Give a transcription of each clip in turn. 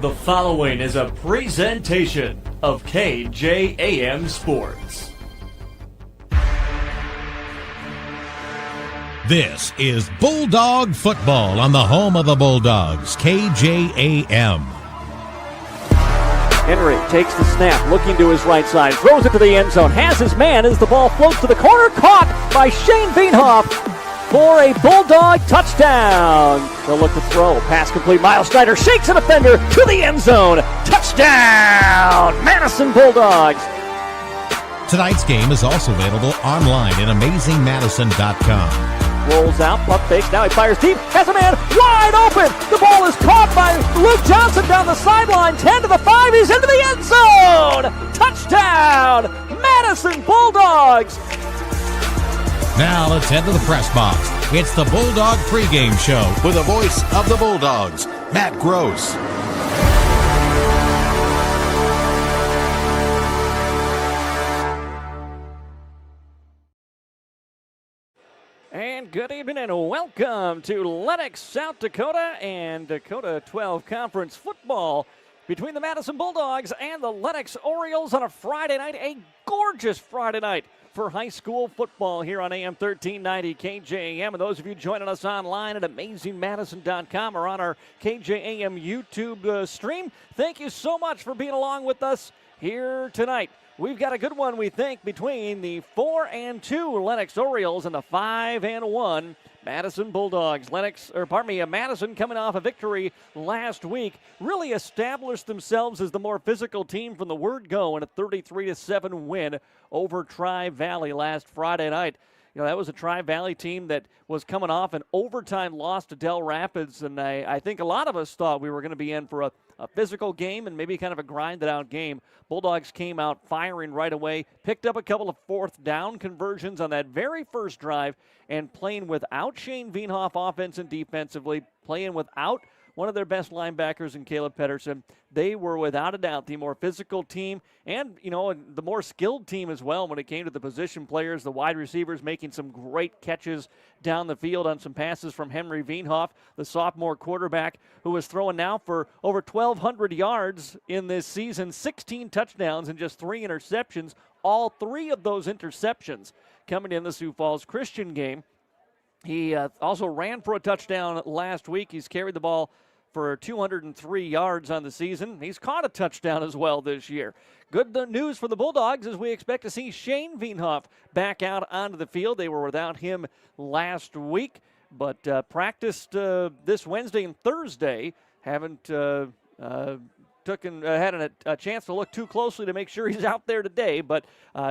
The following is a presentation of KJAM Sports. This is Bulldog football on the home of the Bulldogs, KJAM. Henry takes the snap, looking to his right side, throws it to the end zone, has his man as the ball floats to the corner, caught by Shane Bienhoff for a Bulldog touchdown. They'll look to throw, pass complete, Miles Snyder shakes a defender to the end zone, touchdown, Madison Bulldogs. Tonight's game is also available online at AmazingMadison.com. Rolls out, puck fakes, now he fires deep, has a man wide open. The ball is caught by Luke Johnson down the sideline, 10 to the 5, he's into the end zone! Touchdown, Madison Bulldogs! Now let's head to the press box. It's the Bulldog pregame show with the voice of the Bulldogs, Matt Gross. And good evening and welcome to Lennox, South Dakota and Dakota 12 Conference football between the Madison Bulldogs and the Lennox Orioles on a Friday night, a gorgeous Friday night for high school football here on AM 1390 KJAM. And those of you joining us online at AmazingMadison.com or on our KJAM YouTube stream, thank you so much for being along with us here tonight. We've got a good one, we think, between the 4-2 Lennox Orioles and the 5-1 Madison Bulldogs. Madison coming off a victory last week, really established themselves as the more physical team from the word go in a 33-7 win over Tri-Valley last Friday night. You know, that was a Tri-Valley team that was coming off an overtime loss to Del Rapids, and I think a lot of us thought we were going to be in for a physical game and maybe kind of a grinded-out game. Bulldogs came out firing right away, picked up a couple of fourth down conversions on that very first drive, and playing without Shane Bienhoff offense and defensively, playing without one of their best linebackers in Caleb Pedersen. They were without a doubt the more physical team and, you know, the more skilled team as well when it came to the position players, the wide receivers making some great catches down the field on some passes from Henry Bienhoff, the sophomore quarterback who is throwing now for over 1,200 yards in this season, 16 touchdowns and just 3 interceptions, all 3 of those interceptions coming in the Sioux Falls Christian game. He also ran for a touchdown last week. He's carried the ball for 203 yards on the season. He's caught a touchdown as well this year. Good news for the Bulldogs as we expect to see Shane Bienhoff back out onto the field. They were without him last week, but practiced this Wednesday and Thursday. Haven't had a chance to look too closely to make sure he's out there today, but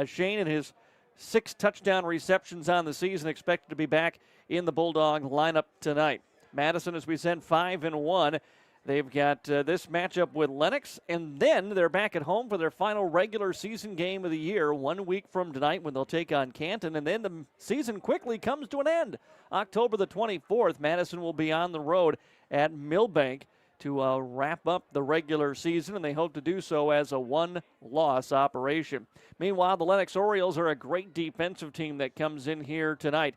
Shane and his 6 touchdown receptions on the season expected to be back in the Bulldog lineup tonight. Madison, as we said, 5-1. They've got this matchup with Lennox, and then they're back at home for their final regular season game of the year 1 week from tonight when they'll take on Canton, and then the season quickly comes to an end. October the 24th, Madison will be on the road at Millbank to wrap up the regular season, and they hope to do so as a one-loss operation. Meanwhile, the Lennox Orioles are a great defensive team that comes in here tonight.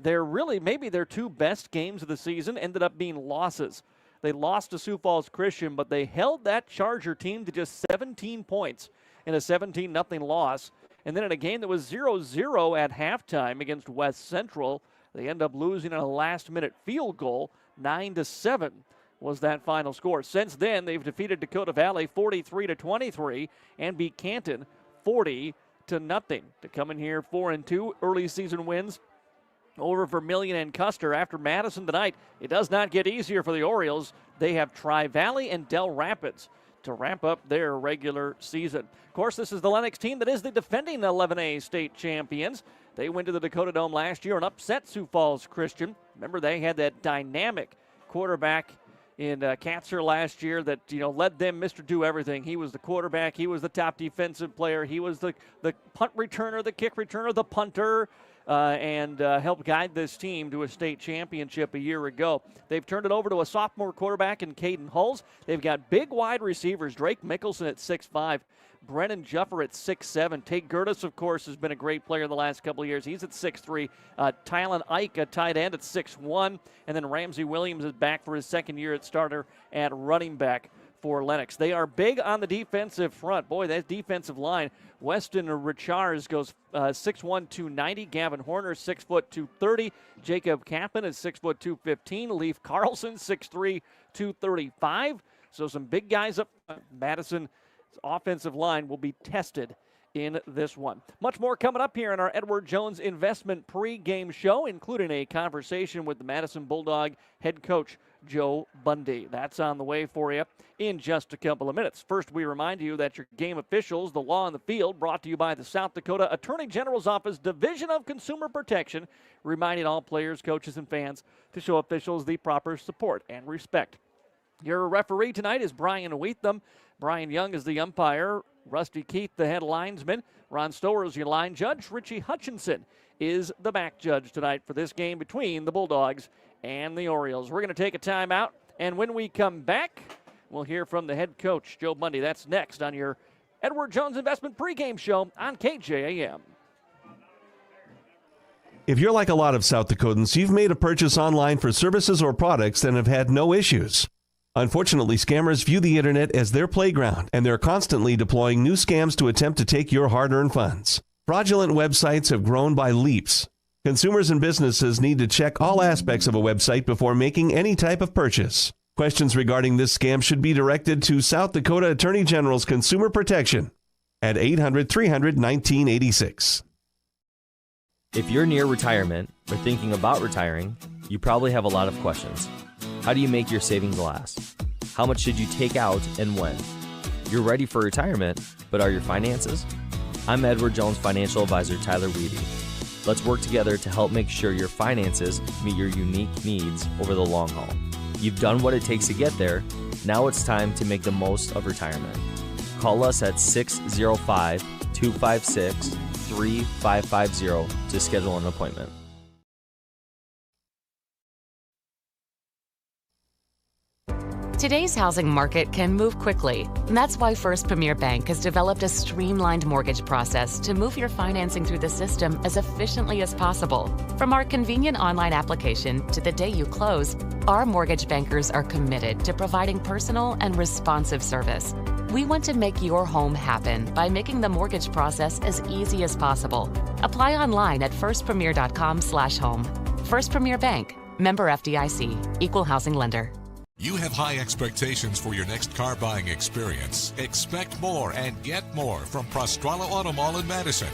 They're really, maybe their 2 best games of the season ended up being losses. They lost to Sioux Falls Christian, but they held that Charger team to just 17 points in a 17-0 loss. And then in a game that was 0-0 at halftime against West Central, they end up losing on a last-minute field goal. 9-7 was that final score. Since then, they've defeated Dakota Valley 43-23 and beat Canton 40-0 to come in here 4-2 early season wins over Vermilion and Custer. After Madison tonight, it does not get easier for the Orioles. They have Tri-Valley and Del Rapids to wrap up their regular season. Of course, this is the Lennox team that is the defending 11A state champions. They went to the Dakota Dome last year and upset Sioux Falls Christian. Remember, they had that dynamic quarterback in Katzer last year that, you know, led them Mr. Do Everything. He was the quarterback. He was the top defensive player. He was the punt returner, the kick returner, the punter, and helped guide this team to a state championship a year ago. They've turned it over to a sophomore quarterback in Caden Hulls. They've got big wide receivers, Drake Mickelson at 6'5", Brennan Juffer at 6'7". Tate Gertis, of course, has been a great player the last couple of years. He's at 6'3". Tylen Ike, a tight end, at 6'1". And then Ramsey Williams is back for his second year at starter at running back for Lennox. They are big on the defensive front. Boy, that defensive line. Weston Richards goes 6'1", 290. Gavin Horner, 6 foot 230. Jacob Kaplan is 6 foot 215. Leif Carlson, 6'3", 235. So some big guys up. Madison's offensive line will be tested in this one. Much more coming up here in our Edward Jones Investment Pregame show, including a conversation with the Madison Bulldog head coach, Joe Bundy. That's on the way for you in just a couple of minutes. First, we remind you that your game officials, the law on the field, brought to you by the South Dakota Attorney General's Office, Division of Consumer Protection, reminding all players, coaches, and fans to show officials the proper support and respect. Your referee tonight is Brian Wheatham. Brian Young is the umpire. Rusty Keith, the head linesman. Ron Stower is your line judge. Richie Hutchinson is the back judge tonight for this game between the Bulldogs and the Orioles. We're going to take a timeout, and when we come back, we'll hear from the head coach, Joe Bundy. That's next on your Edward Jones Investment Pregame show on KJAM. If you're like a lot of South Dakotans, you've made a purchase online for services or products and have had no issues. Unfortunately, scammers view the internet as their playground, and they're constantly deploying new scams to attempt to take your hard-earned funds. Fraudulent websites have grown by leaps. Consumers and businesses need to check all aspects of a website before making any type of purchase. Questions regarding this scam should be directed to South Dakota Attorney General's Consumer Protection at 800-300-1986. If you're near retirement or thinking about retiring, you probably have a lot of questions. How do you make your savings last? How much should you take out and when? You're ready for retirement, but are your finances? I'm Edward Jones financial advisor Tyler Weedy. Let's work together to help make sure your finances meet your unique needs over the long haul. You've done what it takes to get there. Now it's time to make the most of retirement. Call us at 605-256-3550 to schedule an appointment. Today's housing market can move quickly, and that's why First Premier Bank has developed a streamlined mortgage process to move your financing through the system as efficiently as possible. From our convenient online application to the day you close, our mortgage bankers are committed to providing personal and responsive service. We want to make your home happen by making the mortgage process as easy as possible. Apply online at firstpremier.com/home. First Premier Bank, member FDIC, equal housing lender. You have high expectations for your next car buying experience. Expect more and get more from Prostrala Auto Mall in Madison.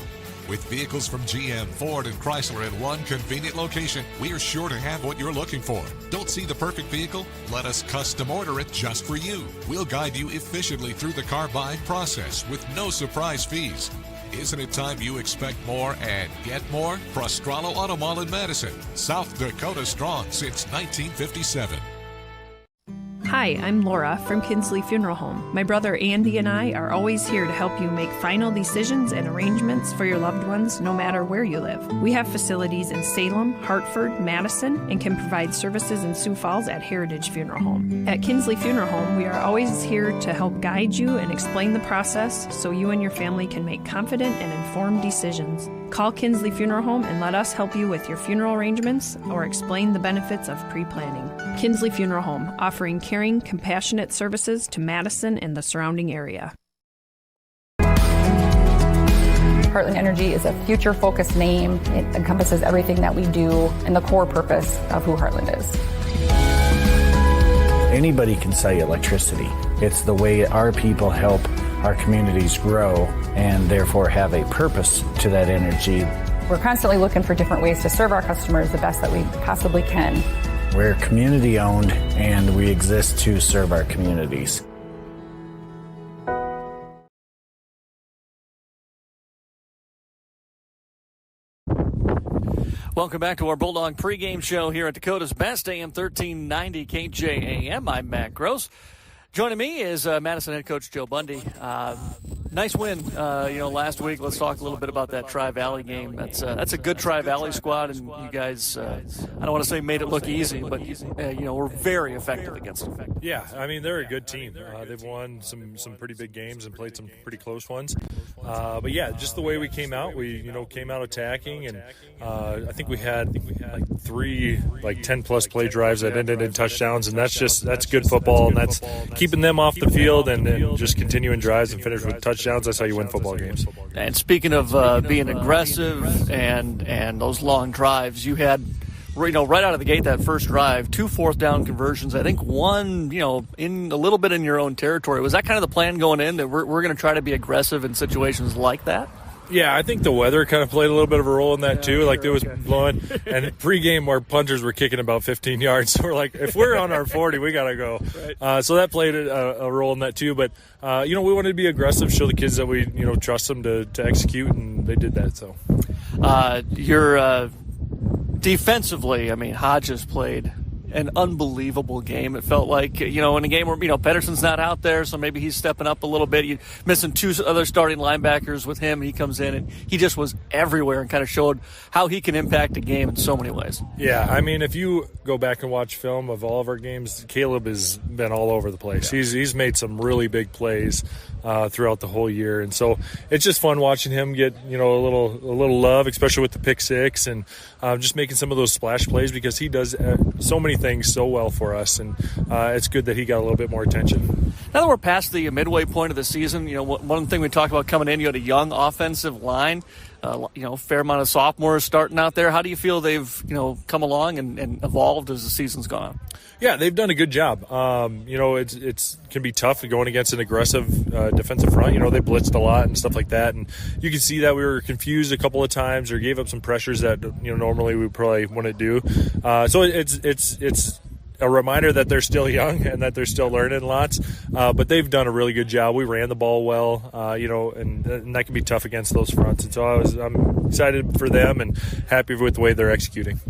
With vehicles from GM, Ford, and Chrysler in one convenient location, we are sure to have what you're looking for. Don't see the perfect vehicle? Let us custom order it just for you. We'll guide you efficiently through the car buying process with no surprise fees. Isn't it time you expect more and get more? Prostrala Auto Mall in Madison, South Dakota strong since 1957. Hi, I'm Laura from Kinsley Funeral Home. My brother Andy and I are always here to help you make final decisions and arrangements for your loved ones no matter where you live. We have facilities in Salem, Hartford, Madison, and can provide services in Sioux Falls at Heritage Funeral Home. At Kinsley Funeral Home, we are always here to help guide you and explain the process so you and your family can make confident and informed decisions. Call Kinsley Funeral Home and let us help you with your funeral arrangements or explain the benefits of pre-planning. Kinsley Funeral Home, offering caring, compassionate services to Madison and the surrounding area. Heartland Energy is a future-focused name. It encompasses everything that we do and the core purpose of who Heartland is. Anybody can sell you electricity. It's the way our people help our communities grow and therefore have a purpose to that energy. We're constantly looking for different ways to serve our customers the best that we possibly can. We're community owned and we exist to serve our communities. Welcome back to our Bulldog pregame show here at Dakota's Best, AM 1390 KJAM. I'm Matt Gross. Joining me is Madison head coach Joe Bundy. Nice win, last week. Let's talk a little bit about that Tri-Valley game. That's a good Tri-Valley squad, and you guys, I don't want to say made it look easy, but, were very effective against them. Yeah, I mean, they're a good team. They've won some pretty big games and played some pretty close ones. But, yeah, just the way we came out, we came out attacking, and I think we had like 3 10-plus play drives that ended in touchdowns, and that's good football, and that's keeping them off the field and just continuing drives and finish with touchdowns. That's how you win football games. And speaking of being aggressive and those long drives, you had, right out of the gate, that first drive, 2 fourth-down conversions. I think one, in a little bit in your own territory. Was that kind of the plan going in, that we're going to try to be aggressive in situations like that? Yeah, I think the weather kind of played a little bit of a role in that too. It was blowing, and pregame our punters were kicking about 15 yards. So we're like, if we're on our 40, we got to go. Right. So that played a role in that too. But we wanted to be aggressive, show the kids that we trust them to execute, and they did that. So you're defensively, Hodges played an unbelievable game. It felt like, in a game where, Pedersen's not out there, so maybe he's stepping up a little bit. You're missing 2 other starting linebackers with him, and he comes in, and he just was everywhere and kind of showed how he can impact a game in so many ways. Yeah, if you go back and watch film of all of our games, Caleb has been all over the place. Yeah. He's made some really big plays throughout the whole year, and so it's just fun watching him get, a little love, especially with the pick six, and just making some of those splash plays, because he does so many things so well for us, and it's good that he got a little bit more attention. Now that we're past the midway point of the season, one thing we talked about coming in, you had a young offensive line, fair amount of sophomores starting out there. How do you feel they've, come along and evolved as the season's gone on? Yeah, they've done a good job. It's can be tough going against an aggressive defensive front. They blitzed a lot and stuff like that, and you can see that we were confused a couple of times or gave up some pressures that normally we probably wouldn't do. So it's a reminder that they're still young and that they're still learning lots, but they've done a really good job. We ran the ball well, and that can be tough against those fronts. And so I'm excited for them and happy with the way they're executing.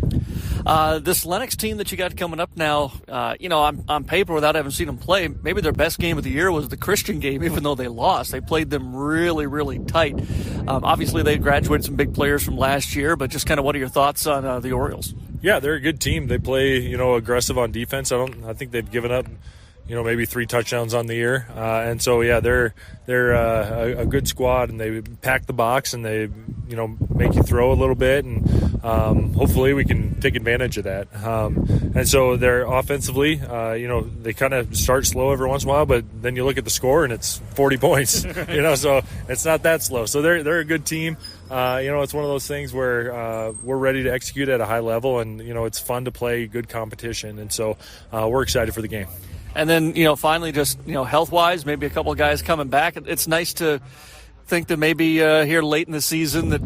This Lennox team that you got coming up now, on paper, without having seen them play, maybe their best game of the year was the Christian game, even though they lost. They played them really, really tight. Obviously, they graduated some big players from last year, but just kind of what are your thoughts on the Orioles? Yeah, they're a good team. They play, aggressive on defense. I think they've given up, maybe 3 touchdowns on the year. And so, yeah, they're a good squad, and they pack the box, and they, make you throw a little bit, and hopefully we can take advantage of that. And so they're offensively, they kind of start slow every once in a while, but then you look at the score and it's 40 points, so it's not that slow. So they're a good team. It's one of those things where we're ready to execute at a high level, and, it's fun to play good competition. And so we're excited for the game. And then, finally, just, health-wise, maybe a couple of guys coming back. It's nice to think that maybe here late in the season that,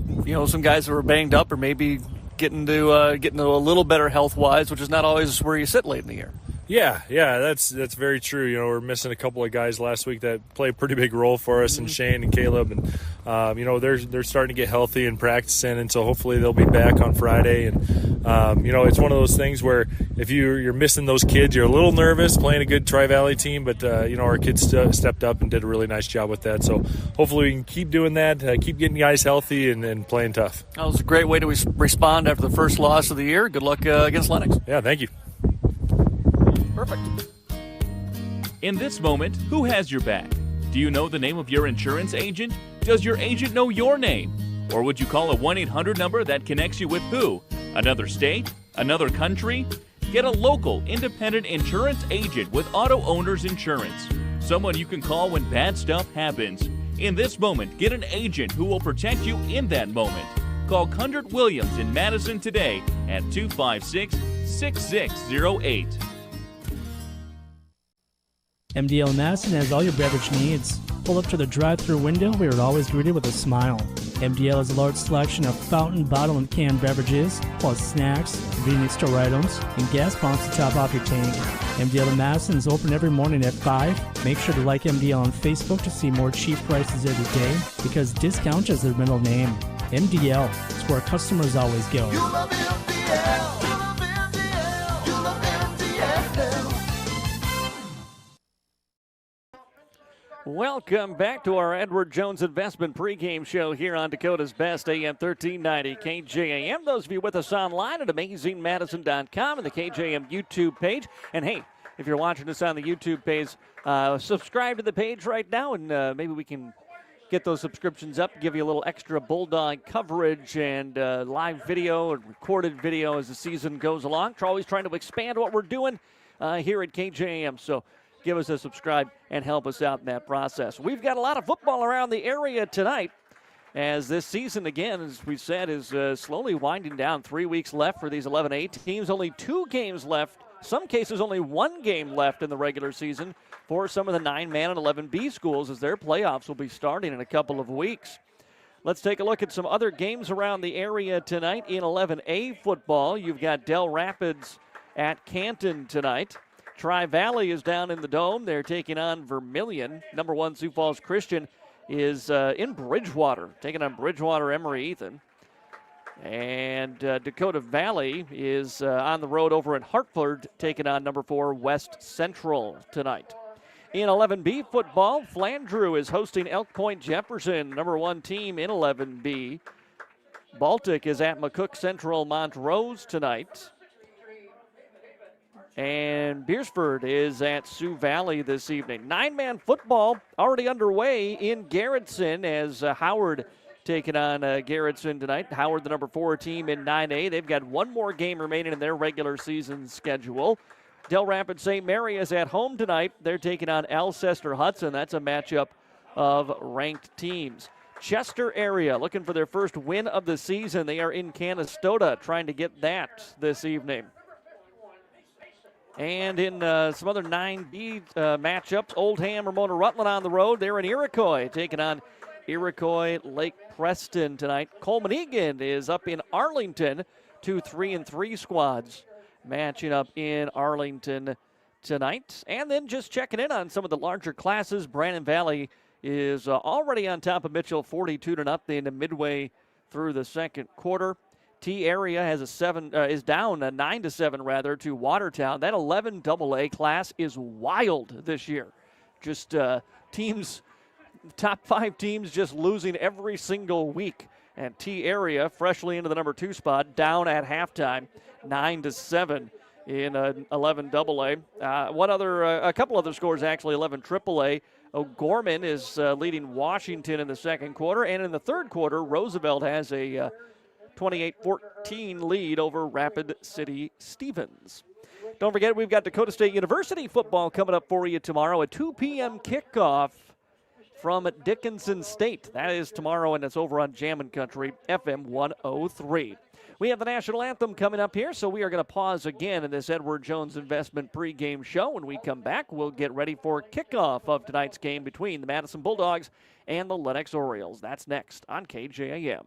some guys who were banged up or maybe getting to a little better health-wise, which is not always where you sit late in the year. Yeah, that's very true. We're missing a couple of guys last week that play a pretty big role for us, and Shane and Caleb, and they're starting to get healthy and practicing, and so hopefully they'll be back on Friday. And it's one of those things where if you're missing those kids, you're a little nervous playing a good Tri-Valley team, but our kids stepped up and did a really nice job with that. So hopefully we can keep doing that, keep getting guys healthy and playing tough. That was a great way to respond after the first loss of the year. Good luck against Lennox. Yeah, thank you. Perfect. In this moment, who has your back? Do you know the name of your insurance agent? Does your agent know your name? Or would you call a 1-800 number that connects you with who? Another state? Another country? Get a local, independent insurance agent with Auto Owners Insurance. Someone you can call when bad stuff happens. In this moment, get an agent who will protect you in that moment. Call Cundert Williams in Madison today at 256-6608. MDL Madison has all your beverage needs. Pull up to the drive-thru window where you're always greeted with a smile. MDL has a large selection of fountain, bottle, and canned beverages, plus snacks, convenience store items, and gas pumps to top off your tank. MDL in Madison is open every morning at 5. Make sure to like MDL on Facebook to see more cheap prices every day, because discount is their middle name. MDL is where customers always go. You love MDL. You love MDL. You love MDL. Welcome back to our Edward Jones Investment Pregame show here on Dakota's Best, AM 1390 KJAM. Those of you with us online at amazingmadison.com and the KJM YouTube page. And hey, if you're watching us on the YouTube page, subscribe to the page right now, and maybe we can get those subscriptions up, give you a little extra Bulldog coverage and live video and recorded video as the season goes along. We're always trying to expand what we're doing here at KJAM, so give us a subscribe and help us out in that process. We've got a lot of football around the area tonight, as this season, again, as we said, is slowly winding down. 3 weeks left for these 11A teams, only 2 games left. Some cases only 1 game left in the regular season for some of the 9-man and 11B schools, as their playoffs will be starting in a couple of weeks. Let's take a look at some other games around the area tonight in 11A football. You've got Del Rapids at Canton tonight. Tri-Valley is down in the Dome. They're taking on Vermilion. Number 1 Sioux Falls Christian is in Bridgewater, taking on Bridgewater Emory-Eaton. And Dakota Valley is on the road over in Hartford, taking on number 4 West Central tonight. In 11B football, Flandreau is hosting Elk Point Jefferson, number 1 team in 11B. Baltic is at McCook Central Montrose tonight. And Beersford is at Sioux Valley this evening. 9-man football already underway in Garrettson, as Howard taking on Garrettson tonight. Howard, the number 4 team in 9A. They've got 1 more game remaining in their regular season schedule. Del Rapids St. Mary is at home tonight. They're taking on Alcester Hudson. That's a matchup of ranked teams. Chester area looking for their first win of the season. They are in Canastota trying to get that this evening. And in some other 9B matchups, Oldham, Ramona Rutland on the road. They're in Iroquois, taking on Iroquois Lake Preston tonight. Coleman Egan is up in Arlington. 2 3-3 squads matching up in Arlington tonight. And then just checking in on some of the larger classes. Brandon Valley is already on top of Mitchell, 42-0 midway through the second quarter. T area has is down 9-7 to Watertown. That 11 AA class is wild this year. Just teams, top 5 teams just losing every single week. And T area freshly into the number 2 spot, down at halftime, 9-7 in 11 AA. A couple other scores actually. 11 AAA. O'Gorman is leading Washington in the second quarter, and in the third quarter, Roosevelt has a 28-14 lead over Rapid City Stevens. Don't forget, we've got Dakota State University football coming up for you tomorrow, a 2 p.m. kickoff from Dickinson State. That is tomorrow, and it's over on Jammin' Country, FM 103. We have the national anthem coming up here, so we are going to pause again in this Edward Jones Investment Pregame show. When we come back, we'll get ready for kickoff of tonight's game between the Madison Bulldogs and the Lennox Orioles. That's next on KJAM.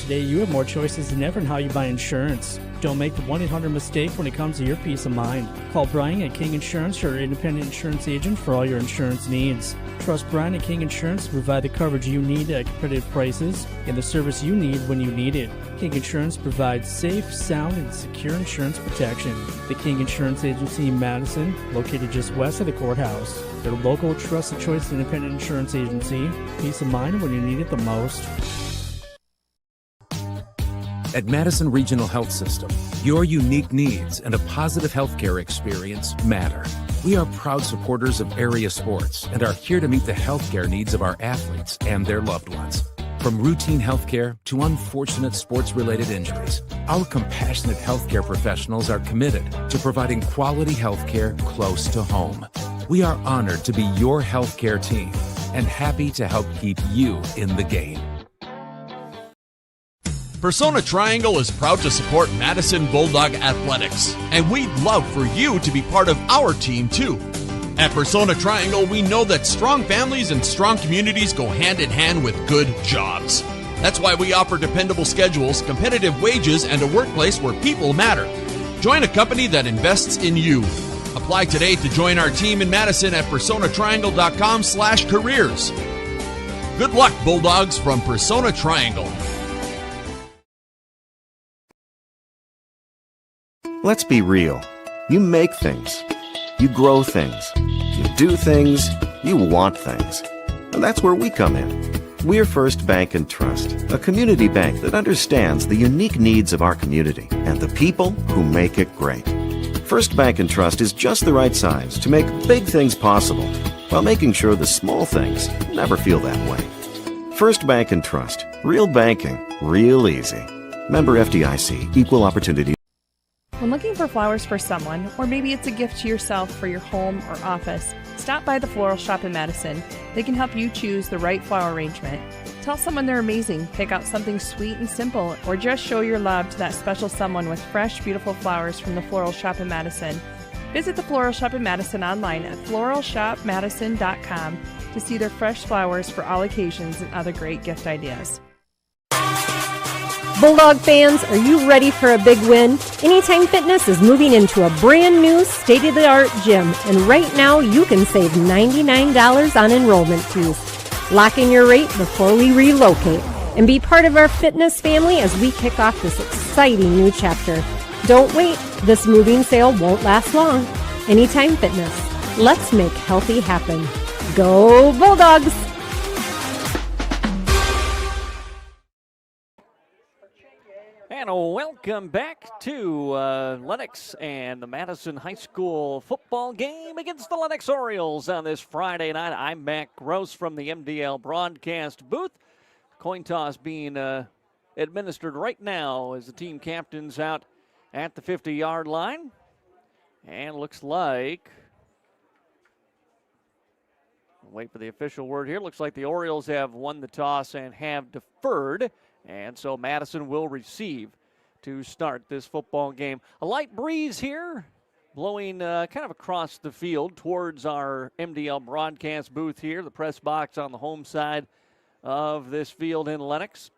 Today, you have more choices than ever in how you buy insurance. Don't make the 1-800 mistake when it comes to your peace of mind. Call Brian at King Insurance, your independent insurance agent for all your insurance needs. Trust Brian at King Insurance to provide the coverage you need at competitive prices and the service you need when you need it. King Insurance provides safe, sound, and secure insurance protection. The King Insurance Agency in Madison, located just west of the courthouse. Their local, trusted choice independent insurance agency. Peace of mind when you need it the most. At Madison Regional Health System, your unique needs and a positive healthcare experience matter. We are proud supporters of area sports and are here to meet the healthcare needs of our athletes and their loved ones. From routine healthcare to unfortunate sports-related injuries, our compassionate healthcare professionals are committed to providing quality healthcare close to home. We are honored to be your healthcare team and happy to help keep you in the game. Persona Triangle is proud to support Madison Bulldog Athletics, and we'd love for you to be part of our team too. At Persona Triangle, we know that strong families and strong communities go hand in hand with good jobs. That's why we offer dependable schedules, competitive wages, and a workplace where people matter. Join a company that invests in you. Apply today to join our team in Madison at personatriangle.com/careers. Good luck, Bulldogs, from Persona Triangle. Let's be real. You make things. You grow things. You do things. You want things. And that's where we come in. We're First Bank and Trust, a community bank that understands the unique needs of our community and the people who make it great. First Bank and Trust is just the right size to make big things possible while making sure the small things never feel that way. First Bank and Trust. Real banking, real easy. Member FDIC, Equal Opportunity. When looking for flowers for someone, or maybe it's a gift to yourself for your home or office, stop by the Floral Shop in Madison. They can help you choose the right flower arrangement. Tell someone they're amazing, pick out something sweet and simple, or just show your love to that special someone with fresh, beautiful flowers from the Floral Shop in Madison. Visit the Floral Shop in Madison online at floralshopmadison.com to see their fresh flowers for all occasions and other great gift ideas. Bulldog fans, are you ready for a big win? Anytime Fitness is moving into a brand new state-of-the-art gym, and right now you can save $99 on enrollment fees. Lock in your rate before we relocate and be part of our fitness family as we kick off this exciting new chapter. Don't wait, this moving sale won't last long. Anytime Fitness, let's make healthy happen. Go Bulldogs! And welcome back to Lennox and the Madison High School football game against the Lennox Orioles on this Friday night. I'm Matt Gross from the MDL broadcast booth. Coin toss being administered right now as the team captain's out at the 50-yard line. And looks like, wait for the official word here, looks like the Orioles have won the toss and have deferred. And so Madison will receive to start this football game. A light breeze here, blowing kind of across the field towards our MDL broadcast booth here, the press box on the home side of this field in Lennox.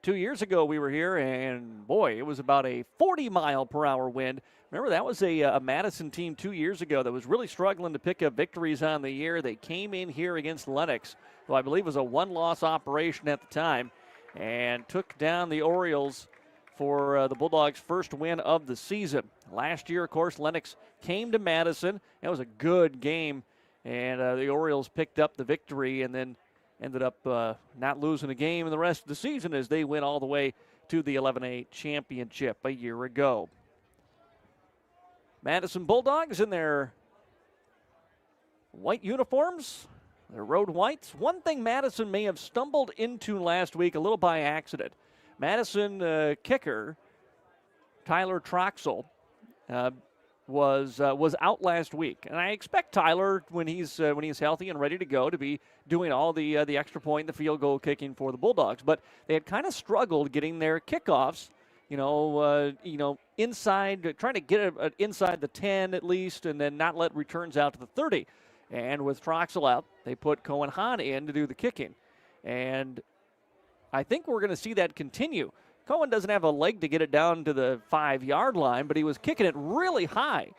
2 years ago we were here, and boy, it was about a 40-mile-per-hour wind. Remember, that was a Madison team 2 years ago that was really struggling to pick up victories on the year. They came in here against Lennox, who I believe was a one-loss operation at the time, and took down the Orioles for the Bulldogs' first win of the season. Last year, of course, Lennox came to Madison. That was a good game, and the Orioles picked up the victory and then ended up not losing a game in the rest of the season as they went all the way to the 11A championship a year ago. Madison Bulldogs in their white uniforms, their road whites. One thing Madison may have stumbled into last week a little by accident. Madison kicker Tyler Troxel was out last week, and I expect Tyler, when he's healthy and ready to go, to be doing all the extra point, the field goal kicking for the Bulldogs. But they had kind of struggled getting their kickoffs, inside, trying to get it inside the 10 at least, and then not let returns out to the 30. And with Troxel out, they put Cohen Hahn in to do the kicking. And I think we're going to see that continue. Cohen doesn't have a leg to get it down to the 5-yard line, but he was kicking it really high.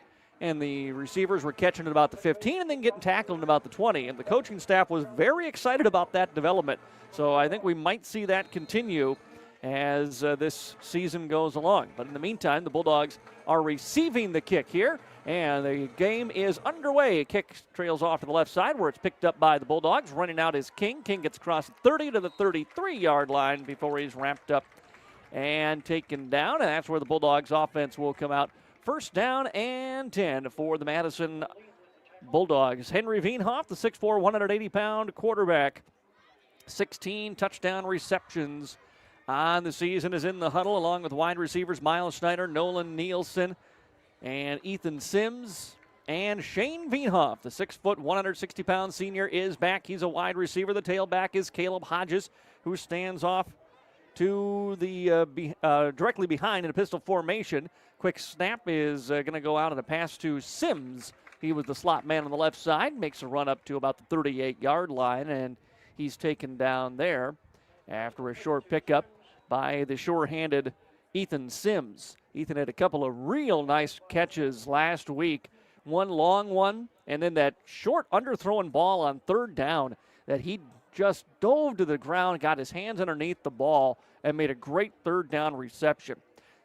And the receivers were catching it about the 15 and then getting tackled at about the 20. And the coaching staff was very excited about that development. So I think we might see that continue as this season goes along. But in the meantime, the Bulldogs are receiving the kick here, and the game is underway. Kick trails off to the left side where it's picked up by the Bulldogs. Running out is King. King gets across the 30 to the 33-yard line before he's wrapped up and taken down, and that's where the Bulldogs offense will come out. First down and 10 for the Madison Bulldogs. Henry Veenhoff, the 6'4", 180-pound quarterback. 16 touchdown receptions on the season, is in the huddle along with wide receivers Miles Schneider, Nolan Nielsen, and Ethan Sims. And Shane Veenhoff, the 6', 160-pound senior, is back. He's a wide receiver. The tailback is Caleb Hodges, who stands off to the directly behind in a pistol formation. Quick snap is going to go out on a pass to Sims. He was the slot man on the left side, makes a run up to about the 38-yard line, and he's taken down there after a short pickup by the sure-handed Ethan Sims. Ethan had a couple of real nice catches last week. One long one, and then that short underthrown ball on third down that he just dove to the ground, got his hands underneath the ball, and made a great third down reception.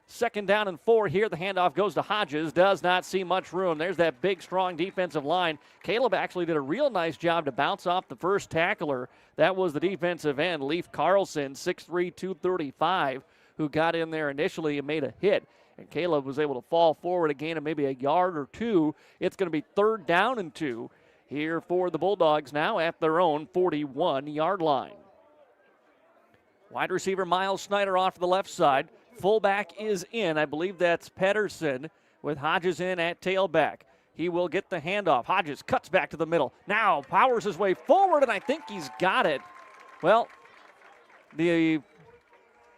2nd down and 4 here. The handoff goes to Hodges. Does not see much room. There's that big, strong defensive line. Caleb actually did a real nice job to bounce off the first tackler. That was the defensive end, Leif Carlson, 6'3", 235, who got in there initially and made a hit. And Caleb was able to fall forward a gain of maybe a yard or two. It's going to be 3rd down and 2 here for the Bulldogs now at their own 41-yard line. Wide receiver Miles Snyder off to the left side. Fullback is in. I believe that's Pedersen with Hodges in at tailback. He will get the handoff. Hodges cuts back to the middle. Now powers his way forward, and I think he's got it. Well, the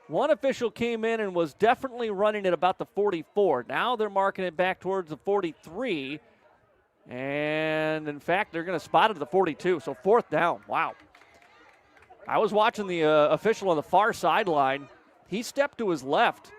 one official came in and was definitely running at about the 44. Now they're marking it back towards the 43. And, in fact, they're going to spot it at the 42. So 4th down. Wow. I was watching the official on the far sideline. He stepped to his left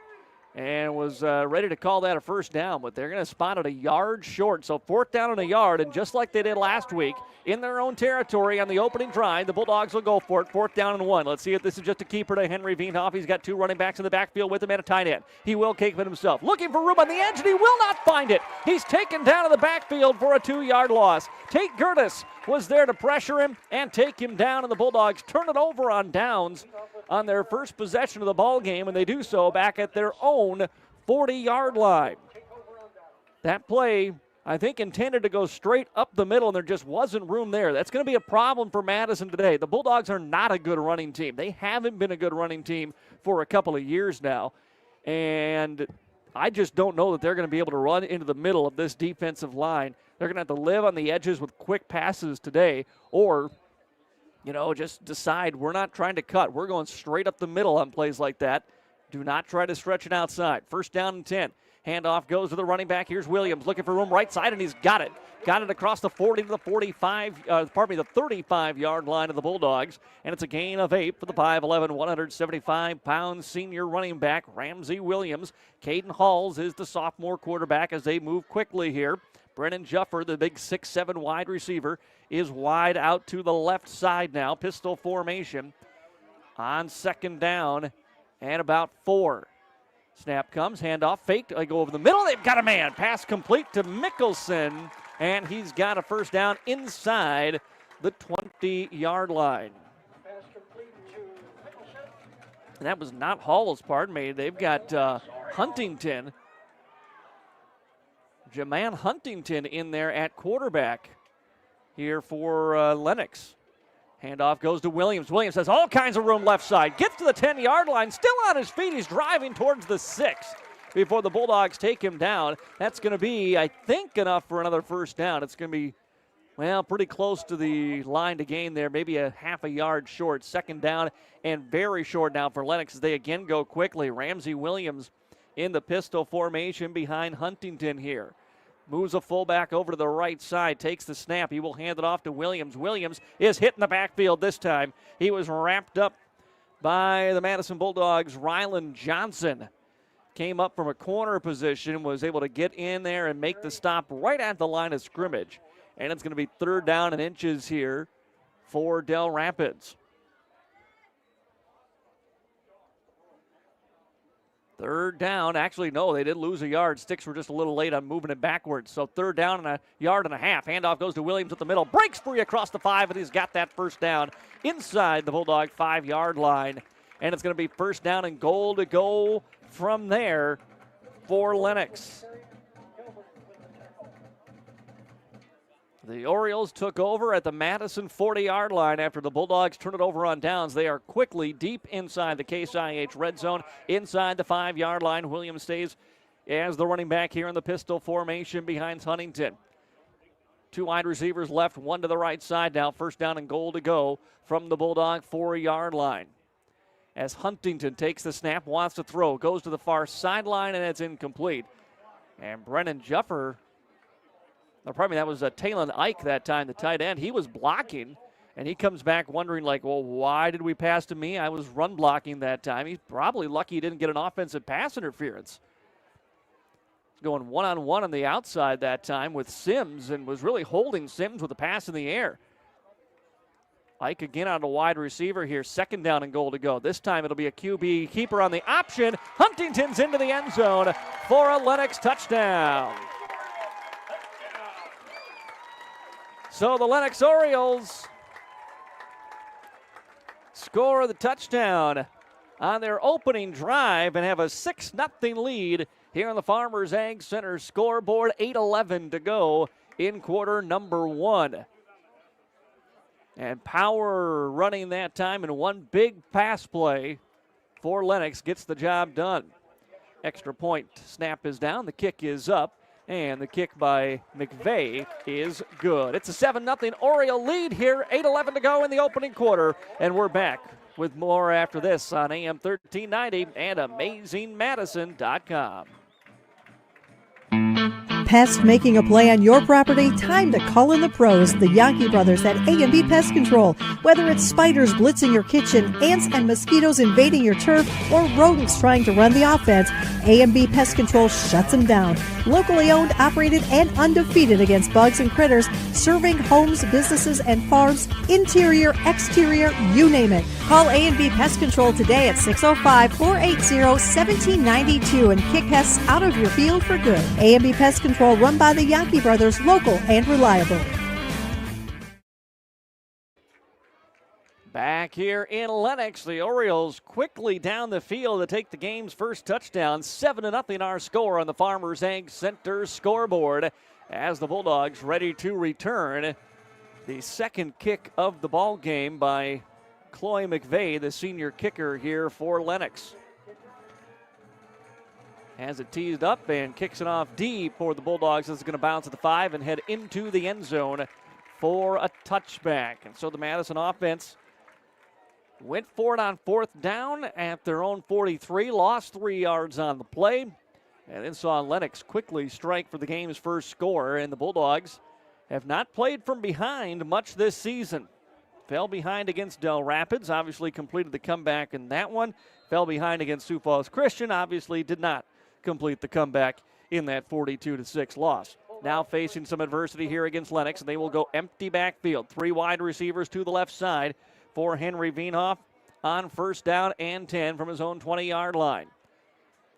and was ready to call that a 1st down, but they're going to spot it a yard short. So 4th down and a yard, and just like they did last week, in their own territory on the opening drive, the Bulldogs will go for it. 4th down and 1. Let's see if this is just a keeper to Henry Wienhoff. He's got 2 running backs in the backfield with him and a tight end. He will keep it himself. Looking for room on the edge, and he will not find it. He's taken down in the backfield for a 2-yard loss. Tate Gertis was there to pressure him and take him down, and the Bulldogs turn it over on downs on their first possession of the ball game, and they do so back at their own 40-yard line. That play, I think, intended to go straight up the middle, and there just wasn't room there. That's going to be a problem for Madison today. The Bulldogs are not a good running team. They haven't been a good running team for a couple of years now, and I just don't know that they're going to be able to run into the middle of this defensive line. They're going to have to live on the edges with quick passes today, or just decide we're not trying to cut. We're going straight up the middle on plays like that. Do not try to stretch it outside. 1st down and 10. Handoff goes to the running back. Here's Williams looking for room right side, and he's got it. Got it across the 40 to the 35-yard line of the Bulldogs, and it's a gain of 8 for the 5'11", 175-pound senior running back, Ramsey Williams. Caden Halls is the sophomore quarterback as they move quickly here. Brennan Juffer, the big 6'7" wide receiver, is wide out to the left side now. Pistol formation on 2nd down and about 4. Snap comes, handoff, faked. They go over the middle. They've got a man. Pass complete to Mickelson, and he's got a 1st down inside the 20-yard line. And that was not Hall's, pardon me. They've got Huntington. Jaman Huntington in there at quarterback here for Lennox. Handoff goes to Williams. Williams has all kinds of room left side. Gets to the 10-yard line. Still on his feet. He's driving towards the 6 before the Bulldogs take him down. That's going to be, I think, enough for another 1st down. It's going to be, pretty close to the line to gain there. Maybe a half a yard short. 2nd down and very short now for Lennox as they again go quickly. Ramsey Williams in the pistol formation behind Huntington here. Moves a fullback over to the right side, takes the snap. He will hand it off to Williams. Williams is hit in the backfield this time. He was wrapped up by the Madison Bulldogs. Rylan Johnson came up from a corner position, was able to get in there and make the stop right at the line of scrimmage. And it's going to be 3rd down and inches here for Del Rapids. 3rd down. Actually, no, they did lose a yard. Sticks were just a little late on moving it backwards. So 3rd down and a yard and a half. Handoff goes to Williams at the middle. Breaks free across the 5, and he's got that 1st down inside the Bulldog 5-yard line. And it's going to be 1st down and goal to go from there for Lennox. The Orioles took over at the Madison 40-yard line after the Bulldogs turned it over on downs. They are quickly deep inside the Case IH red zone, inside the 5-yard line. Williams stays as the running back here in the pistol formation behind Huntington. 2 wide receivers left, 1 to the right side now. 1st down and goal to go from the Bulldog 4-yard line. As Huntington takes the snap, wants to throw, goes to the far sideline, and it's incomplete. And Brennan Juffer, that was Talon Ike that time, the tight end. He was blocking, and he comes back wondering, why did we pass to me? I was run blocking that time. He's probably lucky he didn't get an offensive pass interference. He's going one-on-one on the outside that time with Sims and was really holding Sims with the pass in the air. Ike again on a wide receiver here. Second down and goal to go. This time it'll be a QB keeper on the option. Huntington's into the end zone for a Lennox touchdown. So the Lennox Orioles score the touchdown on their opening drive and have a 6-0 lead here on the Farmers Ag Center scoreboard. 8:11 to go in quarter number 1. And Power running that time, and one big pass play for Lennox gets the job done. Extra point snap is down, the kick is up, and the kick by McVeigh is good. It's a 7-0 Oriole lead here, 8:11 to go in the opening quarter, and we're back with more after this on AM 1390 and AmazingMadison.com. Pest making a play on your property? Time to call in the pros, the Yankee brothers at A&B Pest Control. Whether it's spiders blitzing your kitchen, ants and mosquitoes invading your turf, or rodents trying to run the offense, A&B Pest Control shuts them down. Locally owned, operated, and undefeated against bugs and critters, serving homes, businesses, and farms, interior, exterior, you name it. Call A&B Pest Control today at 605-480-1792 and kick pests out of your field for good. A&B Pest Control, run by the Yankee brothers, local and reliable. Back here in Lennox, the Orioles quickly down the field to take the game's first touchdown. 7-0 our score on the Farmers Ag Center scoreboard as the Bulldogs ready to return the second kick of the ball game by Chloe McVeigh, the senior kicker here for Lennox. Has it teased up and kicks it off deep for the Bulldogs. This is going to bounce at the 5 and head into the end zone for a touchback. And so the Madison offense went for it on 4th down at their own 43, lost 3 yards on the play, and then saw Lennox quickly strike for the game's first score. And the Bulldogs have not played from behind much this season. Fell behind against Del Rapids, obviously completed the comeback in that one. Fell behind against Sioux Falls Christian, obviously did not complete the comeback in that 42-6 loss. Now facing some adversity here against Lennox, and they will go empty backfield. 3 wide receivers to the left side for Henry Veenhoff on 1st down and 10 from his own 20-yard line.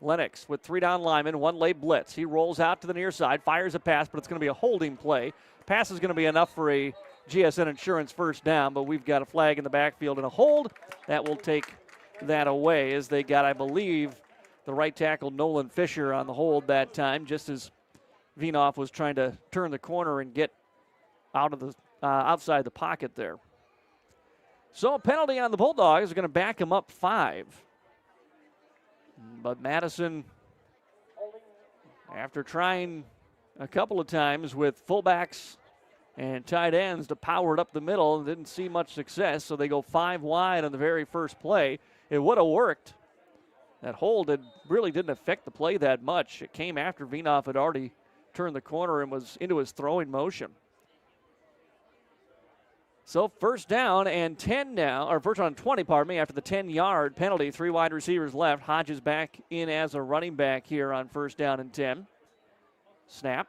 Lennox with 3 down linemen, 1 late blitz. He rolls out to the near side, fires a pass, but it's going to be a holding play. Pass is going to be enough for a GSN Insurance 1st down, but we've got a flag in the backfield and a hold. That will take that away as they got, I believe, the right tackle Nolan Fisher on the hold that time, just as Veenhoff was trying to turn the corner and get out of the outside the pocket there. So a penalty on the Bulldogs is going to back him up 5. But Madison, after trying a couple of times with fullbacks and tight ends to power it up the middle, didn't see much success, so they go 5 wide on the very first play. It would have worked. That hold really didn't affect the play that much. It came after Veenhoff had already turned the corner and was into his throwing motion. So 1st down and 10 now, or 1st down and 20, pardon me, after the 10-yard penalty. 3 wide receivers left. Hodges back in as a running back here on 1st down and 10. Snap.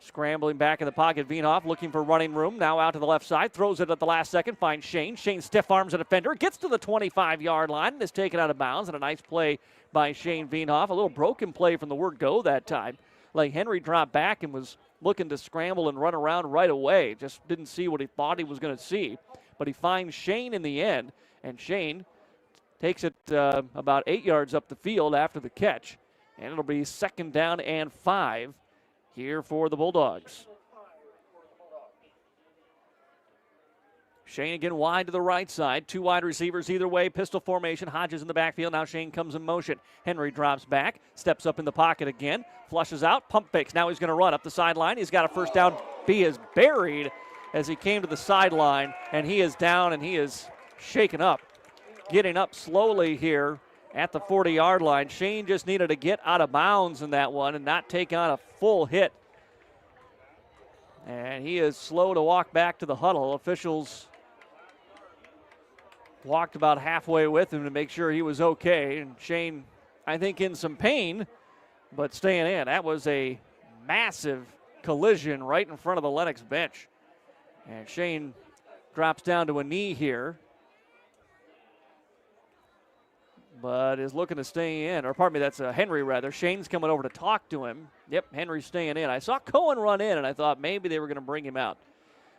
Scrambling back in the pocket, Veenhoff looking for running room. Now out to the left side, throws it at the last second, finds Shane. Shane stiff arms a defender, gets to the 25-yard line and is taken out of bounds. And a nice play by Shane Veenhoff. A little broken play from the word go that time. Like Henry dropped back and was looking to scramble and run around right away. Just didn't see what he thought he was going to see. But he finds Shane in the end, and Shane takes it about 8 yards up the field after the catch. And it'll be 2nd down and 5 here for the Bulldogs. Shane again wide to the right side. 2 wide receivers either way. Pistol formation. Hodges in the backfield. Now Shane comes in motion. Henry drops back. Steps up in the pocket again. Flushes out. Pump fakes. Now he's going to run up the sideline. He's got a 1st down. He is buried as he came to the sideline. And he is down and he is shaken up. Getting up slowly here at the 40-yard line. Shane just needed to get out of bounds in that one and not take on a full hit. And he is slow to walk back to the huddle. Officials walked about halfway with him to make sure he was okay. And Shane, I think, in some pain, but staying in. That was a massive collision right in front of the Lennox bench. And Shane drops down to a knee here, but is looking to stay in. Or pardon me, that's Henry rather. Shane's coming over to talk to him. Yep, Henry's staying in. I saw Cohen run in, and I thought maybe they were going to bring him out.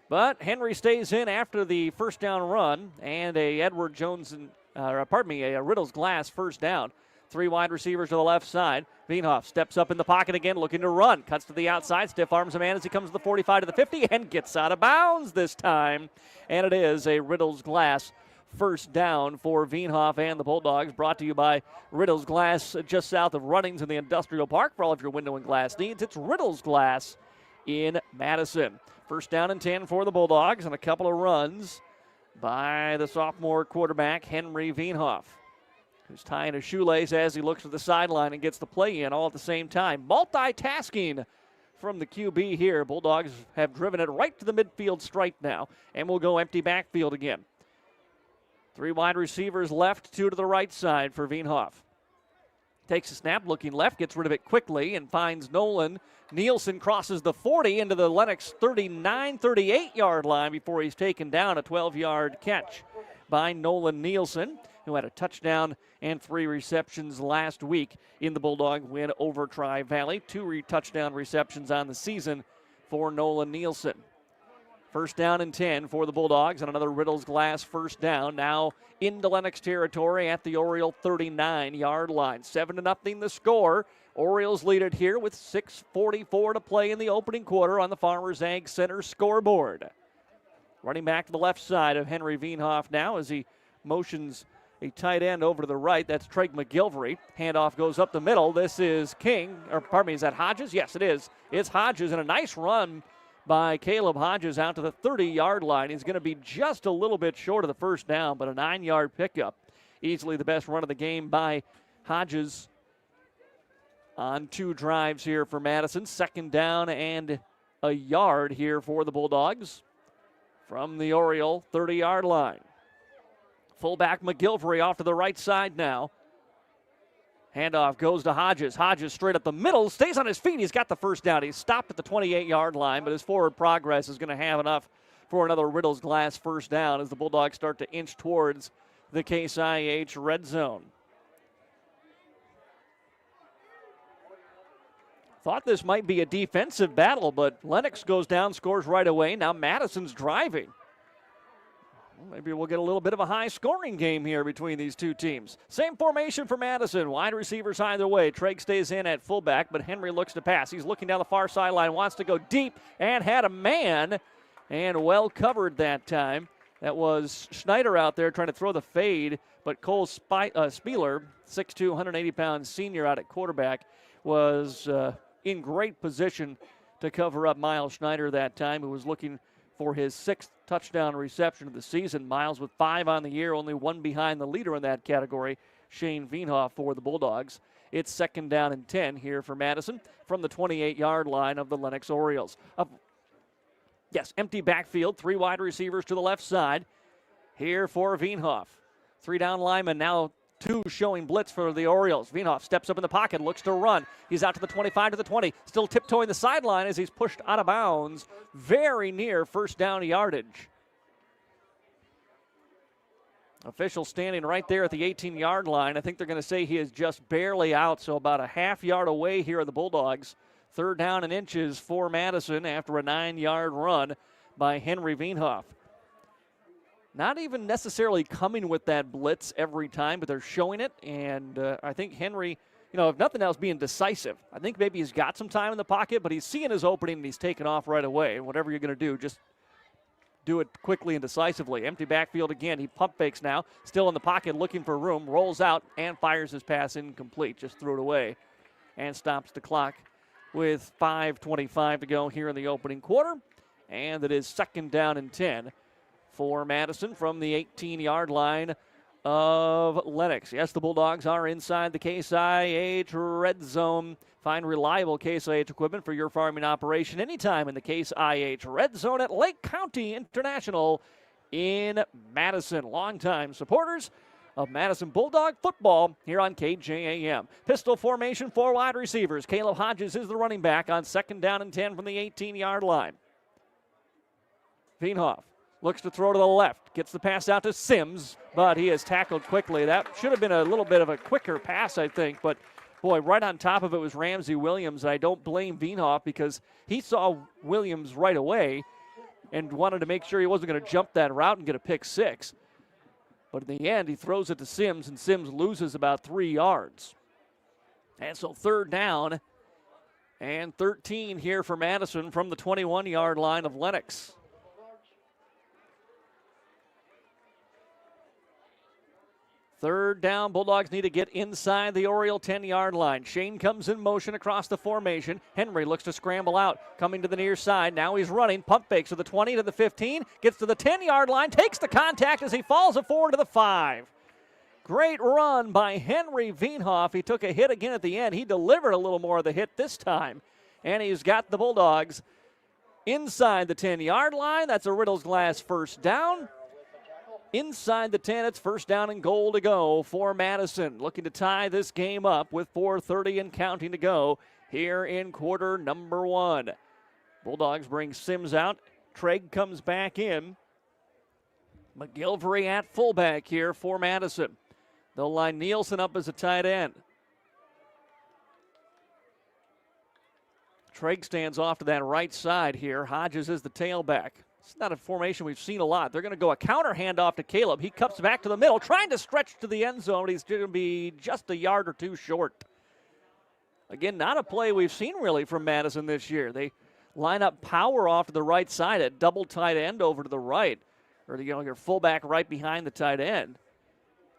But Henry stays in after the first down run, and a Edward Jones, a Riddles Glass first down. 3 wide receivers to the left side. Veenhoff steps up in the pocket again, looking to run. Cuts to the outside, stiff arms a man as he comes to the 45 to the 50, and gets out of bounds this time. And it is a Riddles Glass first down for Veenhoff and the Bulldogs, brought to you by Riddles Glass just south of Runnings in the Industrial Park. For all of your window and glass needs, it's Riddles Glass in Madison. First down and 10 for the Bulldogs, and a couple of runs by the sophomore quarterback, Henry Veenhoff, who's tying a shoelace as he looks to the sideline and gets the play in all at the same time. Multitasking from the QB here. Bulldogs have driven it right to the midfield stripe now, and will go empty backfield again. 3 wide receivers left, 2 to the right side for Veenhoff. Takes a snap, looking left, gets rid of it quickly, and finds Nolan. Nielsen crosses the 40 into the Lennox 39, 38-yard line before he's taken down. A 12-yard catch by Nolan Nielsen, who had a touchdown and 3 receptions last week in the Bulldog win over Tri-Valley. 2 touchdown receptions on the season for Nolan Nielsen. First down and 10 for the Bulldogs, and another Riddles Glass first down. Now into Lennox territory at the Oriole 39-yard line. 7-0 the score. Orioles lead it here with 6:44 to play in the opening quarter on the Farmers Ag Center scoreboard. Running back to the left side of Henry Veenhoff now as he motions a tight end over to the right. That's Trey McGilvery. Handoff goes up the middle. This is is that Hodges? Yes, it is. It's Hodges, and a nice run by Caleb Hodges out to the 30-yard line. He's going to be just a little bit short of the first down, but a 9-yard pickup. Easily the best run of the game by Hodges on 2 drives here for Madison. Second down and a yard here for the Bulldogs from the Oriole 30-yard line. Fullback McGilvery off to the right side now. Handoff goes to Hodges. Hodges straight up the middle, stays on his feet. He's got the first down. He's stopped at the 28-yard line, but his forward progress is going to have enough for another Riddles Glass first down as the Bulldogs start to inch towards the Case IH red zone. Thought this might be a defensive battle, but Lennox goes down, scores right away. Now Madison's driving. Maybe we'll get a little bit of a high-scoring game here between these two teams. Same formation for Madison. Wide receivers either way. Trigg stays in at fullback, but Henry looks to pass. He's looking down the far sideline, wants to go deep, and had a man, and well covered that time. That was Schneider out there trying to throw the fade, but Cole Spieler, 6'2", 180-pound senior out at quarterback, was in great position to cover up Miles Schneider that time, who was looking for his 6th touchdown reception of the season. Miles with 5 on the year, only 1 behind the leader in that category, Shane Veenhoff for the Bulldogs. It's second down and 10 here for Madison from the 28-yard line of the Lennox Orioles. Empty backfield, 3 wide receivers to the left side here for Veenhoff. 3 down linemen, now 2 showing blitz for the Orioles. Veenhoff steps up in the pocket, looks to run. He's out to the 25 to the 20, still tiptoeing the sideline as he's pushed out of bounds, very near first down yardage. Official standing right there at the 18-yard line. I think they're going to say he is just barely out, so about a half yard away here are the Bulldogs. 3rd down and inches for Madison after a 9-yard run by Henry Veenhoff. Not even necessarily coming with that blitz every time, but they're showing it. And I think Henry, if nothing else, being decisive. I think maybe he's got some time in the pocket, but he's seeing his opening and he's taking off right away. And whatever you're going to do, just do it quickly and decisively. Empty backfield again. He pump fakes now. Still in the pocket looking for room. Rolls out and fires his pass incomplete. Just threw it away and stops the clock with 5:25 to go here in the opening quarter. And it is second down and 10. For Madison from the 18-yard line of Lennox. Yes, the Bulldogs are inside the Case IH red zone. Find reliable Case IH equipment for your farming operation anytime in the Case IH red zone at Lake County International in Madison. Longtime supporters of Madison Bulldog football here on KJAM. Pistol formation, 4 wide receivers. Caleb Hodges is the running back on second down and 10 from the 18-yard line. Veenhoff Looks to throw to the left. Gets the pass out to Sims, but he is tackled quickly. That should have been a little bit of a quicker pass, I think. But, boy, right on top of it was Ramsey Williams. And I don't blame Wienhoff because he saw Williams right away and wanted to make sure he wasn't going to jump that route and get a pick six. But in the end, he throws it to Sims, and Sims loses about 3 yards. And so 3rd down and 13 here for Madison from the 21-yard line of Lennox. Third down, Bulldogs need to get inside the Oriole 10-yard line. Shane comes in motion across the formation. Henry looks to scramble out, coming to the near side. Now he's running, pump fakes to the 20, to the 15, gets to the 10-yard line, takes the contact as he falls forward to the 5. Great run by Henry Wienhoff. He took a hit again at the end. He delivered a little more of the hit this time, and he's got the Bulldogs inside the 10-yard line. That's a Riddles Glass first down. Inside the 10, it's first down and goal to go for Madison. Looking to tie this game up with 4:30 and counting to go here in quarter number 1. Bulldogs bring Sims out. Treg comes back in. McGilvery at fullback here for Madison. They'll line Nielsen up as a tight end. Treg stands off to that right side here. Hodges is the tailback. It's not a formation we've seen a lot. They're going to go a counter handoff to Caleb. He cuts back to the middle, trying to stretch to the end zone, but he's going to be just a yard or two short. Again, not a play we've seen really from Madison this year. They line up power off to the right side at double tight end over to the right, or your fullback right behind the tight end.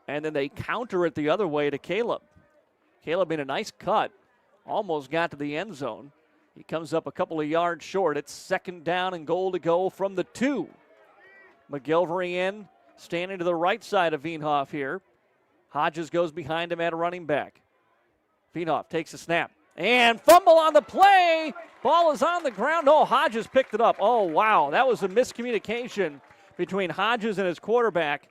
And then they counter it the other way to Caleb. Caleb in a nice cut, almost got to the end zone. He comes up a couple of yards short. It's second down and goal to go from the 2. McGilvery in, standing to the right side of Wienhoff here. Hodges goes behind him at running back. Wienhoff takes a snap. And fumble on the play. Ball is on the ground. Oh, Hodges picked it up. Oh, wow. That was a miscommunication between Hodges and his quarterback.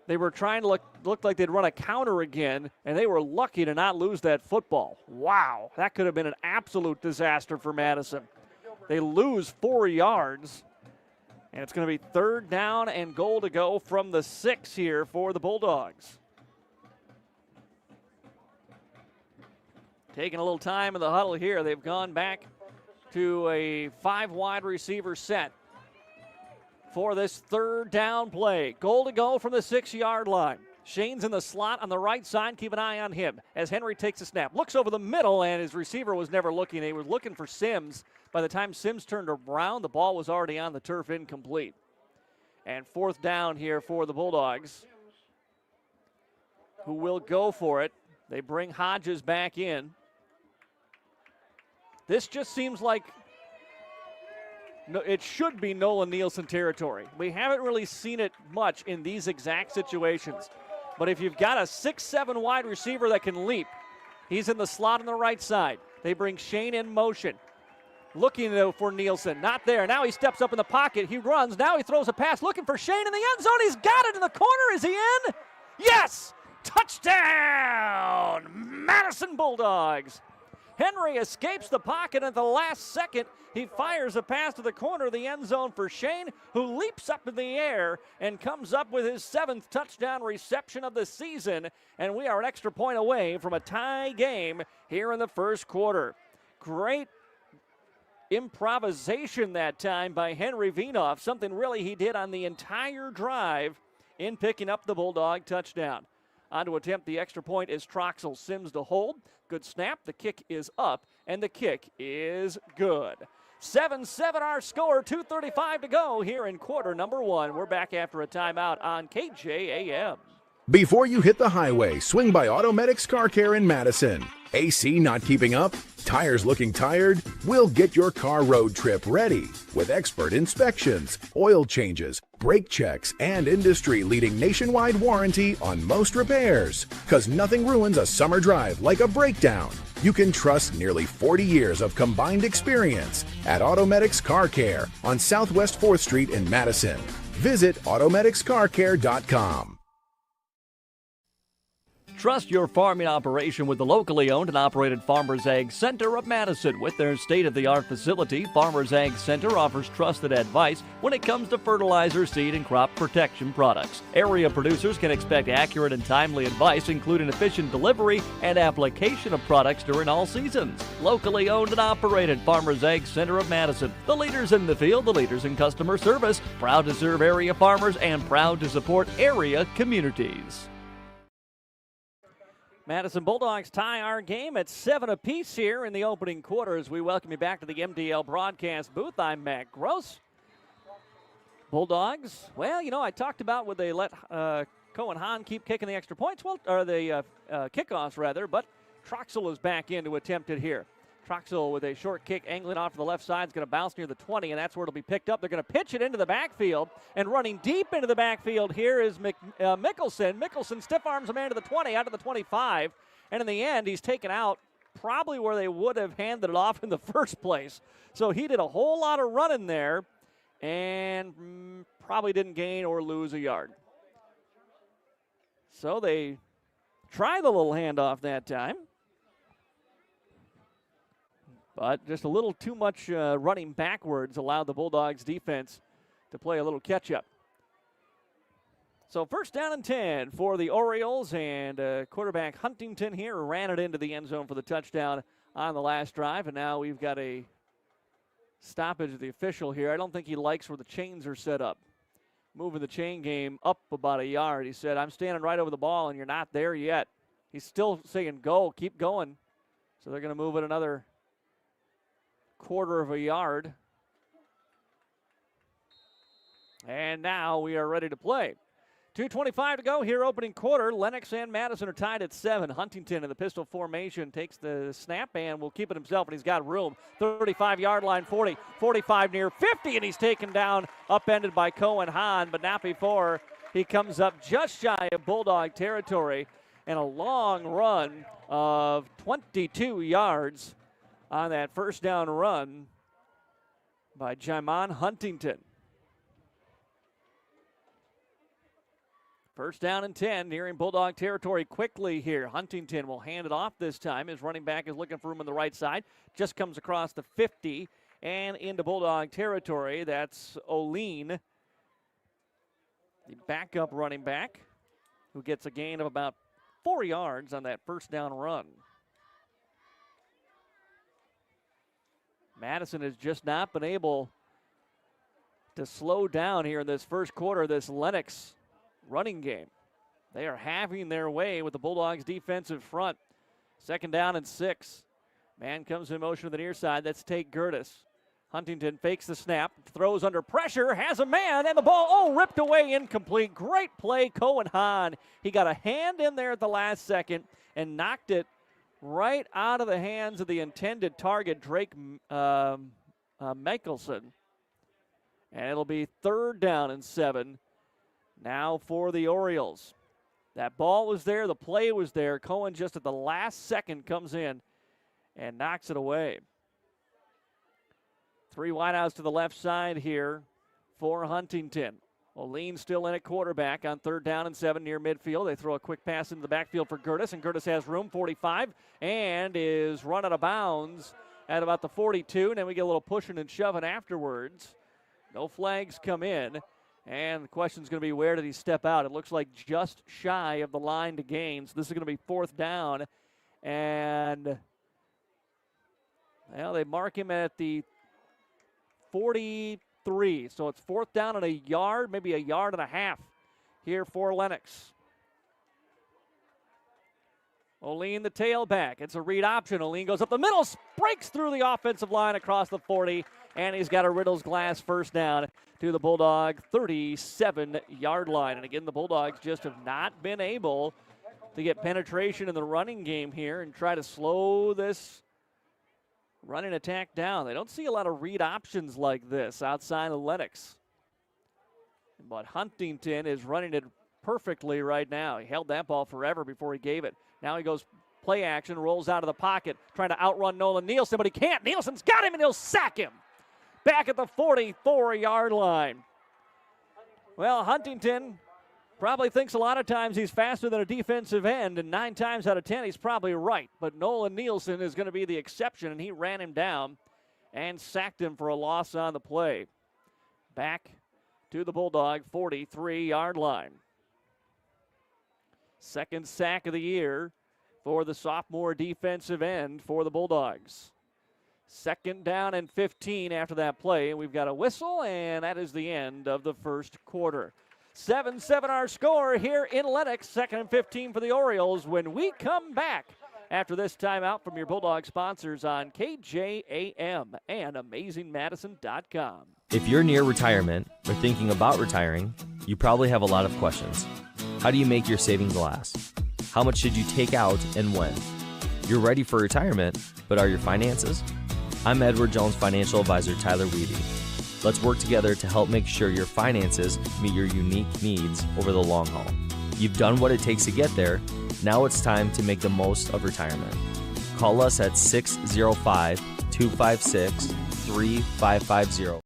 They were trying to look like they'd run a counter again, and they were lucky to not lose that football. Wow, that could have been an absolute disaster for Madison. They lose 4 yards, and it's going to be third down and goal to go from the 6 here for the Bulldogs. Taking a little time in the huddle here. They've gone back to a 5 wide receiver set for this third down play. Goal to go from the 6-yard line. Shane's in the slot on the right side. Keep an eye on him as Henry takes a snap. Looks over the middle, and his receiver was never looking. He was looking for Sims. By the time Sims turned around, the ball was already on the turf, incomplete. And fourth down here for the Bulldogs, who will go for it. They bring Hodges back in. This just seems like it should be Nolan Nielsen territory. We haven't really seen it much in these exact situations. But if you've got a 6'7" wide receiver that can leap, he's in the slot on the right side. They bring Shane in motion. Looking for Nielsen. Not there. Now he steps up in the pocket. He runs. Now he throws a pass. Looking for Shane in the end zone. He's got it in the corner. Is he in? Yes! Touchdown! Madison Bulldogs. Henry escapes the pocket at the last second. He fires a pass to the corner of the end zone for Shane, who leaps up in the air and comes up with his 7th touchdown reception of the season. And we are an extra point away from a tie game here in the first quarter. Great improvisation that time by Henry Wienhoff, something really he did on the entire drive in picking up the Bulldog touchdown. On to attempt the extra point is Troxel. Sims to hold. Good snap. The kick is up, and the kick is good. 7-7 our score. 2:35 to go here in quarter number 1. We're back after a timeout on KJAM. Before you hit the highway, swing by Automedics Car Care in Madison. AC not keeping up? Tires looking tired? We'll get your car road trip ready with expert inspections, oil changes, brake checks, and industry-leading nationwide warranty on most repairs. Because nothing ruins a summer drive like a breakdown. You can trust nearly 40 years of combined experience at Automedics Car Care on Southwest 4th Street in Madison. Visit automedicscarcare.com. Trust your farming operation with the locally owned and operated Farmers Ag Center of Madison. With their state-of-the-art facility, Farmers Ag Center offers trusted advice when it comes to fertilizer, seed, and crop protection products. Area producers can expect accurate and timely advice, including efficient delivery and application of products during all seasons. Locally owned and operated Farmers Ag Center of Madison. The leaders in the field, the leaders in customer service, proud to serve area farmers and proud to support area communities. Madison Bulldogs tie our game at 7 apiece here in the opening quarter as we welcome you back to the MDL broadcast booth. I'm Matt Gross. Bulldogs, well, you know, I talked about would they let Cohen Hahn keep kicking the extra points, well, or the kickoffs rather, but Troxel is back in to attempt it here. Troxel with a short kick angling off to the left side is going to bounce near the 20, and that's where it'll be picked up. They're going to pitch it into the backfield, and running deep into the backfield here is Mickelson. Mickelson stiff arms a man to the 20, out to the 25, and in the end, he's taken out probably where they would have handed it off in the first place. So he did a whole lot of running there and probably didn't gain or lose a yard. So they try the little handoff that time. But just a little too much running backwards allowed the Bulldogs defense to play a little catch-up. So first down and 10 for the Orioles, and quarterback Huntington here ran it into the end zone for the touchdown on the last drive, and now we've got a stoppage of the official here. I don't think he likes where the chains are set up. Moving the chain game up about a yard. He said, I'm standing right over the ball, and you're not there yet. He's still saying, go, keep going. So they're going to move it another quarter of a yard. And now we are ready to play. 2:25 to go here, opening quarter. Lennox and Madison are tied at 7. Huntington in the pistol formation takes the snap and will keep it himself, and he's got room. 35-yard line, 40, 45 near 50, and he's taken down, upended by Cohen Hahn, but not before he comes up just shy of Bulldog territory, and a long run of 22 yards on that first down run by Jaimon Huntington. First down and 10, nearing Bulldog territory quickly here. Huntington will hand it off this time. His running back is looking for room on the right side. Just comes across the 50 and into Bulldog territory. That's Oline, the backup running back, who gets a gain of about 4 yards on that first down run. Madison has just not been able to slow down here in this first quarter, this Lennox running game. They are having their way with the Bulldogs defensive front. Second down and 6. Man comes in motion to the near side. That's Tate Gertis. Huntington fakes the snap, throws under pressure, has a man, and the ball, ripped away, incomplete. Great play, Cohen Hahn. He got a hand in there at the last second and knocked it right out of the hands of the intended target, Drake Mickelson. And it'll be third down and 7 now for the Orioles. That ball was there, the play was there. Cohen just at the last second comes in and knocks it away. 3 wideouts to the left side here for Huntington. Oline still in at quarterback on third down and 7 near midfield. They throw a quick pass into the backfield for Gertis, and Gertis has room, 45, and is run out of bounds at about the 42. And then we get a little pushing and shoving afterwards. No flags come in, and the question's going to be, where did he step out? It looks like just shy of the line to gain. So this is going to be fourth down, and well, they mark him at the 43. So it's fourth down and a yard, maybe a yard and a half here for Lennox. Oline the tailback. It's a read option. Oline goes up the middle, breaks through the offensive line across the 40, and he's got a Riddles glass first down to the Bulldog 37-yard line. And again, the Bulldogs just have not been able to get penetration in the running game here and try to slow this running attack down. They don't see a lot of read options like this outside of Lennox. But Huntington is running it perfectly right now. He held that ball forever before he gave it. Now he goes play action, rolls out of the pocket, trying to outrun Nolan Nielsen, but he can't. Nielsen's got him, and he'll sack him back at the 44-yard line. Well, Huntington Probably thinks a lot of times he's faster than a defensive end, and 9 times out of 10 he's probably right. But Nolan Nielsen is going to be the exception, and he ran him down and sacked him for a loss on the play. Back to the Bulldog 43-yard line. Second sack of the year for the sophomore defensive end for the Bulldogs. Second down and 15 after that play. We've got a whistle, and that is the end of the first quarter. 7-7 our score here in Lennox. Second and 15 for the Orioles when we come back after this timeout from your Bulldog sponsors on KJAM and AmazingMadison.com. If you're near retirement or thinking about retiring, you probably have a lot of questions. How do you make your savings last? How much should you take out and when? You're ready for retirement, but are your finances? I'm Edward Jones Financial Advisor Tyler Weedy. Let's work together to help make sure your finances meet your unique needs over the long haul. You've done what it takes to get there. Now it's time to make the most of retirement. Call us at 605-256-3550.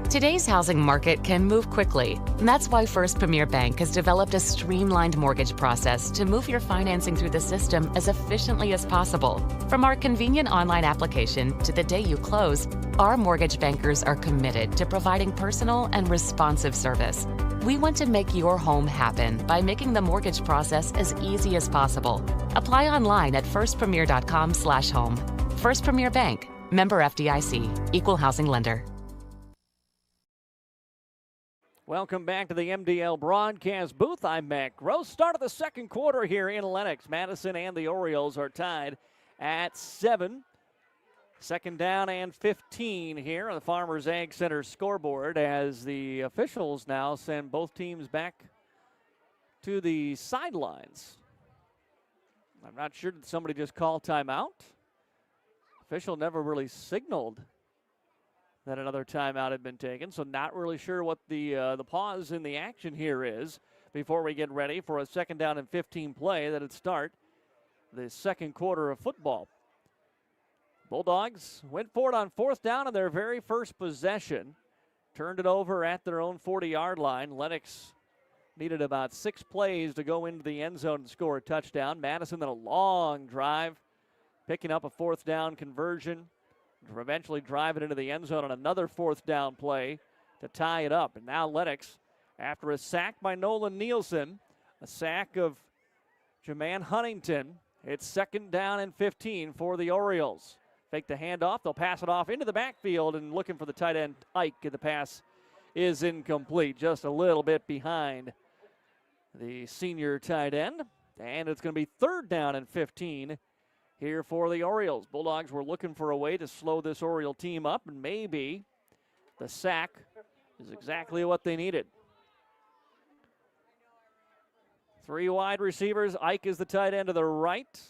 Today's housing market can move quickly. That's why First Premier Bank has developed a streamlined mortgage process to move your financing through the system as efficiently as possible. From our convenient online application to the day you close, our mortgage bankers are committed to providing personal and responsive service. We want to make your home happen by making the mortgage process as easy as possible. Apply online at firstpremier.com/home. First Premier Bank, member FDIC, equal housing lender. Welcome back to the MDL broadcast booth. I'm Matt Gross. Start of the second quarter here in Lennox. Madison and the Orioles are tied at 7. Second down and 15 here on the Farmers Ag Center scoreboard as the officials now send both teams back to the sidelines. I'm not sure, did somebody just call timeout? Official never really signaled that another timeout had been taken, so not really sure what the pause in the action here is before we get ready for a second down and 15 play that'd start the second quarter of football. Bulldogs went for it on fourth down on their very first possession, turned it over at their own 40-yard line. Lennox needed about 6 plays to go into the end zone and score a touchdown. Madison then a long drive, picking up a fourth down conversion, eventually driving into the end zone on another fourth down play to tie it up. And now Lennox, after a sack by Nolan Nielsen, a sack of Jaman Huntington, it's second down and 15 for the Orioles. Fake the handoff, they'll pass it off into the backfield and looking for the tight end Ike, and the pass is incomplete, just a little bit behind the senior tight end. And it's going to be third down and 15 here for the Orioles. Bulldogs were looking for a way to slow this Oriole team up, and maybe the sack is exactly what they needed. 3 wide receivers. Ike is the tight end to the right.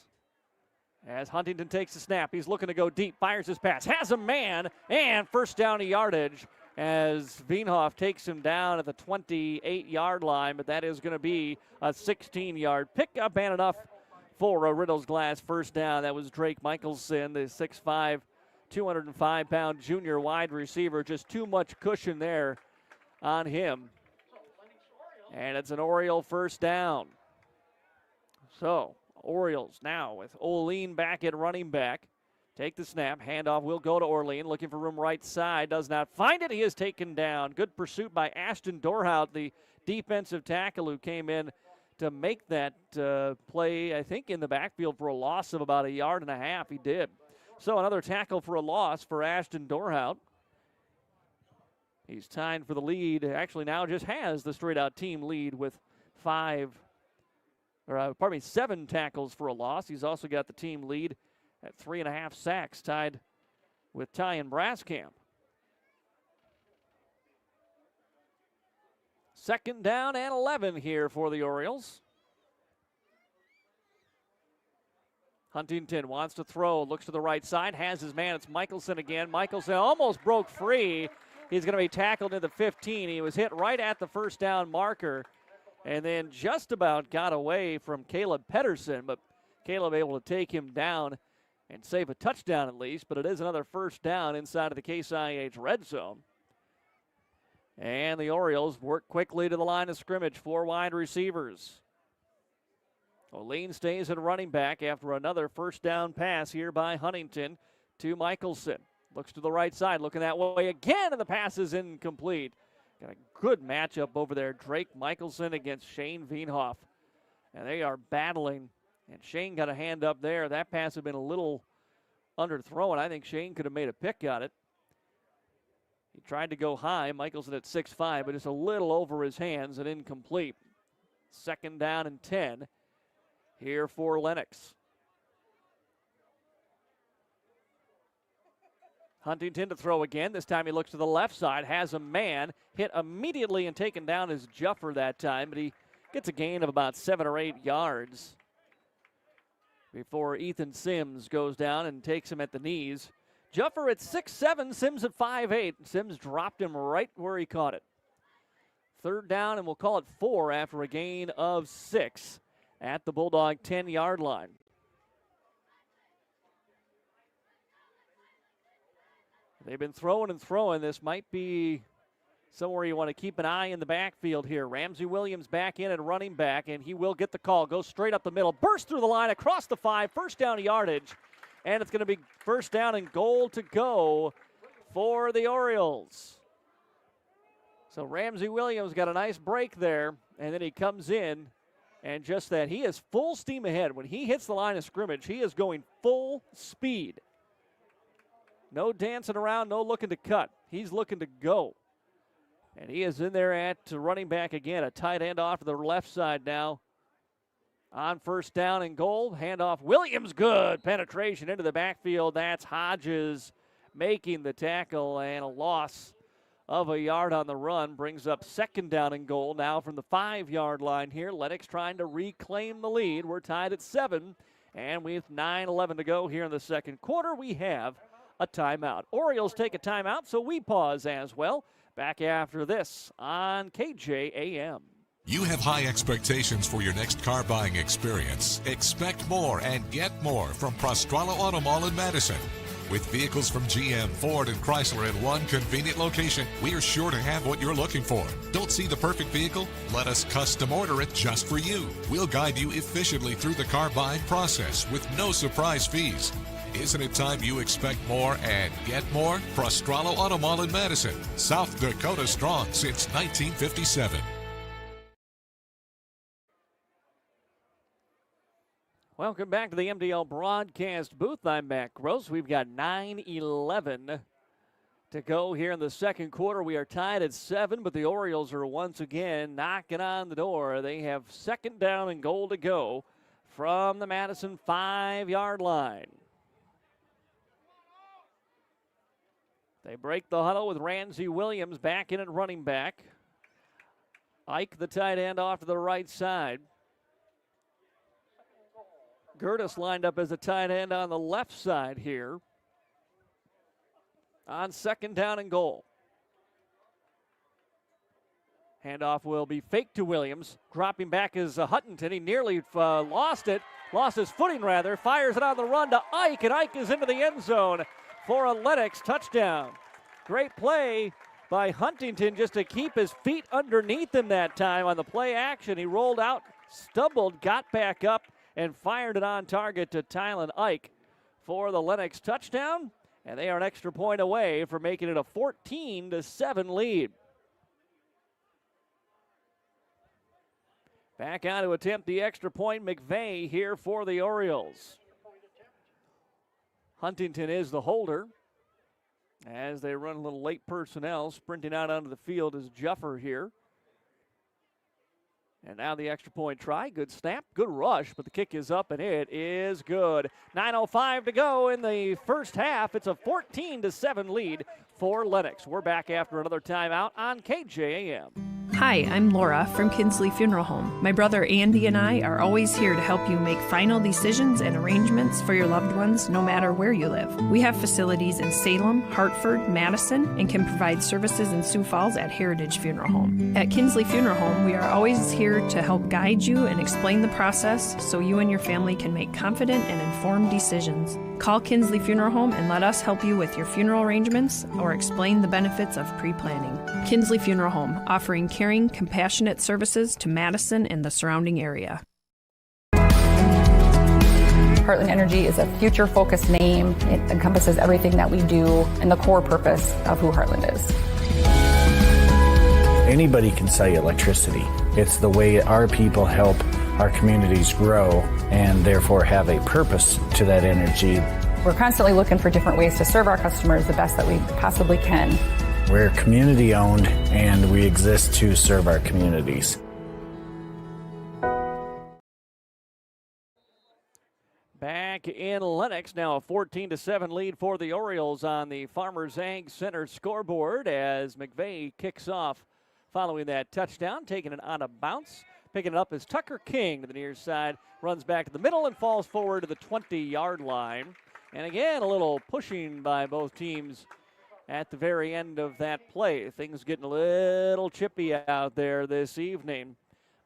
As Huntington takes the snap, he's looking to go deep, fires his pass, has a man, and first down yardage as Veenhoff takes him down at the 28-yard line, but that is going to be a 16-yard pickup and enough for a Riddles Glass first down. That was Drake Michelson, the 6'5", 205-pound junior wide receiver. Just too much cushion there on him. And it's an Oriole first down. So, Orioles now with Orlean back at running back. Take the snap, handoff will go to Orlean, looking for room right side, does not find it, he is taken down. Good pursuit by Ashton Dorhout, the defensive tackle who came in to make that play, I think, in the backfield for a loss of about 1.5 yards. He did. So another tackle for a loss for Ashton Dorhout. He's tied for the lead. Actually now just has the straight-out team lead with 7 tackles for a loss. He's also got the team lead at 3.5 sacks, tied with Tyan Braskamp. Second down and 11 here for the Orioles. Huntington wants to throw, looks to the right side, has his man. It's Michelson again. Michelson almost broke free. He's going to be tackled in the 15. He was hit right at the first down marker and then just about got away from Caleb Pedersen, but Caleb able to take him down and save a touchdown at least, but it is another first down inside of the Case IH red zone. And the Orioles work quickly to the line of scrimmage. 4 wide receivers. O'Lean stays at running back after another first down pass here by Huntington to Michelson. Looks to the right side, looking that way again, and the pass is incomplete. Got a good matchup over there. Drake Michelson against Shane Veenhoff. And they are battling. And Shane got a hand up there. That pass had been a little underthrown. I think Shane could have made a pick on it. He tried to go high. Michelson at 6'5", but just a little over his hands and incomplete. 2nd down and 10 here for Lennox. Huntington to throw again. This time he looks to the left side, has a man, hit immediately and taken down as Juffer that time, but he gets a gain of about 7 or 8 yards before Ethan Sims goes down and takes him at the knees. Juffer at 6'7", Sims at 5'8". Sims dropped him right where he caught it. 3rd down, and we'll call it 4 after a gain of 6 at the Bulldog 10-yard line. They've been throwing and throwing. This might be somewhere you want to keep an eye in the backfield here. Ramsey Williams back in at running back, and he will get the call. Goes straight up the middle, bursts through the line, across the 5, first down yardage. And it's going to be first down and goal to go for the Orioles. So Ramsey Williams got a nice break there, and then he comes in, and just that, he is full steam ahead. When he hits the line of scrimmage, he is going full speed. No dancing around, no looking to cut. He's looking to go. And he is in there at running back again, a tight end off to the left side now. On first down and goal, handoff. Williams, good penetration into the backfield. That's Hodges making the tackle, and a loss of a yard on the run brings up 2nd down and goal now from the 5-yard line here. Lennox trying to reclaim the lead. We're tied at 7, and with 9:11 to go here in the second quarter, we have a timeout. Orioles take a timeout, so we pause as well. Back after this on KJAM. You have high expectations for your next car buying experience. Expect more and get more from Prostralo Auto Mall in Madison. With vehicles from GM, Ford, and Chrysler in one convenient location, we are sure to have what you're looking for. Don't see the perfect vehicle? Let us custom order it just for you. We'll guide you efficiently through the car buying process with no surprise fees. Isn't it time you expect more and get more? Prostralo Auto Mall in Madison, South Dakota strong since 1957. Welcome back to the MDL broadcast booth. I'm Matt Gross. We've got 9:11 to go here in the second quarter. We are tied at 7, but the Orioles are once again knocking on the door. They have 2nd down and goal to go from the Madison 5-yard line. They break the huddle with Ramsey Williams back in at running back. Ike, the tight end, off to the right side. Gertis lined up as a tight end on the left side here on 2nd down and goal. Handoff will be faked to Williams. Dropping back is Huntington. He nearly lost his footing rather. Fires it on the run to Ike, and Ike is into the end zone for a Lennox touchdown. Great play by Huntington just to keep his feet underneath him that time on the play action. He rolled out, stumbled, got back up, and fired it on target to Tylen Ike for the Lennox touchdown. And they are an extra point away from making it a 14-7 lead. Back on to attempt the extra point, McVeigh here for the Orioles. Huntington is the holder as they run a little late personnel. Sprinting out onto the field is Juffer here. And now the extra point try. Good snap, good rush, but the kick is up, and it is good. 9:05 to go in the first half. It's a 14-7 lead for Lennox. We're back after another timeout on KJAM. Hi, I'm Laura from Kinsley Funeral Home. My brother Andy and I are always here to help you make final decisions and arrangements for your loved ones no matter where you live. We have facilities in Salem, Hartford, Madison, and can provide services in Sioux Falls at Heritage Funeral Home. At Kinsley Funeral Home, we are always here to help guide you and explain the process so you and your family can make confident and informed decisions. Call Kinsley Funeral Home and let us help you with your funeral arrangements or explain the benefits of pre-planning. Kinsley Funeral Home, offering caring, compassionate services to Madison and the surrounding area. Heartland Energy is a future-focused name. It encompasses everything that we do and the core purpose of who Heartland is. Anybody can sell you electricity. It's the way our people help our communities grow and therefore have a purpose to that energy. We're constantly looking for different ways to serve our customers the best that we possibly can. We're community owned and we exist to serve our communities. Back in Lennox, now a 14-7 lead for the Orioles on the Farmers Ag Center scoreboard as McVeigh kicks off following that touchdown, taking it on a bounce. Picking it up is Tucker King to the near side, runs back to the middle and falls forward to the 20-yard line. And again, a little pushing by both teams at the very end of that play. Things getting a little chippy out there this evening.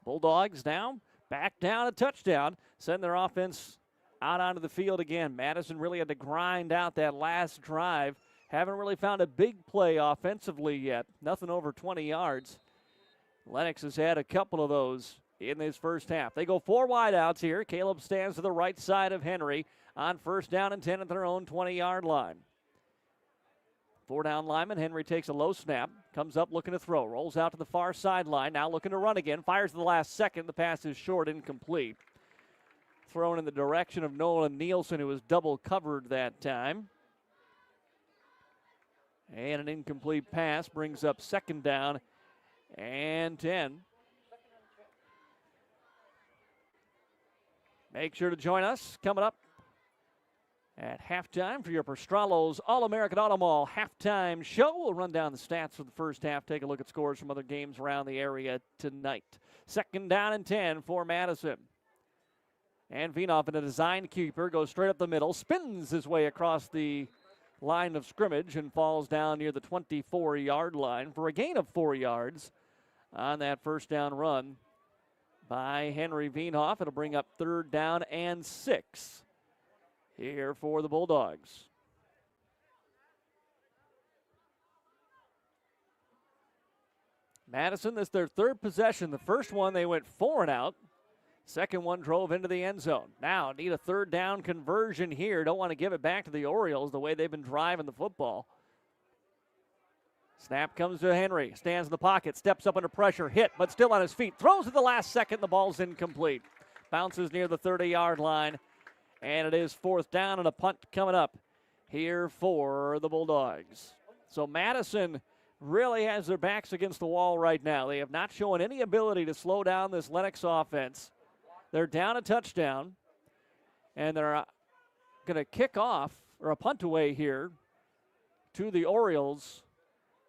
Bulldogs now back down a touchdown, send their offense out onto the field again. Madison really had to grind out that last drive. Haven't really found a big play offensively yet. Nothing over 20 yards. Lennox has had a couple of those in this first half. They go 4 wideouts here. Caleb stands to the right side of Henry on first down and 10 at their own 20-yard line. 4-down lineman. Henry takes a low snap, comes up looking to throw, rolls out to the far sideline, now looking to run again, fires to the last second. The pass is short, incomplete. Thrown in the direction of Nolan Nielsen, who was double covered that time. And an incomplete pass brings up second down and 10. Make sure to join us coming up at halftime for your Prostrolo's All-American Auto Mall halftime show. We'll run down the stats for the first half, take a look at scores from other games around the area tonight. Second down and 10 for Madison. And Vienoff in a design keeper goes straight up the middle, spins his way across the line of scrimmage and falls down near the 24-yard line for a gain of 4 yards on that first down run by Henry Vienoff. It'll bring up third down and 6 here for the Bulldogs. Madison, this is their third possession. The first one they went 4 and out. Second one drove into the end zone. Now need a third down conversion here. Don't want to give it back to the Orioles the way they've been driving the football. Snap comes to Henry. Stands in the pocket. Steps up under pressure. Hit, but still on his feet. Throws at the last second. The ball's incomplete. Bounces near the 30-yard line. And it is fourth down and a punt coming up here for the Bulldogs. So Madison really has their backs against the wall right now. They have not shown any ability to slow down this Lennox offense. They're down a touchdown, and they're going to kick off, or a punt away here, to the Orioles,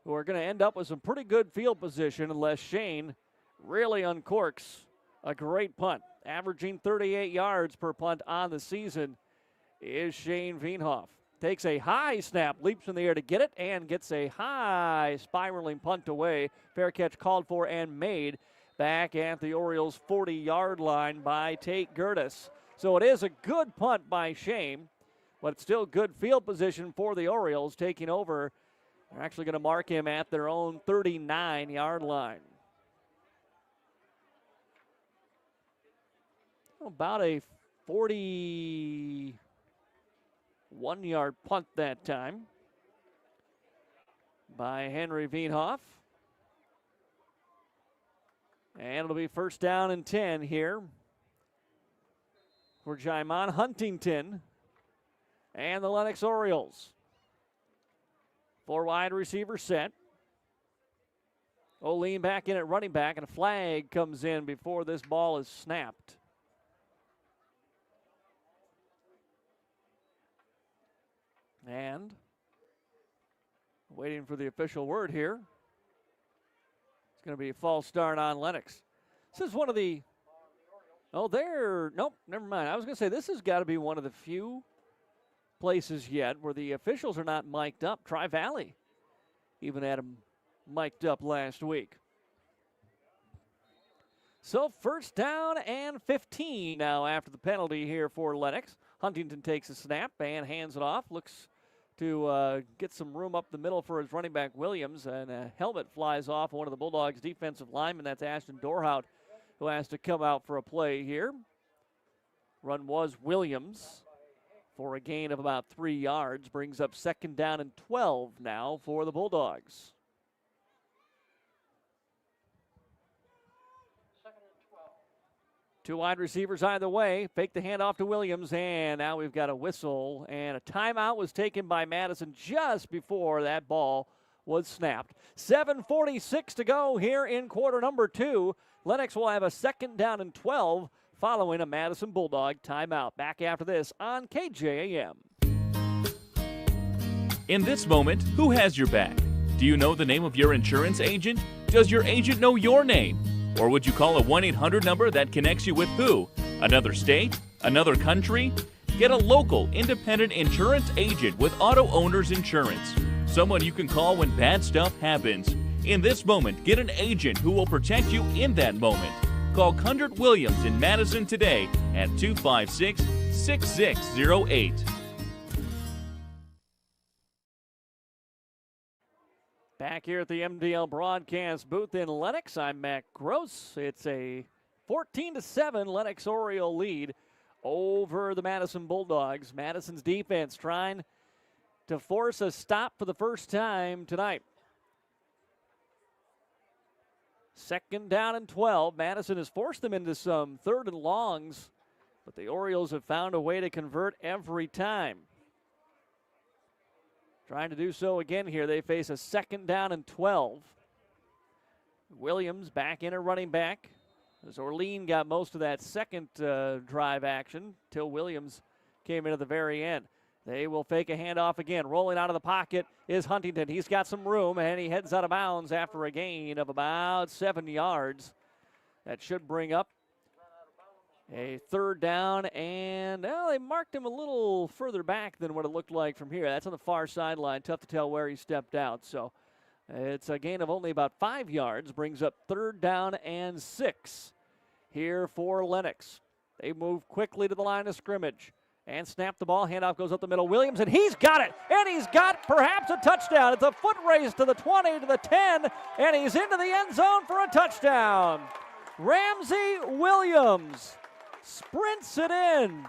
who are going to end up with some pretty good field position unless Shane really uncorks a great punt. Averaging 38 yards per punt on the season is Shane Vienoff. Takes a high snap, leaps in the air to get it, and gets a high spiraling punt away. Fair catch called for and made back at the Orioles' 40-yard line by Tate Gertis. So it is a good punt by Shane, but it's still good field position for the Orioles taking over. They're actually going to mark him at their own 39-yard line. About a 41-yard punt that time by Henry Vienoff. And it'll be first down and 10 here for Jaimon Huntington and the Lennox Orioles. 4 wide receiver set. O'Lean back in at running back, and a flag comes in before this ball is snapped. And waiting for the official word here. It's going to be a false start on Lennox. This is one of the, nope, never mind. I was going to say this has got to be one of the few places yet where the officials are not mic'd up. Tri-Valley even had them mic'd up last week. So first down and 15 now after the penalty here for Lennox. Huntington takes a snap and hands it off. Looks to get some room up the middle for his running back Williams, and a helmet flies off one of the Bulldogs' defensive linemen. That's Ashton Dorhout, who has to come out for a play here. Run was Williams for a gain of about 3 yards. Brings up 2nd down and 12 now for the Bulldogs. Two wide receivers either way. Fake the handoff to Williams, and now we've got a whistle, and a timeout was taken by Madison just before that ball was snapped. 7:46 to go here in quarter number 2. Lennox will have a 2nd down and 12 following a Madison Bulldog timeout. Back after this on KJAM. In this moment, who has your back? Do you know the name of your insurance agent? Does your agent know your name? Or would you call a 1-800 number that connects you with who? Another state? Another country? Get a local, independent insurance agent with Auto Owners Insurance. Someone you can call when bad stuff happens. In this moment, get an agent who will protect you in that moment. Call Kundert Williams in Madison today at 256-6608. Back here at the MDL broadcast booth in Lennox, I'm Matt Gross. It's a 14-7 Lennox Oriole lead over the Madison Bulldogs. Madison's defense trying to force a stop for the first time tonight. 2nd down and 12. Madison has forced them into some 3rd and longs, but the Orioles have found a way to convert every time. Trying to do so again here. They face a 2nd down and 12. Williams back in a running back, as Orlean got most of that second drive action till Williams came in at the very end. They will fake a handoff again. Rolling out of the pocket is Huntington. He's got some room, and he heads out of bounds after a gain of about 7 yards. That should bring up a 3rd down, and they marked him a little further back than what it looked like from here. That's on the far sideline. Tough to tell where he stepped out. So it's a gain of only about 5 yards. Brings up 3rd down and 6 here for Lennox. They move quickly to the line of scrimmage and snap the ball. Handoff goes up the middle. Williams, and he's got it. And he's got perhaps a touchdown. It's a foot race to the 20, to the 10, and he's into the end zone for a touchdown. Ramsey Williams sprints it in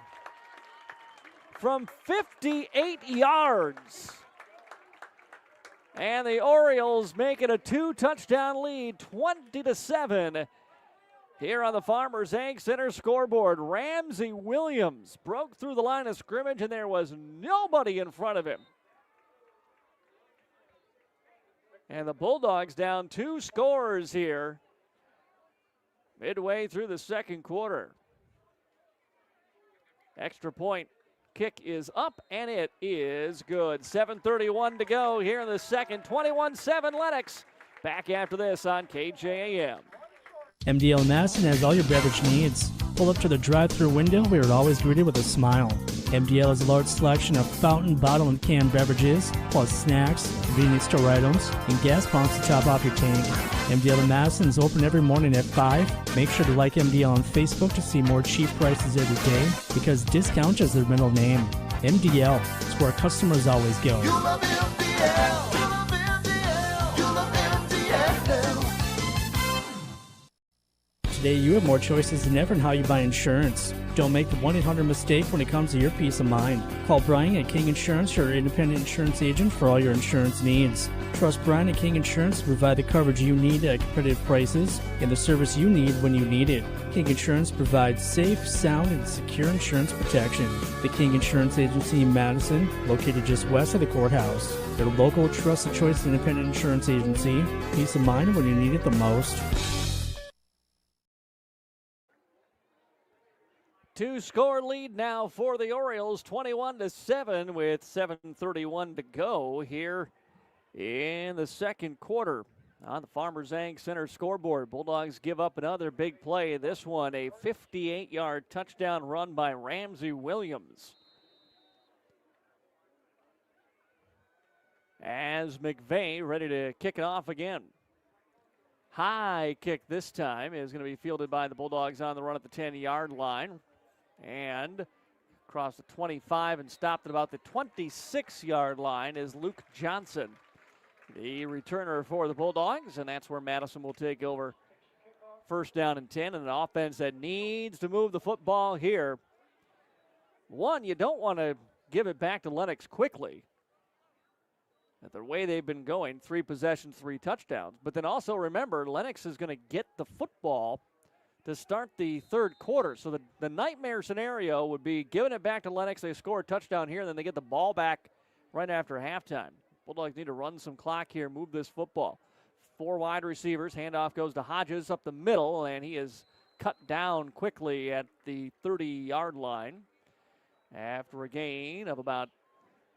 from 58 yards. And the Orioles make it a 2-touchdown lead, 20-7. Here on the Farmers Ag Center scoreboard, Ramsey Williams broke through the line of scrimmage, and there was nobody in front of him. And the Bulldogs down 2 scores here midway through the second quarter. Extra point kick is up, and it is good. 7:31 to go here in the second. 21-7 Lennox. Back after this on KJAM. MDL Madison has all your beverage needs. Pull up to the drive-thru window where you're always greeted with a smile. MDL has a large selection of fountain, bottle, and canned beverages, plus snacks, convenience store items, and gas pumps to top off your tank. MDL in Madison is open every morning at 5. Make sure to like MDL on Facebook to see more cheap prices every day, because discount is their middle name. MDL, it's where customers always go. You love MDL. You love MDL. You love MDL. Today, you have more choices than ever in how you buy insurance. Don't make the 1-800 mistake when it comes to your peace of mind. Call Brian at King Insurance, your independent insurance agent for all your insurance needs. Trust Brian at King Insurance to provide the coverage you need at competitive prices and the service you need when you need it. King Insurance provides safe, sound, and secure insurance protection. The King Insurance Agency in Madison, located just west of the courthouse. Their local, trusted choice independent insurance agency. Peace of mind when you need it the most. 2-score lead now for the Orioles, 21-7 with 7:31 to go here in the second quarter. On the Farmers Ag Center scoreboard, Bulldogs give up another big play. This one, a 58-yard touchdown run by Ramsey Williams. As McVeigh ready to kick it off again. High kick this time is going to be fielded by the Bulldogs on the run at the 10-yard line. And across the 25 and stopped at about the 26-yard line is Luke Johnson, the returner for the Bulldogs, and that's where Madison will take over. First down and 10, and an offense that needs to move the football here. One, you don't want to give it back to Lennox quickly. The way they've been going, 3 possessions, 3 touchdowns. But then also remember, Lennox is going to get the football to start the third quarter. So the nightmare scenario would be giving it back to Lennox. They score a touchdown here, and then they get the ball back right after halftime. Bulldogs need to run some clock here, move this football. 4 wide receivers. Handoff goes to Hodges up the middle, and he is cut down quickly at the 30-yard line after a gain of about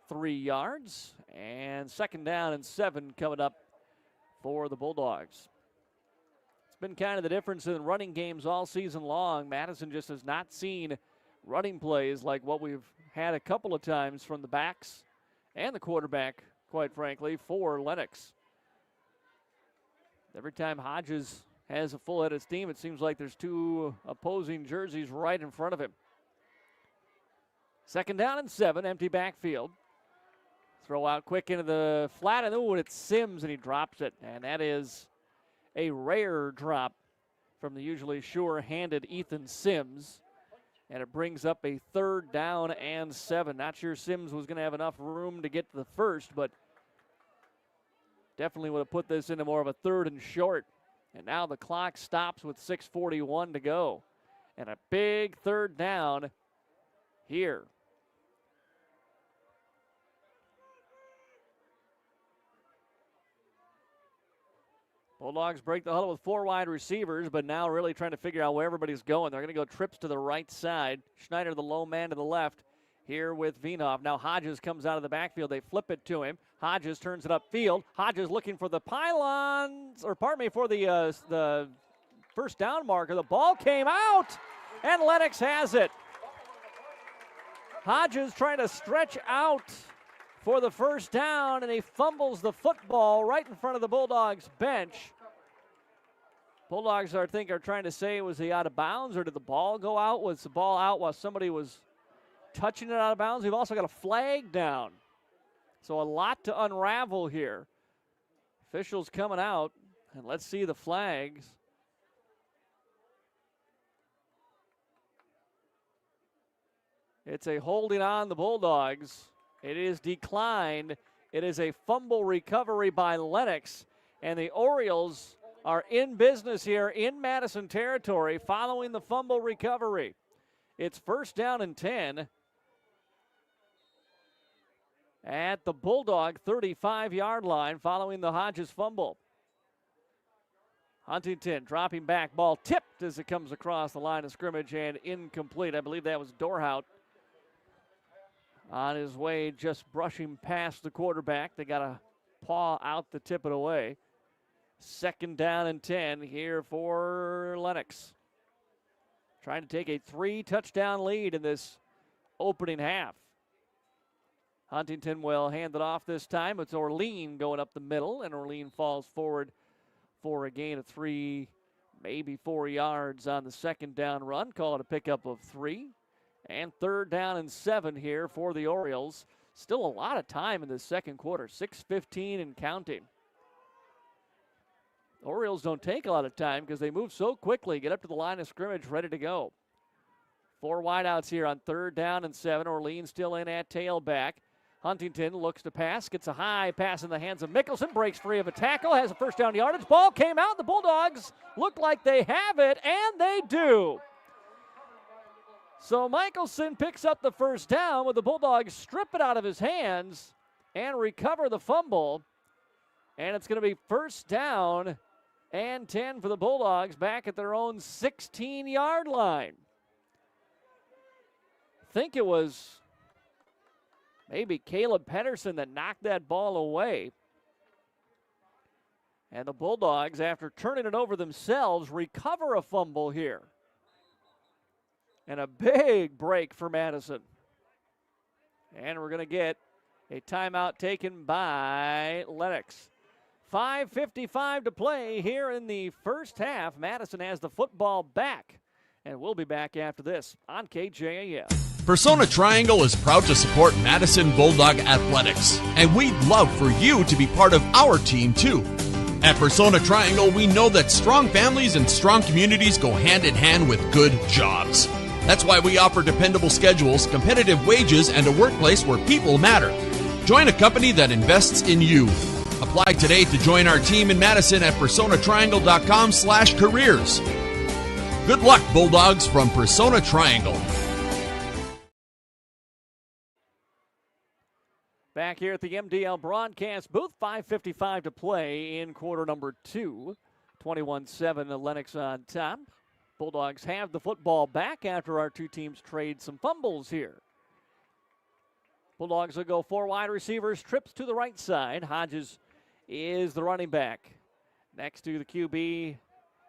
3 yards. And second down and 7 coming up for the Bulldogs. It's been kind of the difference in running games all season long. Madison just has not seen running plays like what we've had a couple of times from the backs and the quarterback, quite frankly, for Lennox. Every time Hodges has a full head of steam, it seems like there's 2 opposing jerseys right in front of him. Second down and 7, empty backfield. Throw out quick into the flat, and it's Sims, and he drops it. And that is a rare drop from the usually sure-handed Ethan Sims. And it brings up a third down and 7. Not sure Sims was going to have enough room to get to the first, but definitely would have put this into more of a third and short. And now the clock stops with 6:41 to go. And a big third down here. Bulldogs break the huddle with 4 wide receivers, but now really trying to figure out where everybody's going. They're going to go trips to the right side. Schneider, the low man, to the left here with Veenhoff. Now Hodges comes out of the backfield. They flip it to him. Hodges turns it upfield. Hodges looking for the pylons, or pardon me, for the first down marker. The ball came out, and Lennox has it. Hodges trying to stretch out for the first down, and he fumbles the football right in front of the Bulldogs bench. Bulldogs, I think, are trying to say, was he out of bounds, or did the ball go out? Was the ball out while somebody was touching it out of bounds? We've also got a flag down. So a lot to unravel here. Officials coming out, and let's see the flags. It's a holding on the Bulldogs. It is declined. It is a fumble recovery by Lennox, and the Orioles are in business here in Madison territory following the fumble recovery. It's first down and 10 at the Bulldog 35-yard line following the Hodges fumble. Huntington dropping back, ball tipped as it comes across the line of scrimmage and incomplete. I believe that was Dorhout on his way, just brushing past the quarterback. They got a paw out to tip it away. Second down and 10 here for Lennox. Trying to take a 3-touchdown lead in this opening half. Huntington will hand it off this time. It's Orlean going up the middle, and Orlean falls forward for a gain of 3, maybe 4 yards on the second down run. Call it a pickup of 3. And third down and 7 here for the Orioles. Still a lot of time in the second quarter, 6:15 and counting. Orioles don't take a lot of time because they move so quickly, get up to the line of scrimmage, ready to go. 4 wideouts here on third down and 7. Orlean still in at tailback. Huntington looks to pass, gets a high pass in the hands of Mickelson, breaks free of a tackle, has a first down yardage. Ball came out. The Bulldogs look like they have it, and they do. So Michelson picks up the first down with the Bulldogs strip it out of his hands and recover the fumble. And it's going to be first down and 10 for the Bulldogs back at their own 16-yard line. I think it was maybe Caleb Pedersen that knocked that ball away. And the Bulldogs, after turning it over themselves, recover a fumble here. And a big break for Madison. And we're going to get a timeout taken by Lennox. 5:55 to play here in the first half. Madison has the football back. And we'll be back after this on KJAM. Persona Triangle is proud to support Madison Bulldog Athletics, and we'd love for you to be part of our team too. At Persona Triangle, we know that strong families and strong communities go hand in hand with good jobs. That's why we offer dependable schedules, competitive wages, and a workplace where people matter. Join a company that invests in you. Apply today to join our team in Madison at personatriangle.com/careers. Good luck, Bulldogs, from Persona Triangle. Back here at the MDL broadcast booth, 5:55 to play in quarter number 2. 21-7, Lennox on top. Bulldogs have the football back after our two teams trade some fumbles here. Bulldogs will go 4 wide receivers, trips to the right side. Hodges is the running back. Next to the QB,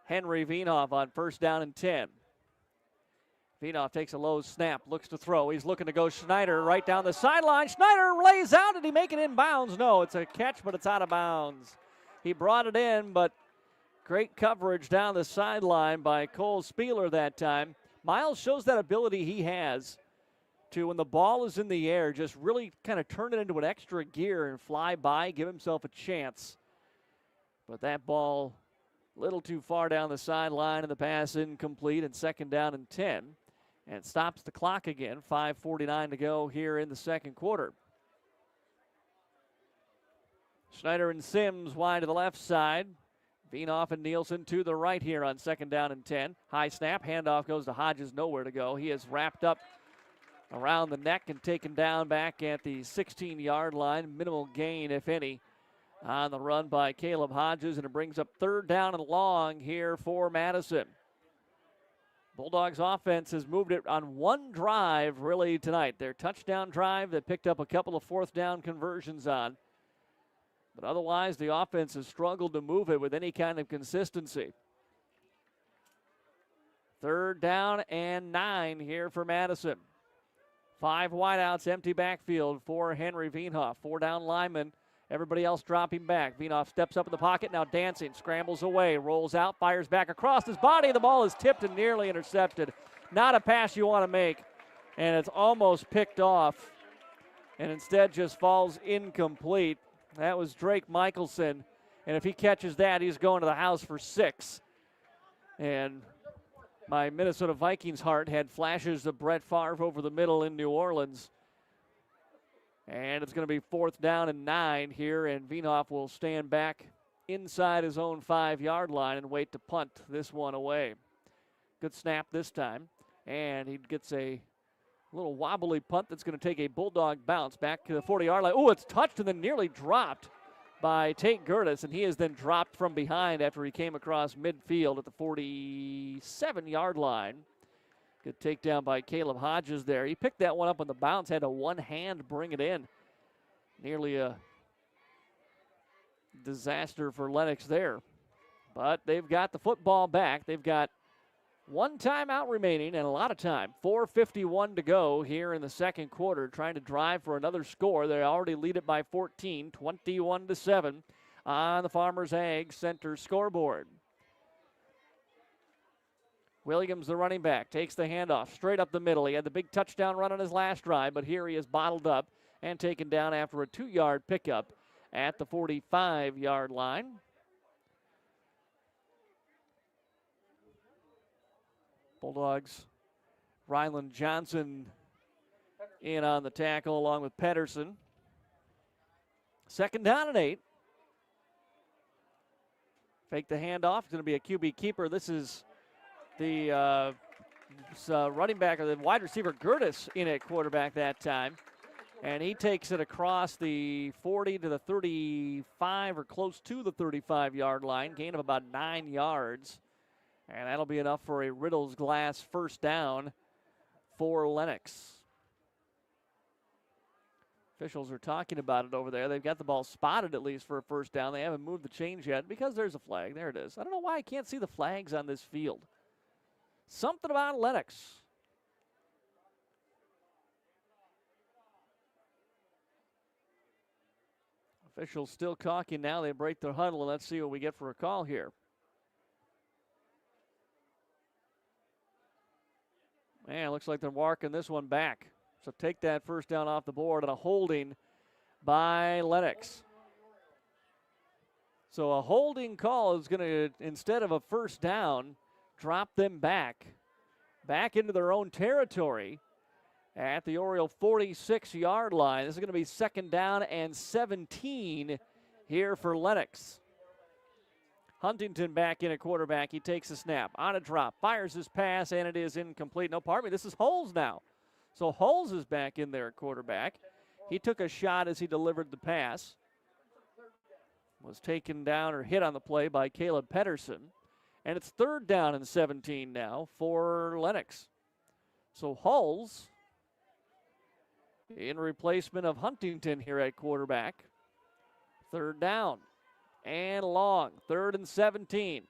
Henry Veenhoff on first down and 10. Veenhoff takes a low snap, looks to throw. He's looking to go Schneider right down the sideline. Schneider lays out. Did he make it in bounds? No, it's a catch, but it's out of bounds. He brought it in, but great coverage down the sideline by Cole Spieler that time. Miles shows that ability he has to, when the ball is in the air, just really kind of turn it into an extra gear and fly by, give himself a chance. But that ball a little too far down the sideline, and the pass incomplete, and second down and 10. And stops the clock again. 5:49 to go here in the second quarter. Schneider and Sims wide to the left side. Veenhoff and Nielsen to the right here on second down and 10. High snap, handoff goes to Hodges, nowhere to go. He is wrapped up around the neck and taken down back at the 16-yard line. Minimal gain, if any, on the run by Caleb Hodges, and it brings up third down and long here for Madison. Bulldogs offense has moved it on one drive really tonight. Their touchdown drive that picked up a couple of fourth down conversions on. But otherwise, the offense has struggled to move it with any kind of consistency. Third down and 9 here for Madison. 5 wideouts, empty backfield for Henry Veenhoff. 4 down linemen. Everybody else dropping back. Veenhoff steps up in the pocket, now dancing, scrambles away, rolls out, fires back across his body. The ball is tipped and nearly intercepted. Not a pass you want to make, and it's almost picked off, and instead just falls incomplete. That was Drake Michelson, and if he catches that, he's going to the house for 6. And my Minnesota Vikings heart had flashes of Brett Favre over the middle in New Orleans. And it's going to be 4th down and 9 here, and Veenhoff will stand back inside his own 5-yard line and wait to punt this one away. Good snap this time, and he gets a little wobbly punt that's going to take a Bulldog bounce back to the 40-yard line. Oh, it's touched and then nearly dropped by Tate Gertis, and he is then dropped from behind after he came across midfield at the 47-yard line. Good takedown by Caleb Hodges there. He picked that one up on the bounce, had to one hand bring it in. Nearly a disaster for Lennox there. But they've got the football back. They've got one timeout remaining and a lot of time. 4:51 to go here in the second quarter, trying to drive for another score. They already lead it by 14, 21-7 on the Farmers Ag Center scoreboard. Williams, the running back, takes the handoff straight up the middle. He had the big touchdown run on his last drive, but here he is bottled up and taken down after a 2-yard pickup at the 45-yard line. Bulldogs, Ryland Johnson in on the tackle along with Pedersen. Second down and 8. Fake the handoff. It's going to be a QB keeper. This is the running back, or the wide receiver, Gertis, in at quarterback that time. And he takes it across the 40 to the 35, or close to the 35-yard line. Gain of about 9 yards. And that'll be enough for a Riddles Glass first down for Lennox. Officials are talking about it over there. They've got the ball spotted at least for a first down. They haven't moved the chains yet because there's a flag. There it is. I don't know why I can't see the flags on this field. Something about Lennox. Officials still talking now. They break their huddle, and let's see what we get for a call here. Man, looks like they're marking this one back. So take that first down off the board and a holding by Lennox. So a holding call is going to, instead of a first down, drop them back into their own territory at the Oriole 46-yard line. This is going to be 2nd down and 17 here for Lennox. Huntington back in at quarterback. He takes a snap on a drop, fires his pass, and it is incomplete. No, pardon me, this is Hulls now. So Hulls is back in there at quarterback. He took a shot as he delivered the pass. Was taken down or hit on the play by Caleb Pedersen. And it's 3rd down and 17 now for Lennox. So Hulls in replacement of Huntington here at quarterback. 3rd down and long. 3rd and 17.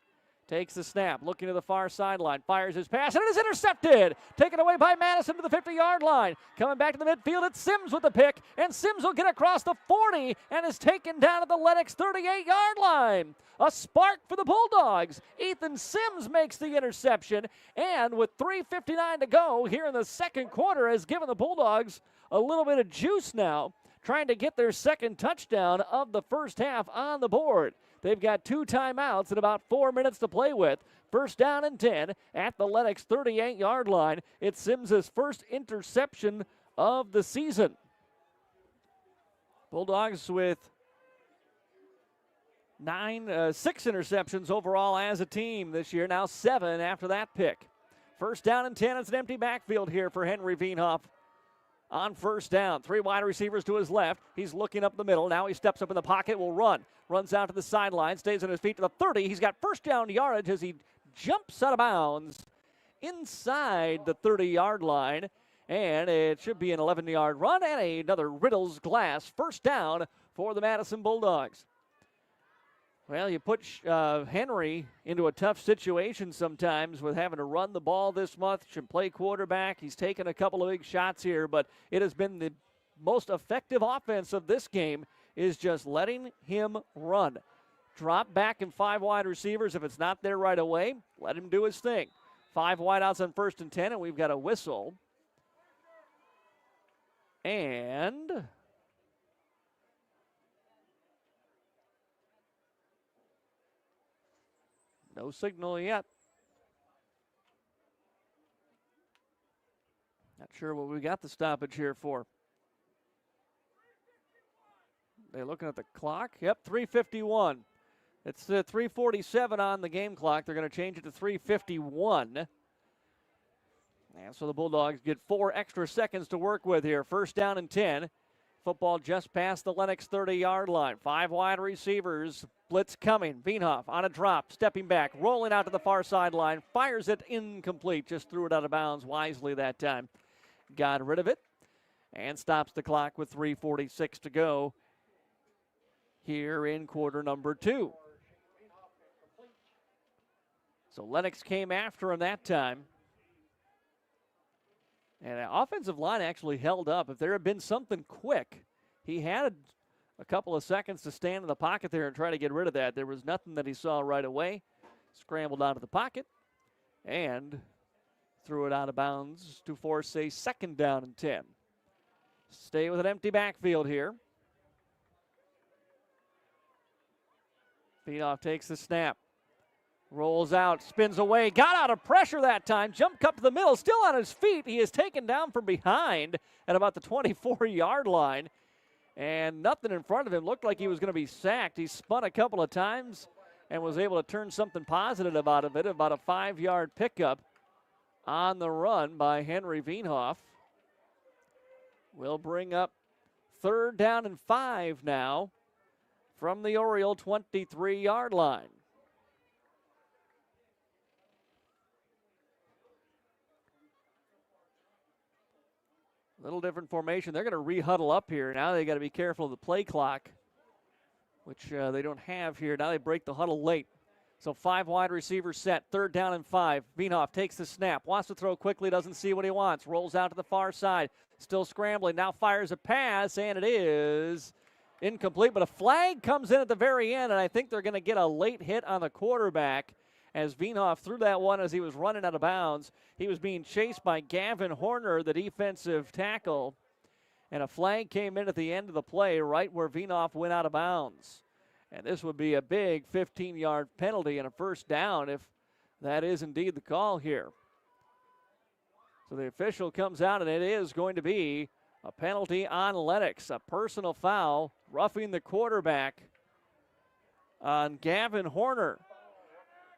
Takes the snap, looking to the far sideline, fires his pass, and it is intercepted. Taken away by Madison to the 50-yard line. Coming back to the midfield, it's Sims with the pick, and Sims will get across the 40 and is taken down at the Lennox 38-yard line. A spark for the Bulldogs. Ethan Sims makes the interception, and with 3:59 to go here in the second quarter has given the Bulldogs a little bit of juice now, trying to get their second touchdown of the first half on the board. They've got 2 timeouts and about 4 minutes to play with. 1st down and 10 at the Lennox 38-yard line. It's Sims's first interception of the season. Bulldogs with 6 interceptions overall as a team this year. Now 7 after that pick. 1st down and 10. It's an empty backfield here for Henry Veenhoff. On 1st down, 3 wide receivers to his left. He's looking up the middle. Now he steps up in the pocket, will run. Runs out to the sideline, stays on his feet to the 30. He's got 1st down yardage as he jumps out of bounds inside the 30-yard line. And it should be an 11-yard run and another Riddle's glass 1st down for the Madison Bulldogs. Well, you put Henry into a tough situation sometimes with having to run the ball this month. Should play quarterback. He's taken a couple of big shots here, but it has been the most effective offense of this game is just letting him run. Drop back in 5 wide receivers. If it's not there right away, let him do his thing. 5 wideouts on 1st and 10, and we've got a whistle. And no signal yet. Not sure what we got the stoppage here for. They're looking at the clock. Yep, 3:51. It's 3:47 on the game clock. They're going to change it to 3:51. And so the Bulldogs get 4 extra seconds to work with here. 1st down and 10. Football just past the Lennox 30-yard line. 5 wide receivers. Blitz coming. Veenhoff on a drop, stepping back, rolling out to the far sideline. Fires it incomplete. Just threw it out of bounds wisely that time. Got rid of it and stops the clock with 3:46 to go here in quarter number 2. So Lennox came after him that time. And the offensive line actually held up. If there had been something quick, he had a couple of seconds to stand in the pocket there and try to get rid of that. There was nothing that he saw right away. Scrambled out of the pocket and threw it out of bounds to force a 2nd down and 10. Stay with an empty backfield here. Veenhoff takes the snap. Rolls out, spins away, got out of pressure that time, jumped up to the middle, still on his feet. He is taken down from behind at about the 24-yard line, and nothing in front of him. Looked like he was going to be sacked. He spun a couple of times and was able to turn something positive out of it, about a 5-yard pickup on the run by Henry Veenhoff. We'll bring up 3rd down and 5 now from the Oriole 23-yard line. Little different formation. They're going to re-huddle up here. Now they got to be careful of the play clock, which they don't have here. Now they break the huddle late. So 5 wide receivers set. 3rd down and 5. Veenhoff takes the snap. Wants to throw quickly. Doesn't see what he wants. Rolls out to the far side. Still scrambling. Now fires a pass, and it is incomplete. But a flag comes in at the very end, and I think they're going to get a late hit on the quarterback as Veenhoff threw that one as he was running out of bounds. He was being chased by Gavin Horner, the defensive tackle, and a flag came in at the end of the play right where Veenhoff went out of bounds. And this would be a big 15-yard penalty and a first down if that is indeed the call here. So the official comes out, and it is going to be a penalty on Lennox, a personal foul, roughing the quarterback on Gavin Horner.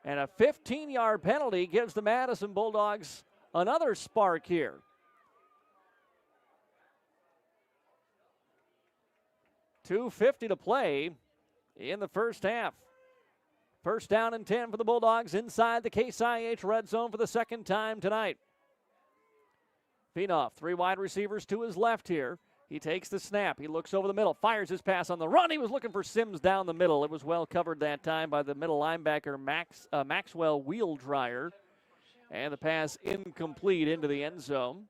And a 15-yard penalty gives the Madison Bulldogs another spark here. .250 to play in the first half. First down and 10 for the Bulldogs inside the Case IH red zone for the second time tonight. Veenhoff, 3 wide receivers to his left here. He takes the snap. He looks over the middle, fires his pass on the run. He was looking for Sims down the middle. It was well covered that time by the middle linebacker, Maxwell Wheeldryer. And the pass incomplete into the end zone.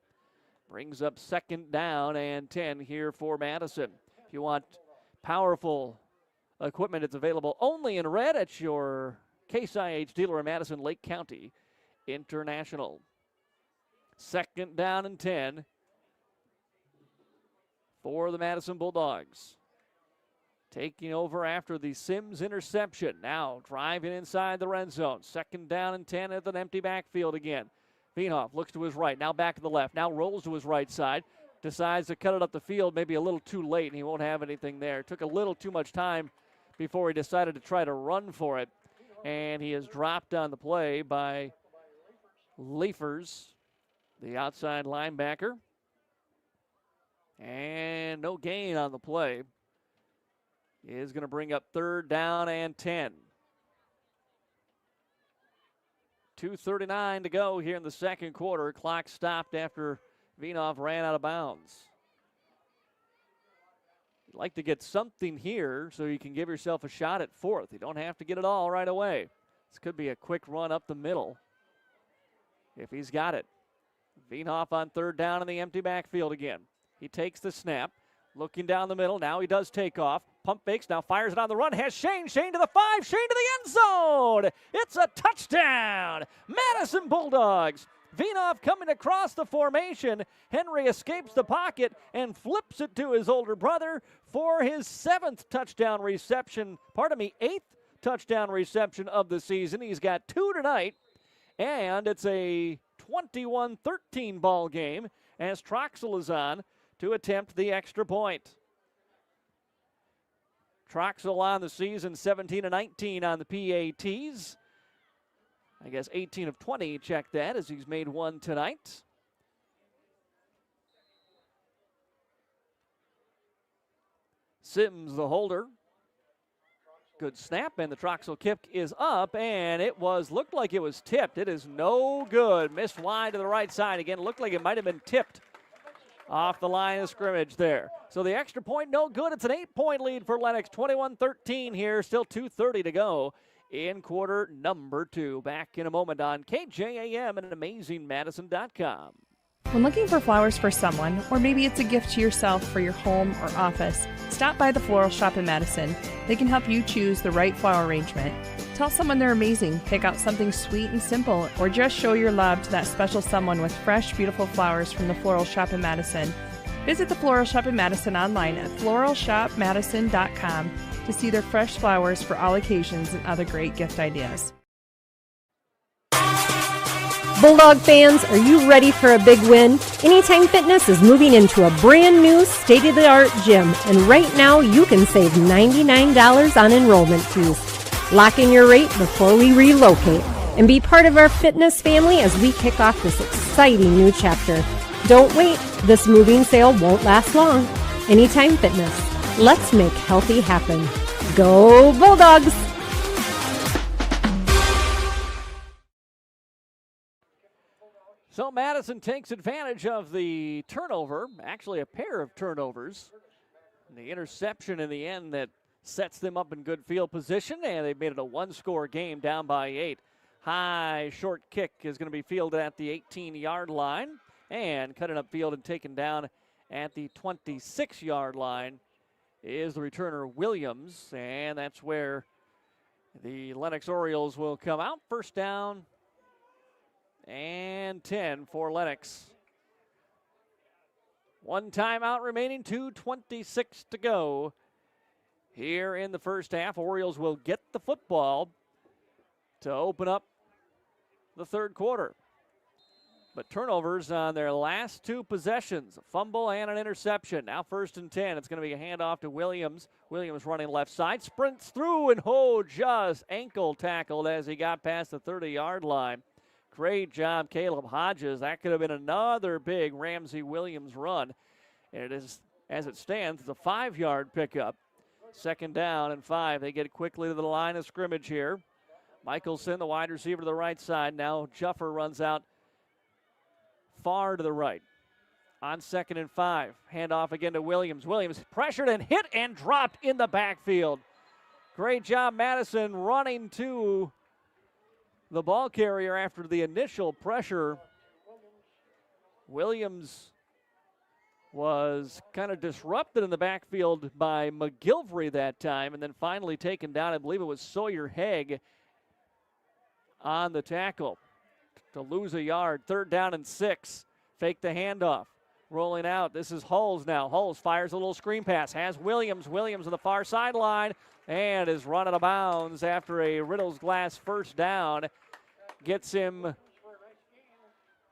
Brings up second down and 10 here for Madison. If you want powerful equipment, it's available only in red at your Case IH dealer in Madison, Lake County International. Second down and 10 for the Madison Bulldogs. Taking over after the Sims interception. Now driving inside the red zone. Second down and 10 at an empty backfield again. Veenhoff looks to his right, now back to the left, now rolls to his right side. Decides to cut it up the field maybe a little too late, and he won't have anything there. Took a little too much time before he decided to try to run for it. And he is dropped on the play by Leifers, the outside linebacker. And no gain on the play. Is going to bring up third down and 10. 2:39 to go here in the second quarter. Clock stopped after Veenhoff ran out of bounds. You'd like to get something here so you can give yourself a shot at fourth. You don't have to get it all right away. This could be a quick run up the middle if he's got it. Veenhoff on third down in the empty backfield again. He takes the snap, looking down the middle. Now he does take off. Pump fakes, now fires it on the run. Has Shane to the 5, Shane to the end zone. It's a touchdown. Madison Bulldogs. Veenhoff coming across the formation. Henry escapes the pocket and flips it to his older brother for his 7th touchdown reception. 8th touchdown reception of the season. He's got 2 tonight, and it's a 21-13 ball game as Troxel is on to attempt the extra point. Troxel on the season, 17-19 on the PATs. I guess 18 of 20, check that, as he's made one tonight. Sims, the holder. Good snap, and the Troxel kick is up, and it looked like it was tipped. It is no good. Missed wide to the right side again. Looked like it might have been tipped off the line of scrimmage there. So the extra point, no good. It's an 8-point lead for Lennox. 21-13 here, still 2:30 to go in quarter number 2. Back in a moment on KJAM and AmazingMadison.com. When looking for flowers for someone, or maybe it's a gift to yourself for your home or office, stop by the Floral Shop in Madison. They can help you choose the right flower arrangement. Tell someone they're amazing, pick out something sweet and simple, or just show your love to that special someone with fresh, beautiful flowers from the Floral Shop in Madison. Visit the Floral Shop in Madison online at floralshopmadison.com to see their fresh flowers for all occasions and other great gift ideas. Bulldog fans, are you ready for a big win? Anytime Fitness is moving into a brand new state-of-the-art gym, and right now you can save $99 on enrollment fees. Lock in your rate before we relocate and be part of our fitness family as we kick off this exciting new chapter. Don't wait, this moving sale won't last long. Anytime Fitness, let's make healthy happen. Go Bulldogs! So Madison takes advantage of the turnover, actually a pair of turnovers. The interception in the end that sets them up in good field position, and they've made it a one-score game down by 8. High short kick is going to be fielded at the 18-yard line, and cutting up field and taken down at the 26-yard line is the returner Williams, and that's where The Lennox Orioles will come out. First down and 10 for Lennox. One timeout remaining, 2:26 to go here in the first half. Orioles will get the football to open up the third quarter. But turnovers on their last two possessions, a fumble and an interception. Now 1st and 10. It's going to be a handoff to Williams. Williams running left side, sprints through, and just ankle tackled as he got past the 30-yard line. Great job, Caleb Hodges. That could have been another big Ramsey Williams run. And it is, as it stands, it's a 5-yard pickup. 2nd down and 5. They get quickly to the line of scrimmage here. Michelson, the wide receiver to the right side. Now Juffer runs out far to the right. On 2nd and 5. Handoff again to Williams. Williams pressured and hit and dropped in the backfield. Great job, Madison, running to the ball carrier after the initial pressure. Williams was kind of disrupted in the backfield by McGilvery that time, and then finally taken down. I believe it was Sawyer Haig on the tackle to lose a yard. 3rd down and 6. Fake the handoff. Rolling out. This is Hulls now. Hulls fires a little screen pass. Has Williams. Williams on the far sideline and is run out of bounds after a Riddles Glass 1st down. Gets him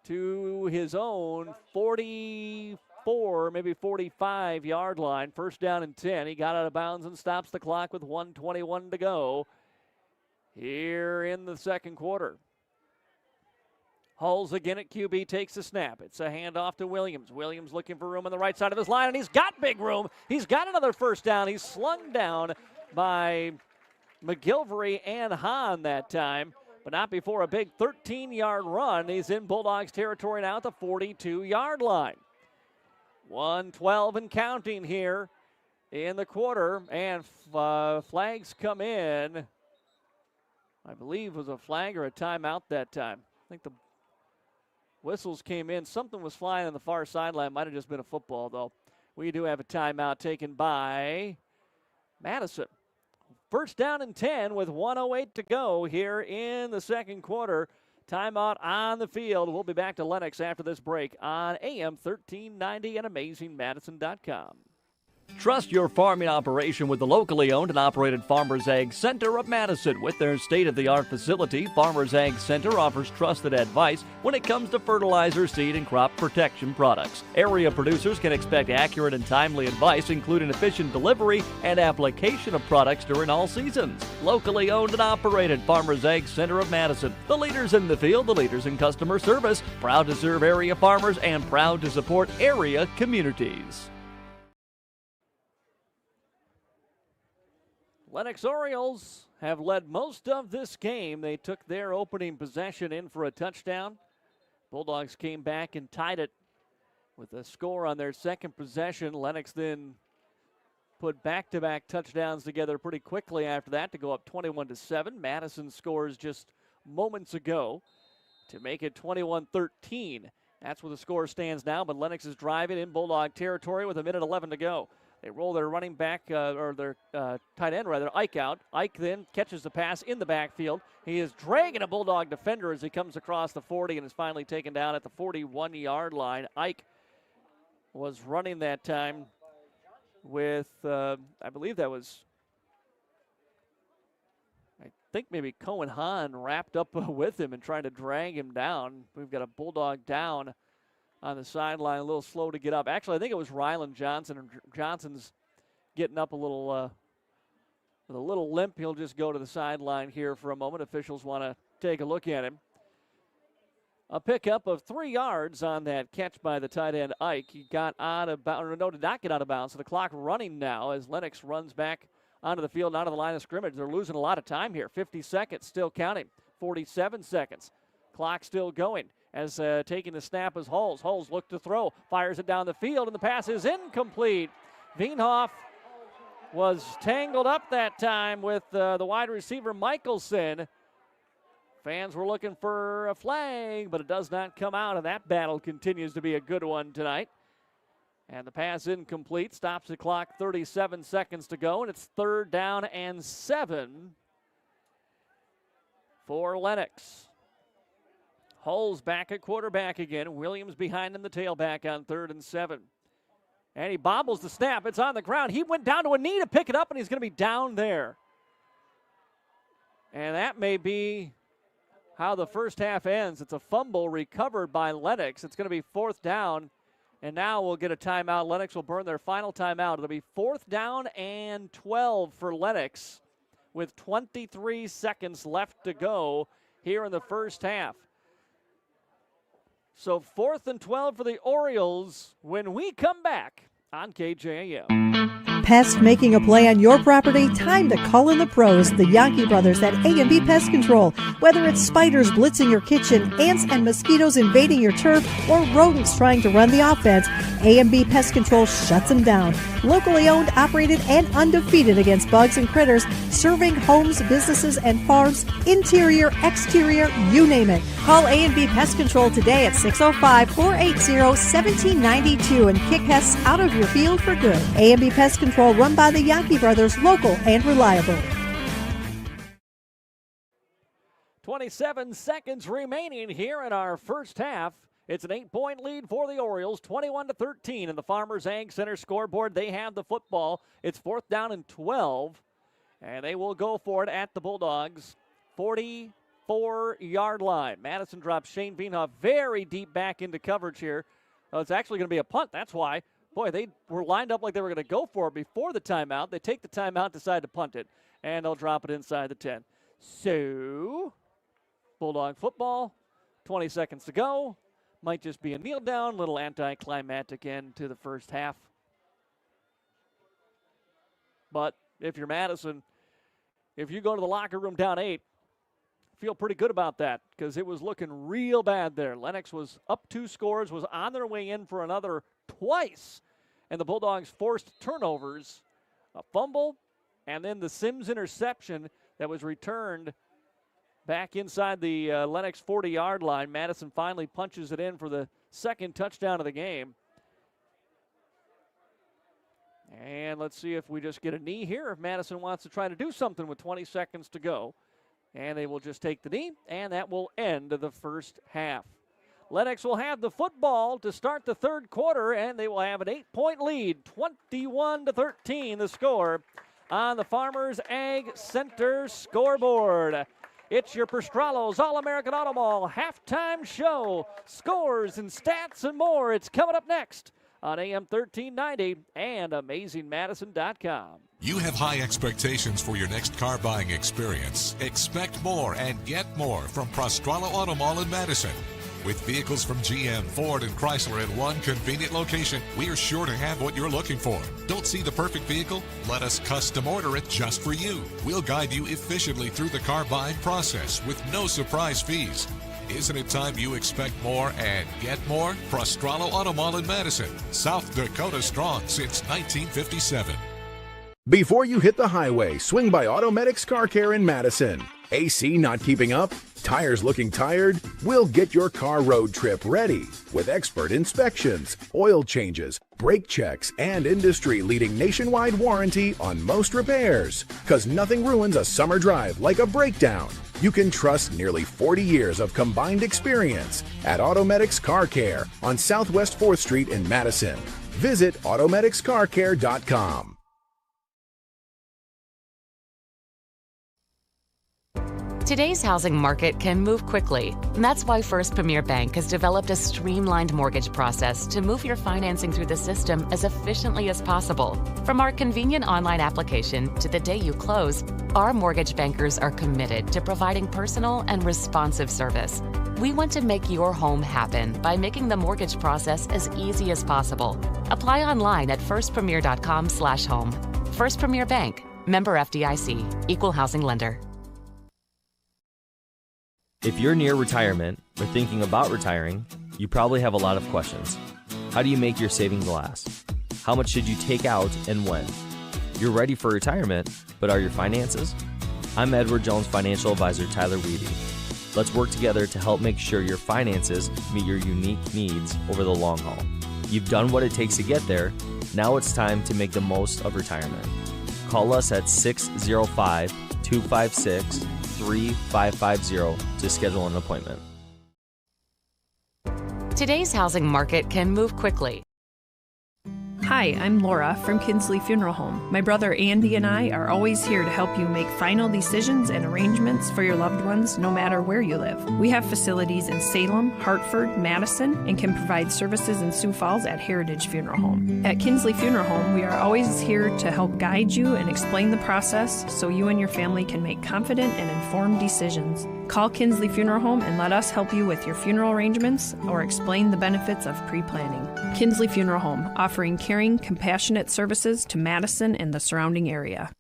to his own 44, maybe 45-yard line. 1st down and 10. He got out of bounds and stops the clock with 1:21 to go here in the second quarter. Hulls again at QB, takes the snap. It's a handoff to Williams. Williams looking for room on the right side of his line, and he's got big room. He's got another 1st down. He's slung down by McGilvery and Hahn that time, but not before a big 13-yard run. He's in Bulldogs territory now at the 42-yard line. 1:12 and counting here in the quarter, and flags come in. I believe it was a flag or a timeout that time. I think the whistles came in. Something was flying on the far sideline. Might have just been a football, though. We do have a timeout taken by Madison. 1st down and 10 with 1:08 to go here in the second quarter. Timeout on the field. We'll be back to Lennox after this break on AM 1390 and AmazingMadison.com. Trust your farming operation with the locally owned and operated Farmers Ag Center of Madison. With their state-of-the-art facility, Farmers Ag Center offers trusted advice when it comes to fertilizer, seed, and crop protection products. Area producers can expect accurate and timely advice, including efficient delivery and application of products during all seasons. Locally owned and operated Farmers Ag Center of Madison. The leaders in the field, the leaders in customer service. Proud to serve area farmers and proud to support area communities. Lennox Orioles have led most of this game. They took their opening possession in for a touchdown. Bulldogs came back and tied it with a score on their second possession. Lennox then put back-to-back touchdowns together pretty quickly after that to go up 21-7. Madison scores just moments ago to make it 21-13. That's where the score stands now, but Lennox is driving in Bulldog territory with 1:11 to go. They roll their running back, or their tight end, rather, Ike out. Ike then catches the pass in the backfield. He is dragging a Bulldog defender as he comes across the 40 and is finally taken down at the 41-yard line. Ike was running that time with, I believe that was, I think maybe Cohen Hahn wrapped up with him and trying to drag him down. We've got a Bulldog down on the sideline, a little slow to get up. Actually, I think it was Ryland Johnson, and Johnson's getting up a little with a little limp. He'll just go to the sideline here for a moment. Officials want to take a look at him. A pickup of 3 yards on that catch by the tight end, Ike. He got out of bounds, or no, did not get out of bounds. So the clock running now as Lennox runs back onto the field, onto the line of scrimmage. They're losing a lot of time here. 50 seconds, still counting. 47 seconds. Clock still going. As taking the snap is Hulls. Hulls look to throw, fires it down the field, and the pass is incomplete. Veenhoff was tangled up that time with the wide receiver Michelson. Fans were looking for a flag, but it does not come out, and that battle continues to be a good one tonight. And the pass incomplete, stops the clock, 37 seconds to go, and it's 3rd down and 7 for Lennox. Hull's back at quarterback again. Williams behind him, the tailback on 3rd and 7. And he bobbles the snap. It's on the ground. He went down to a knee to pick it up, and he's going to be down there. And that may be how the first half ends. It's a fumble recovered by Lennox. It's going to be 4th down, and now we'll get a timeout. Lennox will burn their final timeout. It'll be 4th down and 12 for Lennox with 23 seconds left to go here in the first half. So 4th and 12 for the Orioles when we come back on KJAM. Pest making a play on your property? Time to call in the pros, the Yankee brothers at A&B Pest Control. Whether it's spiders blitzing your kitchen, ants and mosquitoes invading your turf, or rodents trying to run the offense, A&B Pest Control shuts them down. Locally owned, operated, and undefeated against bugs and critters, serving homes, businesses, and farms, interior, exterior, you name it. Call A&B Pest Control today at 605-480-1792 and kick pests out of your field for good. A&B Pest Control, run by the Yankee brothers, local and reliable. 27 seconds remaining here in our first half. It's an 8-point lead for the Orioles, 21-13 in the Farmers Ag Center scoreboard. They have the football. It's 4th down and 12, and they will go for it at the Bulldogs' 44-yard line. Madison drops Shane Beanhoff very deep back into coverage here. It's actually going to be a punt. That's why. Boy, they were lined up like they were going to go for it before the timeout. They take the timeout, decide to punt it, and they'll drop it inside the 10. So, Bulldog football, 20 seconds to go. Might just be a kneel down, little anticlimactic end to the first half. But if you're Madison, if you go to the locker room down 8, feel pretty good about that because it was looking real bad there. Lennox was up 2 scores, was on their way in for another twice, and the Bulldogs forced turnovers, a fumble, and then the Sims interception that was returned back inside the Lennox 40-yard line. Madison finally punches it in for the second touchdown of the game. And let's see if we just get a knee here, if Madison wants to try to do something with 20 seconds to go. And they will just take the knee, and that will end the first half. Lennox will have the football to start the third quarter, and they will have an 8-point lead, 21-13 the score on the Farmers Ag Center scoreboard. It's your Prostrolo's All-American Auto Mall halftime show. Scores and stats and more. It's coming up next on AM 1390 and AmazingMadison.com. You have high expectations for your next car buying experience. Expect more and get more from Prostrolo Auto Mall in Madison. With vehicles from GM, Ford, and Chrysler in one convenient location, we are sure to have what you're looking for. Don't see the perfect vehicle? Let us custom order it just for you. We'll guide you efficiently through the car buying process with no surprise fees. Isn't it time you expect more and get more? Prostrolo Auto Mall in Madison, South Dakota strong since 1957. Before you hit the highway, swing by Automedics Car Care in Madison. AC not keeping up? Tires looking tired? We'll get your car road trip ready with expert inspections, oil changes, brake checks, and industry-leading nationwide warranty on most repairs. Because nothing ruins a summer drive like a breakdown. You can trust nearly 40 years of combined experience at Automedics Car Care on Southwest 4th Street in Madison. Visit automedicscarcare.com. Today's housing market can move quickly. And that's why First Premier Bank has developed a streamlined mortgage process to move your financing through the system as efficiently as possible. From our convenient online application to the day you close, our mortgage bankers are committed to providing personal and responsive service. We want to make your home happen by making the mortgage process as easy as possible. Apply online at firstpremier.com/home. First Premier Bank, member FDIC, equal housing lender. If you're near retirement or thinking about retiring, you probably have a lot of questions. How do you make your savings last? How much should you take out and when? You're ready for retirement, but are your finances? I'm Edward Jones financial advisor Tyler Weedy. Let's work together to help make sure your finances meet your unique needs over the long haul. You've done what it takes to get there. Now it's time to make the most of retirement. Call us at 605-256 833-550 to schedule an appointment. Today's housing market can move quickly. Hi, I'm Laura from Kinsley Funeral Home. My brother Andy and I are always here to help you make final decisions and arrangements for your loved ones no matter where you live. We have facilities in Salem, Hartford, Madison, and can provide services in Sioux Falls at Heritage Funeral Home. At Kinsley Funeral Home, we are always here to help guide you and explain the process so you and your family can make confident and informed decisions. Call Kinsley Funeral Home and let us help you with your funeral arrangements or explain the benefits of pre-planning. Kinsley Funeral Home, offering caring, compassionate services to Madison and the surrounding area.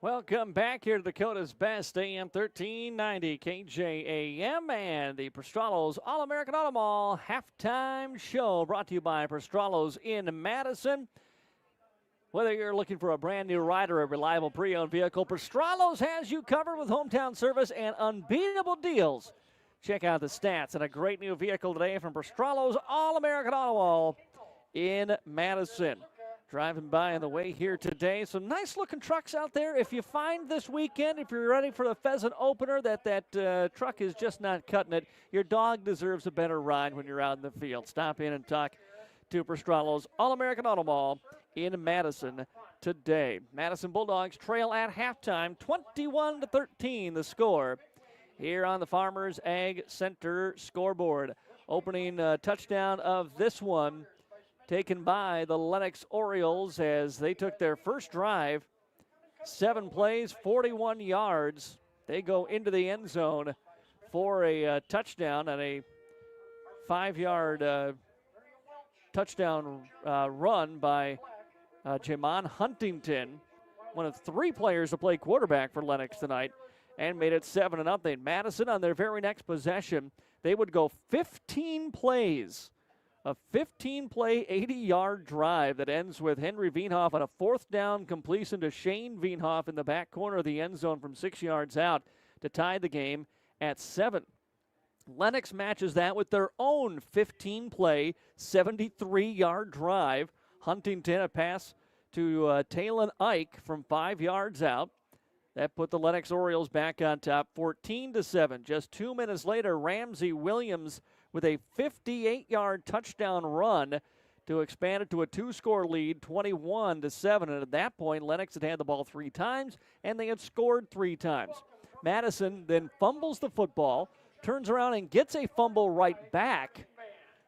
Welcome back here to Dakota's Best, AM 1390 KJAM and the Prostralos All-American Auto Mall halftime show brought to you by Prostralos in Madison. Whether you're looking for a brand new ride or a reliable pre-owned vehicle, Prostralos has you covered with hometown service and unbeatable deals. Check out the stats and a great new vehicle today from Prostralos All-American Auto Mall in Madison. Driving by on the way here today, some nice looking trucks out there. If you find this weekend, if you're ready for the pheasant opener, that truck is just not cutting it, your dog deserves a better ride when you're out in the field. Stop in and talk to Prostralos All-American Auto Mall in Madison today. Madison Bulldogs trail at halftime, 21-13 the score here on the Farmers Ag Center scoreboard. Opening touchdown of this one taken by the Lennox Orioles as they took their first drive. 7 plays, 41 yards. They go into the end zone for a touchdown and a 5-yard touchdown run by Jamon Huntington, one of 3 players to play quarterback for Lennox tonight, and made it 7-0. Madison on their very next possession, they would go 15 plays, a 15-play, 80-yard drive that ends with Henry Veenhoff on a 4th down completion to Shane Veenhoff in the back corner of the end zone from 6 yards out to tie the game at 7. Lennox matches that with their own 15-play, 73-yard drive. Huntington, a pass to Talon Ike from 5 yards out. That put the Lennox Orioles back on top, 14-7. Just 2 minutes later, Ramsey Williams with a 58-yard touchdown run to expand it to a 2-score lead, 21-7. And at that point, Lennox had the ball 3 times, and they had scored 3 times. Madison then fumbles the football, turns around and gets a fumble right back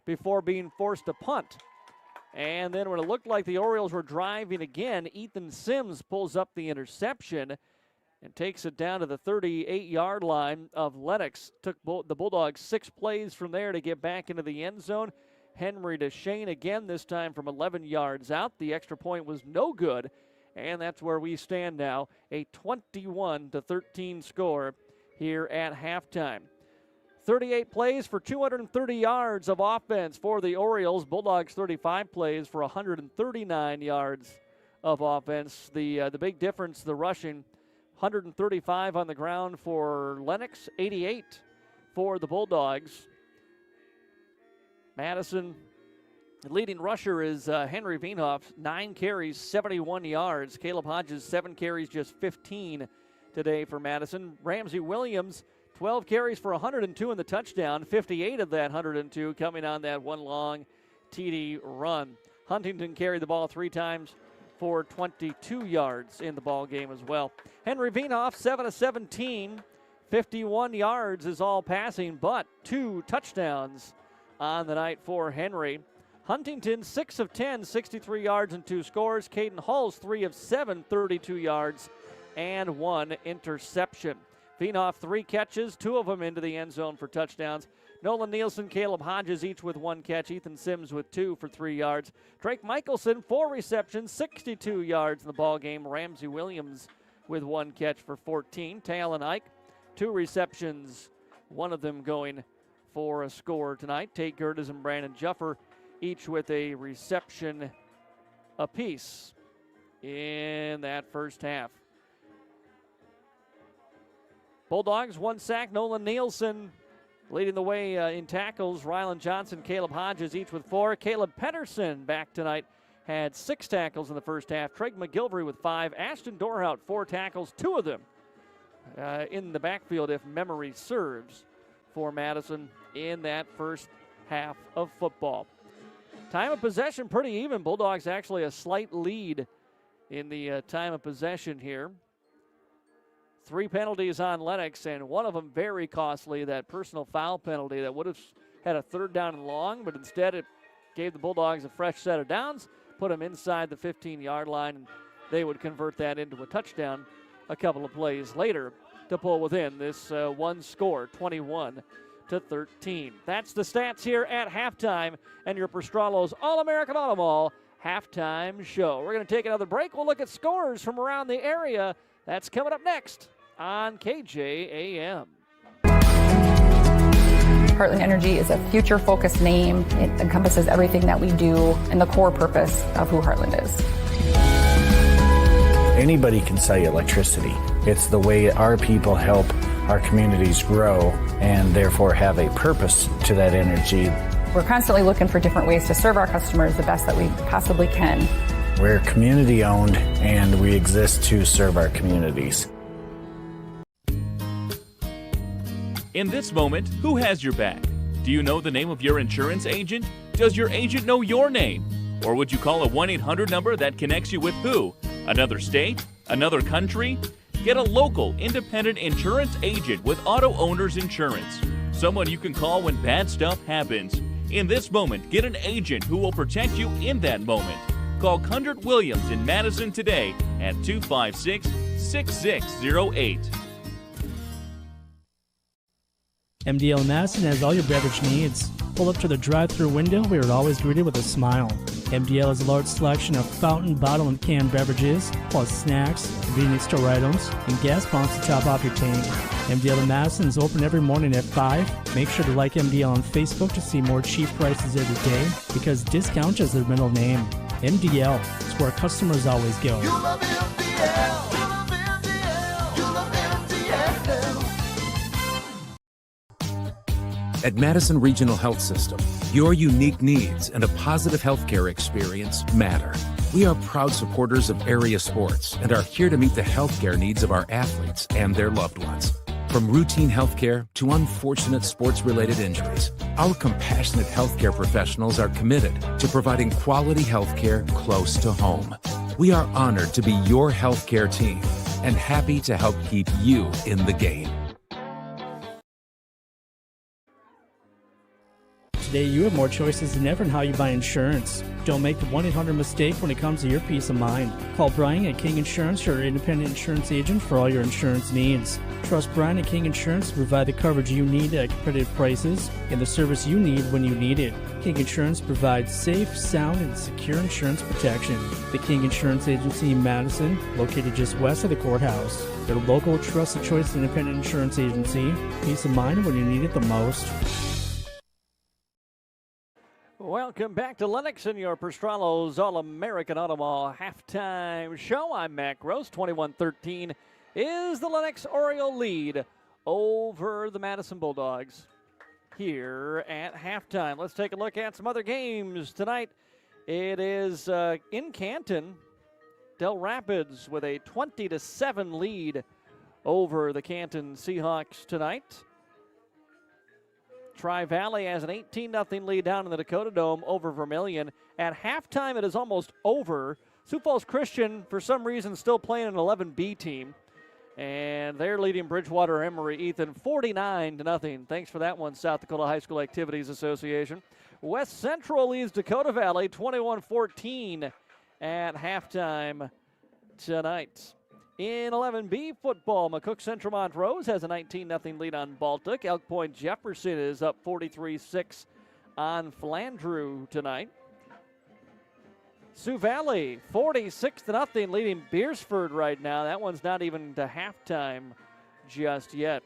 before being forced to punt. And then when it looked like the Orioles were driving again, Ethan Sims pulls up the interception and takes it down to the 38-yard line of Lennox. Took the Bulldogs 6 plays from there to get back into the end zone. Henry to Shane again, this time from 11 yards out. The extra point was no good, and that's where we stand now, a 21-13 score here at halftime. 38 plays for 230 yards of offense for the Orioles. Bulldogs 35 plays for 139 yards of offense. The big difference, the rushing, 135 on the ground for Lennox, 88 for the Bulldogs. Madison, the leading rusher is Henry Veenhoff, 9 carries, 71 yards. Caleb Hodges, 7 carries, just 15 today for Madison. Ramsey Williams, 12 carries for 102 in the touchdown, 58 of that 102 coming on that one long TD run. Huntington carried the ball 3 times for 22 yards in the ball game as well. Henry Veenhoff, 7-of-17, 51 yards is all passing, but 2 touchdowns on the night for Henry. Huntington, 6-of-10, 63 yards and 2 scores. Caden Hulls, 3-of-7, 32 yards and 1 interception. Veenhoff, 3 catches, 2 of them into the end zone for touchdowns. Nolan Nielsen, Caleb Hodges, each with 1 catch. Ethan Sims with 2 for 3 yards. Drake Michelson, 4 receptions, 62 yards in the ball game. Ramsey Williams with 1 catch for 14. Talon Ike, 2 receptions, 1 of them going for a score tonight. Tate Gerdes and Brandon Juffer, each with a reception apiece in that first half. Bulldogs, 1 sack. Nolan Nielsen leading the way in tackles. Rylan Johnson, Caleb Hodges, each with 4. Caleb Pedersen back tonight, had 6 tackles in the first half. Craig McGilvery with 5. Ashton Dorhout, 4 tackles, 2 of them in the backfield, if memory serves, for Madison in that first half of football. Time of possession pretty even. Bulldogs actually a slight lead in the time of possession here. 3 penalties on Lennox, and one of them very costly, that personal foul penalty that would have had a 3rd down and long, but instead it gave the Bulldogs a fresh set of downs, put them inside the 15-yard line, and they would convert that into a touchdown a couple of plays later to pull within this one score, 21-13. That's the stats here at halftime and your Prostrolo's All-American Auto Mall halftime show. We're going to take another break. We'll look at scores from around the area. That's coming up next on KJAM. Heartland Energy is a future-focused name. It encompasses everything that we do and the core purpose of who Heartland is. Anybody can sell you electricity. It's the way our people help our communities grow and therefore have a purpose to that energy. We're constantly looking for different ways to serve our customers the best that we possibly can. We're community owned and we exist to serve our communities. In this moment, who has your back? Do you know the name of your insurance agent? Does your agent know your name? Or would you call a 1-800 number that connects you with who? Another state? Another country? Get a local, independent insurance agent with Auto Owners Insurance. Someone you can call when bad stuff happens. In this moment, get an agent who will protect you in that moment. Call Cundert Williams in Madison today at 256-6608. MDL Madison has all your beverage needs. Pull up to the drive-thru window where you're always greeted with a smile. MDL has a large selection of fountain, bottle, and canned beverages, plus snacks, convenience store items, and gas pumps to top off your tank. MDL in Madison is open every morning at 5. Make sure to like MDL on Facebook to see more cheap prices every day, because discount is their middle name. MDL is where customers always go. You love MDL. You love MDL. You love MDL. At Madison Regional Health System, your unique needs and a positive healthcare experience matter. We are proud supporters of area sports and are here to meet the healthcare needs of our athletes and their loved ones. From routine healthcare to unfortunate sports-related injuries, our compassionate healthcare professionals are committed to providing quality healthcare close to home. We are honored to be your healthcare team and happy to help keep you in the game. Today, you have more choices than ever in how you buy insurance. Don't make the 1-800 mistake when it comes to your peace of mind. Call Brian at King Insurance, your independent insurance agent for all your insurance needs. Trust Brian at King Insurance to provide the coverage you need at competitive prices and the service you need when you need it. King Insurance provides safe, sound, and secure insurance protection. The King Insurance Agency in Madison, located just west of the courthouse. Their local, trusted choice independent insurance agency. Peace of mind when you need it the most. Welcome back to Lennox and your Prostrolo's All-American Auto Mall halftime show. I'm Matt Gross. 21-13 is the Lennox Oriole lead over the Madison Bulldogs here at halftime. Let's take a look at some other games tonight. It is in Canton, Del Rapids with a 20-7 lead over the Canton Seahawks tonight. Tri-Valley has an 18-0 lead down in the Dakota Dome over Vermilion. At halftime, it is almost over. Sioux Falls Christian, for some reason, still playing an 11B team. And they're leading Bridgewater Emory Ethan 49-0. Thanks for that one, South Dakota High School Activities Association. West Central leads Dakota Valley 21-14 at halftime tonight. In 11B football, McCook Central Montrose has a 19-0 lead on Baltic. Elk Point Jefferson is up 43-6 on Flandreau tonight. Sioux Valley 46-0 leading Beersford right now. That one's not even to halftime just yet.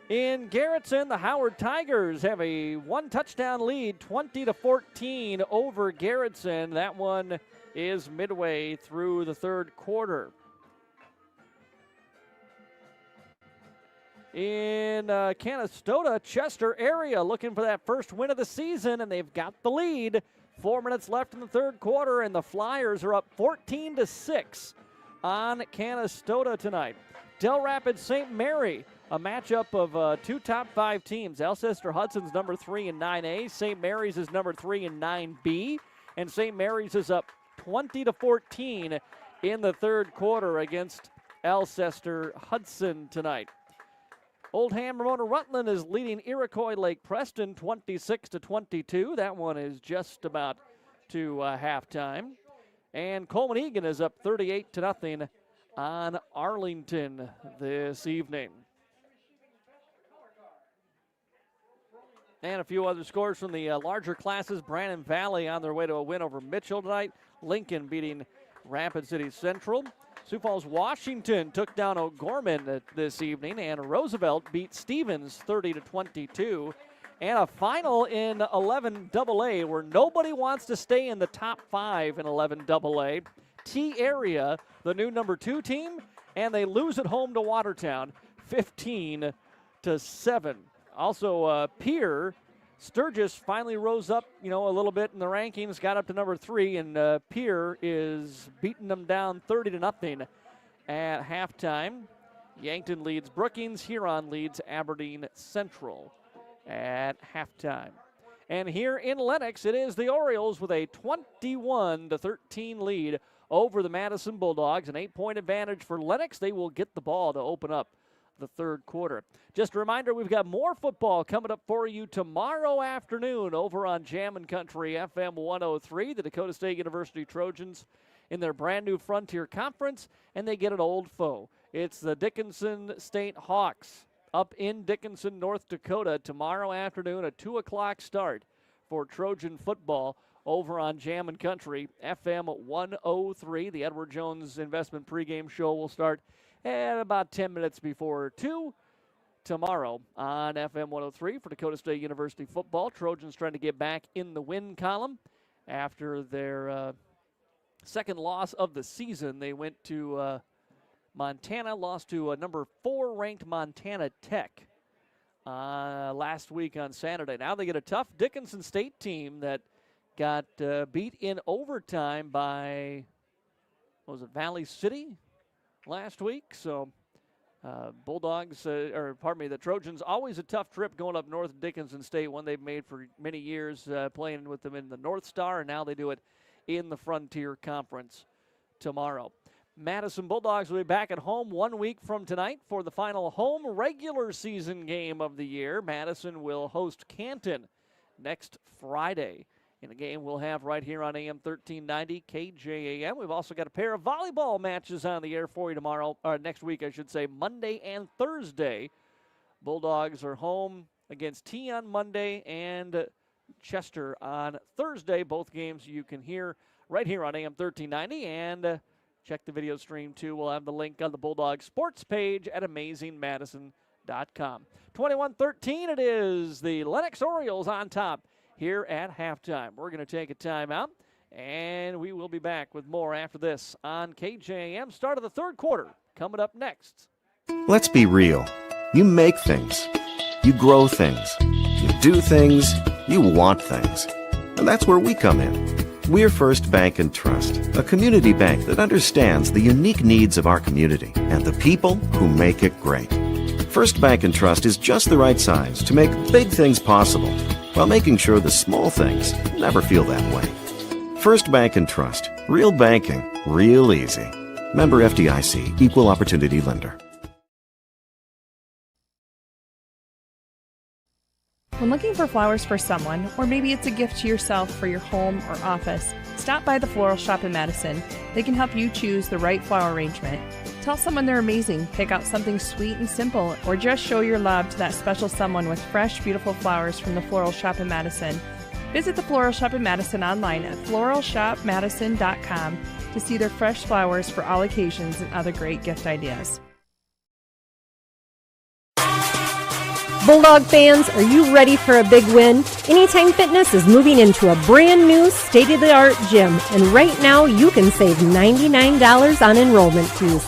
In Garrettson, the Howard Tigers have a one-touchdown lead, 20-14 over Garrettson. That one is midway through the third quarter. In Canastota, Chester area looking for that first win of the season, and they've got the lead. 4 minutes left in the third quarter, and the Flyers are up 14-6 on Canastota tonight. Del Rapids St. Mary, a matchup of two top 5 teams. Alcester Hudson's number 3 in 9A. St. Mary's is number 3 in 9B. And St. Mary's is up 20-14 in the third quarter against Alcester Hudson tonight. Oldham Ramona Rutland is leading Iroquois Lake Preston 26-22. That one is just about to halftime. And Coleman Egan is up 38-0 on Arlington this evening. And a few other scores from the larger classes. Brandon Valley on their way to a win over Mitchell tonight. Lincoln beating Rapid City Central. Sioux Falls, Washington took down O'Gorman this evening, and Roosevelt beat Stevens 30-22. And a final in 11AA where nobody wants to stay in the top 5 in 11AA. T-Area, the new number 2 team, and they lose at home to Watertown 15-7. Also, Pierre, Sturgis finally rose up, a little bit in the rankings, got up to number 3, and Pierre is beating them down 30-0 at halftime. Yankton leads Brookings. Huron leads Aberdeen Central at halftime. And here in Lennox, it is the Orioles with a 21-13 lead over the Madison Bulldogs. An 8-point advantage for Lennox. They will get the ball to open up the third quarter. Just a reminder, we've got more football coming up for you tomorrow afternoon over on Jammin' Country FM 103. The Dakota State University Trojans in their brand new Frontier Conference, and they get an old foe. It's the Dickinson State Hawks up in Dickinson, North Dakota tomorrow afternoon, a 2 o'clock start for Trojan football over on Jammin' Country FM 103. The Edward Jones Investment Pregame show will start at about 10 minutes before 2 tomorrow on FM 103 for Dakota State University football. Trojans trying to get back in the win column after their second loss of the season. They went to Montana, lost to number 4 ranked Montana Tech last week on Saturday. Now they get a tough Dickinson State team that got beat in overtime by, Valley City last week. So the Trojans, always a tough trip going up north of Dickinson State, one they've made for many years, playing with them in the North Star, and now they do it in the Frontier Conference tomorrow. Madison Bulldogs will be back at home 1 week from tonight for the final home regular season game of the year. Madison will host Canton next Friday in a game we'll have right here on AM 1390 KJAM. We've also got a pair of volleyball matches on the air for you next week, Monday and Thursday. Bulldogs are home against T on Monday and Chester on Thursday. Both games you can hear right here on AM 1390, and check the video stream too. We'll have the link on the Bulldogs sports page at amazingmadison.com. 21-13 it is. The Lennox Orioles on top here at halftime. We're going to take a timeout, and we will be back with more after this on KJAM. Start of the third quarter coming up next. Let's be real. You make things. You grow things. You do things. You want things. And that's where we come in. We're First Bank and Trust, a community bank that understands the unique needs of our community and the people who make it great. First Bank and Trust is just the right size to make big things possible, while making sure the small things never feel that way. First Bank and Trust. Real banking, real easy. Member FDIC, Equal Opportunity Lender. When looking for flowers for someone, or maybe it's a gift to yourself for your home or office, stop by the Floral Shop in Madison. They can help you choose the right flower arrangement. Tell someone they're amazing, pick out something sweet and simple, or just show your love to that special someone with fresh, beautiful flowers from the Floral Shop in Madison. Visit the Floral Shop in Madison online at floralshopmadison.com to see their fresh flowers for all occasions and other great gift ideas. Bulldog fans, are you ready for a big win? Anytime Fitness is moving into a brand new state-of-the-art gym, and right now you can save $99 on enrollment fees.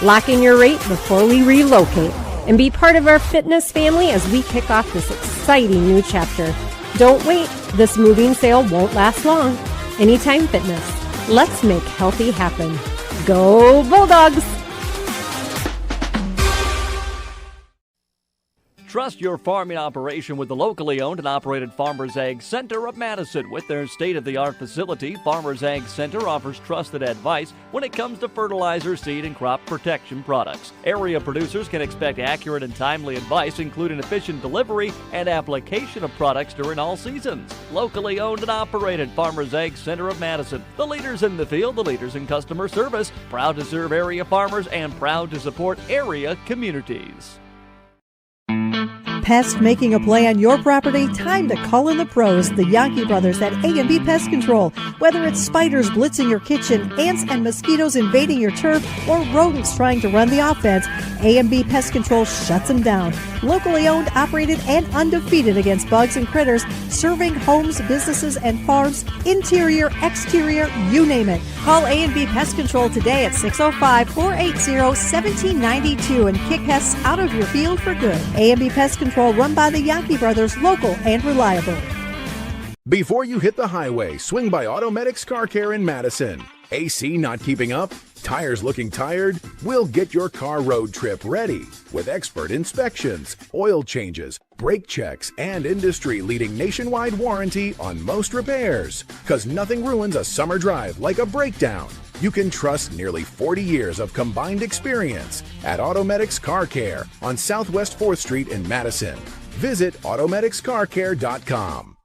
Lock in your rate before we relocate and be part of our fitness family as we kick off this exciting new chapter. Don't wait. This moving sale won't last long. Anytime Fitness. Let's make healthy happen. Go Bulldogs! Trust your farming operation with the locally owned and operated Farmers Ag Center of Madison. With their state-of-the-art facility, Farmers Ag Center offers trusted advice when it comes to fertilizer, seed, and crop protection products. Area producers can expect accurate and timely advice, including efficient delivery and application of products during all seasons. Locally owned and operated Farmers Ag Center of Madison. The leaders in the field, the leaders in customer service, proud to serve area farmers and proud to support area communities. Pest making a play on your property? Time to call in the pros, the Yankee brothers at A&B Pest Control. Whether it's spiders blitzing your kitchen, ants and mosquitoes invading your turf, or rodents trying to run the offense, A&B Pest Control shuts them down. Locally owned, operated, and undefeated against bugs and critters, serving homes, businesses, and farms, interior, exterior, you name it. Call A&B Pest Control today at 605-480-1792 and kick pests out of your field for good. A&B Pest Control, run by the Yankee brothers, local and reliable. Before you hit the highway, swing by Automedics Car Care in Madison. AC not keeping up? Tires looking tired? We'll get your car road trip ready with expert inspections, oil changes, brake checks, and industry-leading nationwide warranty on most repairs. Because nothing ruins a summer drive like a breakdown. You can trust nearly 40 years of combined experience at Automedics Car Care on Southwest 4th Street in Madison. Visit automedicscarcare.com.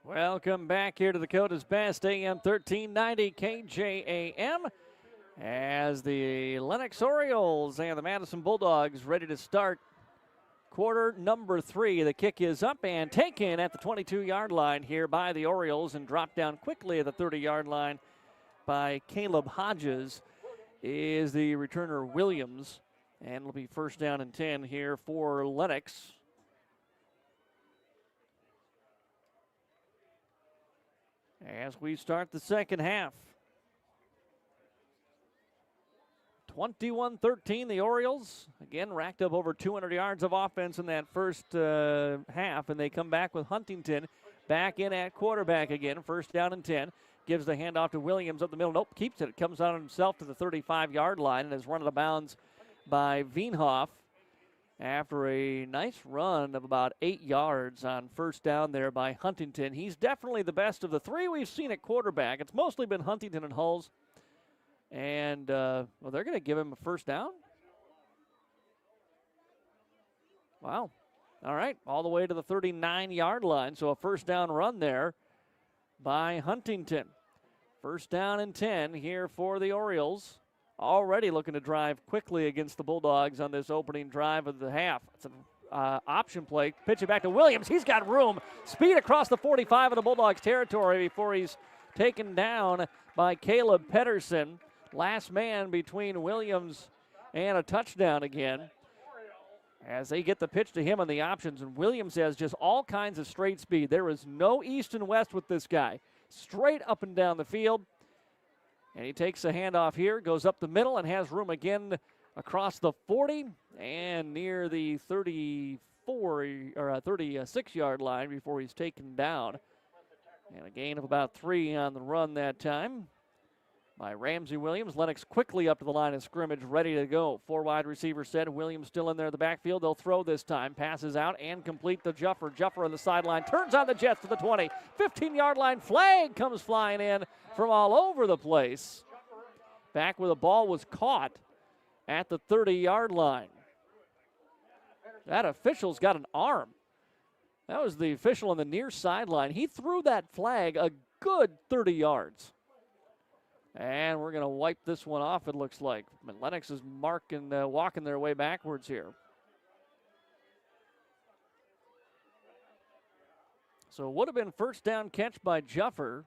Welcome back here to the Dakota's Best, AM 1390 KJAM, as the Lennox Orioles and the Madison Bulldogs ready to start quarter number 3. The kick is up and taken at the 22-yard line here by the Orioles and dropped down quickly at the 30-yard line by Caleb Hodges is the returner Williams. And it'll be first down and 10 here for Lennox. As we start the second half. 21-13, the Orioles, again, racked up over 200 yards of offense in that first half, and they come back with Huntington back in at quarterback again. First down and 10. Gives the handoff to Williams up the middle. Nope, keeps it. It comes out himself to the 35-yard line and is run out of bounds by Veenhoff after a nice run of about 8 yards on first down there by Huntington. He's definitely the best of the three we've seen at quarterback. It's mostly been Huntington and Hulls. And, well, they're going to give him a first down? Wow. All right, all the way to the 39-yard line. So a first down run there by Huntington. First down and 10 here for the Orioles. Already looking to drive quickly against the Bulldogs on this opening drive of the half. It's an option play. Pitch it back to Williams. He's got room. Speed across the 45 of the Bulldogs territory before he's taken down by Caleb Pedersen. Last man between Williams and a touchdown again. As they get the pitch to him on the options, and Williams has just all kinds of straight speed. There is no east and west with this guy. Straight up and down the field. And he takes the handoff here, goes up the middle, and has room again across the 40 and near the 36-yard line before he's taken down. And a gain of about 3 on the run that time by Ramsey Williams. Lennox quickly up to the line of scrimmage, ready to go. 4 wide receiver set. Williams still in there in the backfield. They'll throw this time. Passes out and complete to Juffer. Juffer on the sideline. Turns on the Jets to the 20. 15-yard line. Flag comes flying in from all over the place. Back where the ball was caught at the 30-yard line. That official's got an arm. That was the official on the near sideline. He threw that flag a good 30 yards. And we're going to wipe this one off, it looks like. Lennox is walking their way backwards here. So it would have been first down catch by Juffer.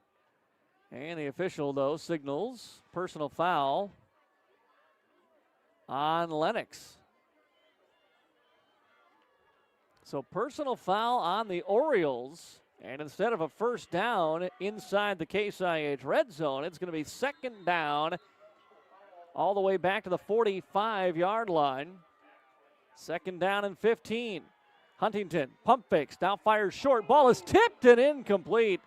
And the official, though, signals personal foul on Lennox. So personal foul on the Orioles. And instead of a first down inside the Case IH red zone, it's going to be second down all the way back to the 45-yard line. Second down and 15. Huntington, pump fakes, now fires short. Ball is tipped and incomplete.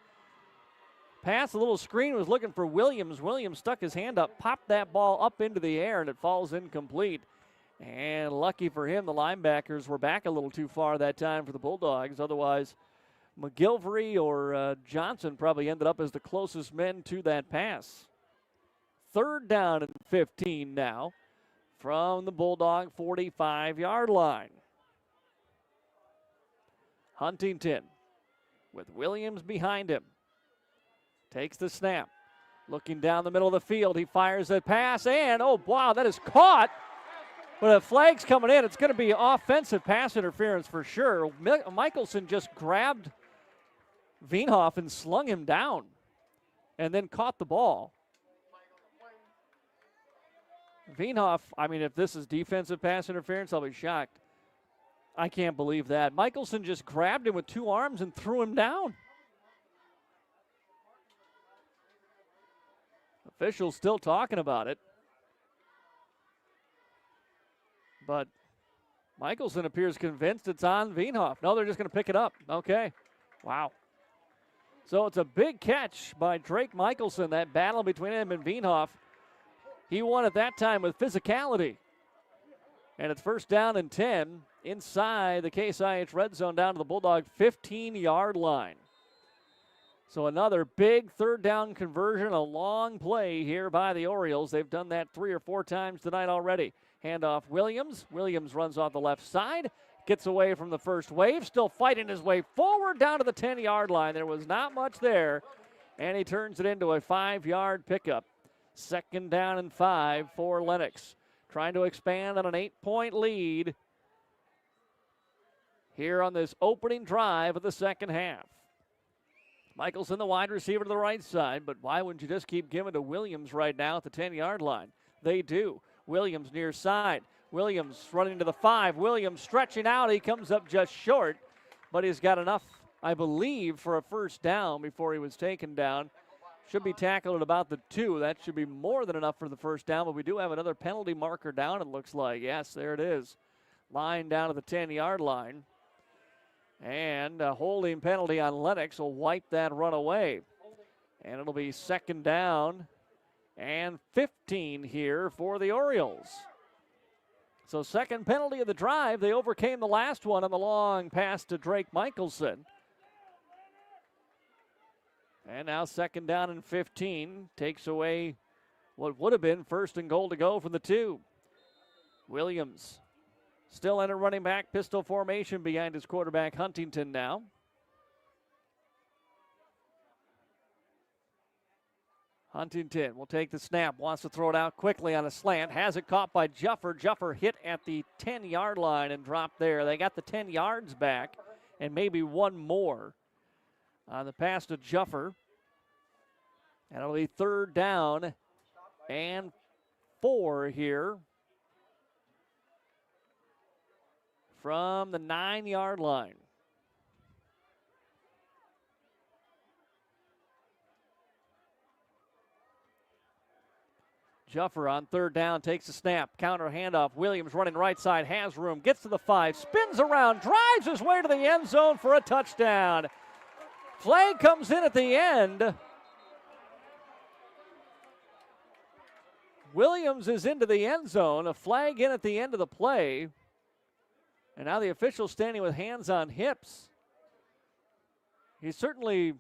pass, a little screen, was looking for Williams. Williams stuck his hand up, popped that ball up into the air, and it falls incomplete. And lucky for him, the linebackers were back a little too far that time for the Bulldogs. Otherwise, McGilvery or Johnson probably ended up as the closest men to that pass. 3rd down and 15 now from the Bulldog 45-yard line. Huntington with Williams behind him. Takes the snap. Looking down the middle of the field, he fires a pass, and oh, wow, that is caught. But a flag's coming in. It's going to be offensive pass interference for sure. Michelson just grabbed Veenhoff and slung him down and then caught the ball. Veenhoff, I mean, if this is defensive pass interference, I'll be shocked. I can't believe that. Michelson just grabbed him with 2 arms and threw him down. Officials still talking about it. But Michelson appears convinced it's on Veenhoff. No, they're just going to pick it up. Okay. Wow. So it's a big catch by Drake Michelson, that battle between him and Veenhoff. He won at that time with physicality. And it's 1st down and 10 inside the Case IH red zone down to the Bulldog 15-yard line. So another big 3rd down conversion, a long play here by the Orioles. They've done that 3 or 4 times tonight already. Handoff Williams. Williams runs off the left side, gets away from the first wave, still fighting his way forward down to the 10-yard line. There was not much there, and he turns it into a 5-yard pickup. 2nd down and 5 for Lennox. Trying to expand on an 8-point lead here on this opening drive of the second half. Michelson, the wide receiver to the right side, but why wouldn't you just keep giving to Williams right now at the 10-yard line? They do. Williams near side. Williams running to the 5. Williams stretching out. He comes up just short, but he's got enough, I believe, for a 1st down before he was taken down. Should be tackled at about the 2. That should be more than enough for the 1st down, but we do have another penalty marker down, it looks like. Yes, there it is. Line down to the 10-yard line. And a holding penalty on Lennox will wipe that run away. And it'll be 2nd down and 15 here for the Orioles. So 2nd penalty of the drive. They overcame the last one on the long pass to Drake Michelson. And now 2nd down and 15. Takes away what would have been 1st and goal to go from the 2. Williams still in a running back pistol formation behind his quarterback Huntington now. Huntington will take the snap, wants to throw it out quickly on a slant, has it caught by Juffer. Juffer hit at the 10-yard line and dropped there. They got the 10 yards back and maybe one more on the pass to Juffer. And it'll be 3rd down and 4 here from the 9-yard line. Juffer on 3rd down takes a snap, counter handoff. Williams running right side, has room, gets to the 5, spins around, drives his way to the end zone for a touchdown. Flag comes in at the end. Williams is into the end zone, a flag in at the end of the play. And now the official standing with hands on hips. He certainly,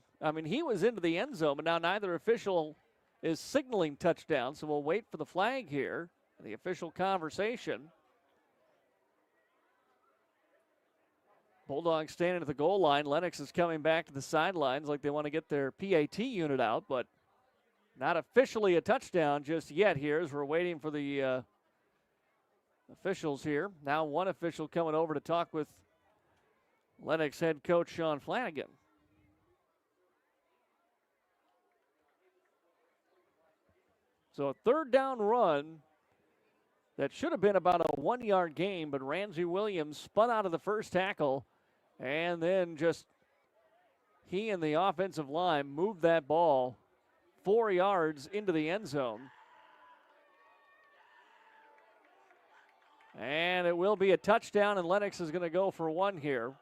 he was into the end zone, but now neither official is signaling touchdown, so we'll wait for the flag here, the official conversation. Bulldogs standing at the goal line. Lennox is coming back to the sidelines like they want to get their PAT unit out, but not officially a touchdown just yet here as we're waiting for the officials here. Now one official coming over to talk with Lennox head coach Sean Flanagan. So a 3rd down run that should have been about a 1-yard gain, but Ramsey Williams spun out of the first tackle, and then just he and the offensive line moved that ball 4 yards into the end zone. And it will be a touchdown, and Lennox is going to go for 1 here.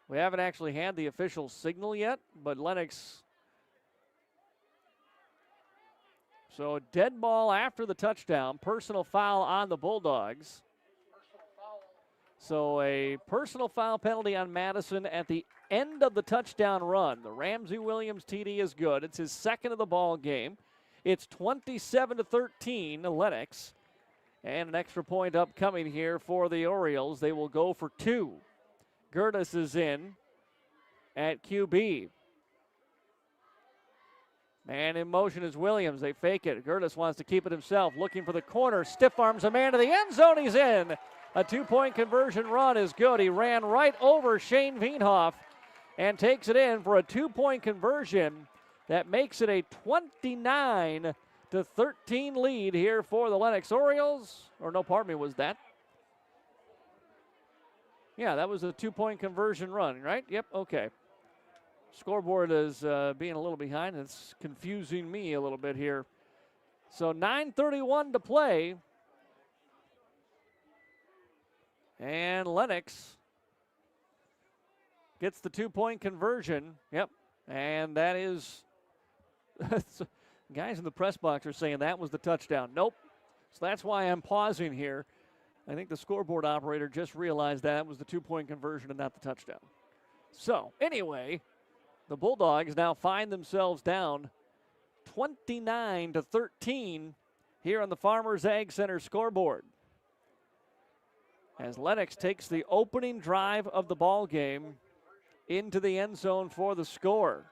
We haven't actually had the official signal yet, but Lennox So a dead ball after the touchdown. Personal foul on the Bulldogs. So a personal foul penalty on Madison at the end of the touchdown run. The Ramsey Williams TD is good. It's his second of the ball game. It's 27-13 to Lennox. And an extra point upcoming here for the Orioles. They will go for 2. Gertis is in at QB. Man in motion is Williams. They fake it. Gertis wants to keep it himself. Looking for the corner. Stiff arms a man to the end zone. He's in. A 2-point conversion run is good. He ran right over Shane Veenhoff and takes it in for a 2-point conversion. That makes it a 29-13 lead here for the Lennox Orioles. Or no, pardon me, was that? Yeah, that was a 2-point conversion run, right? Yep, okay. Scoreboard is being a little behind. It's confusing me a little bit here. So 9:31 to play. And Lennox gets the 2-point conversion. Yep. And that is, guys in the press box are saying that was the touchdown. Nope. So that's why I'm pausing here. I think the scoreboard operator just realized that was the 2-point conversion and not the touchdown. So anyway, the Bulldogs now find themselves down 29-13 here on the Farmers Ag Center scoreboard. As Lennox takes the opening drive of the ball game into the end zone for the score.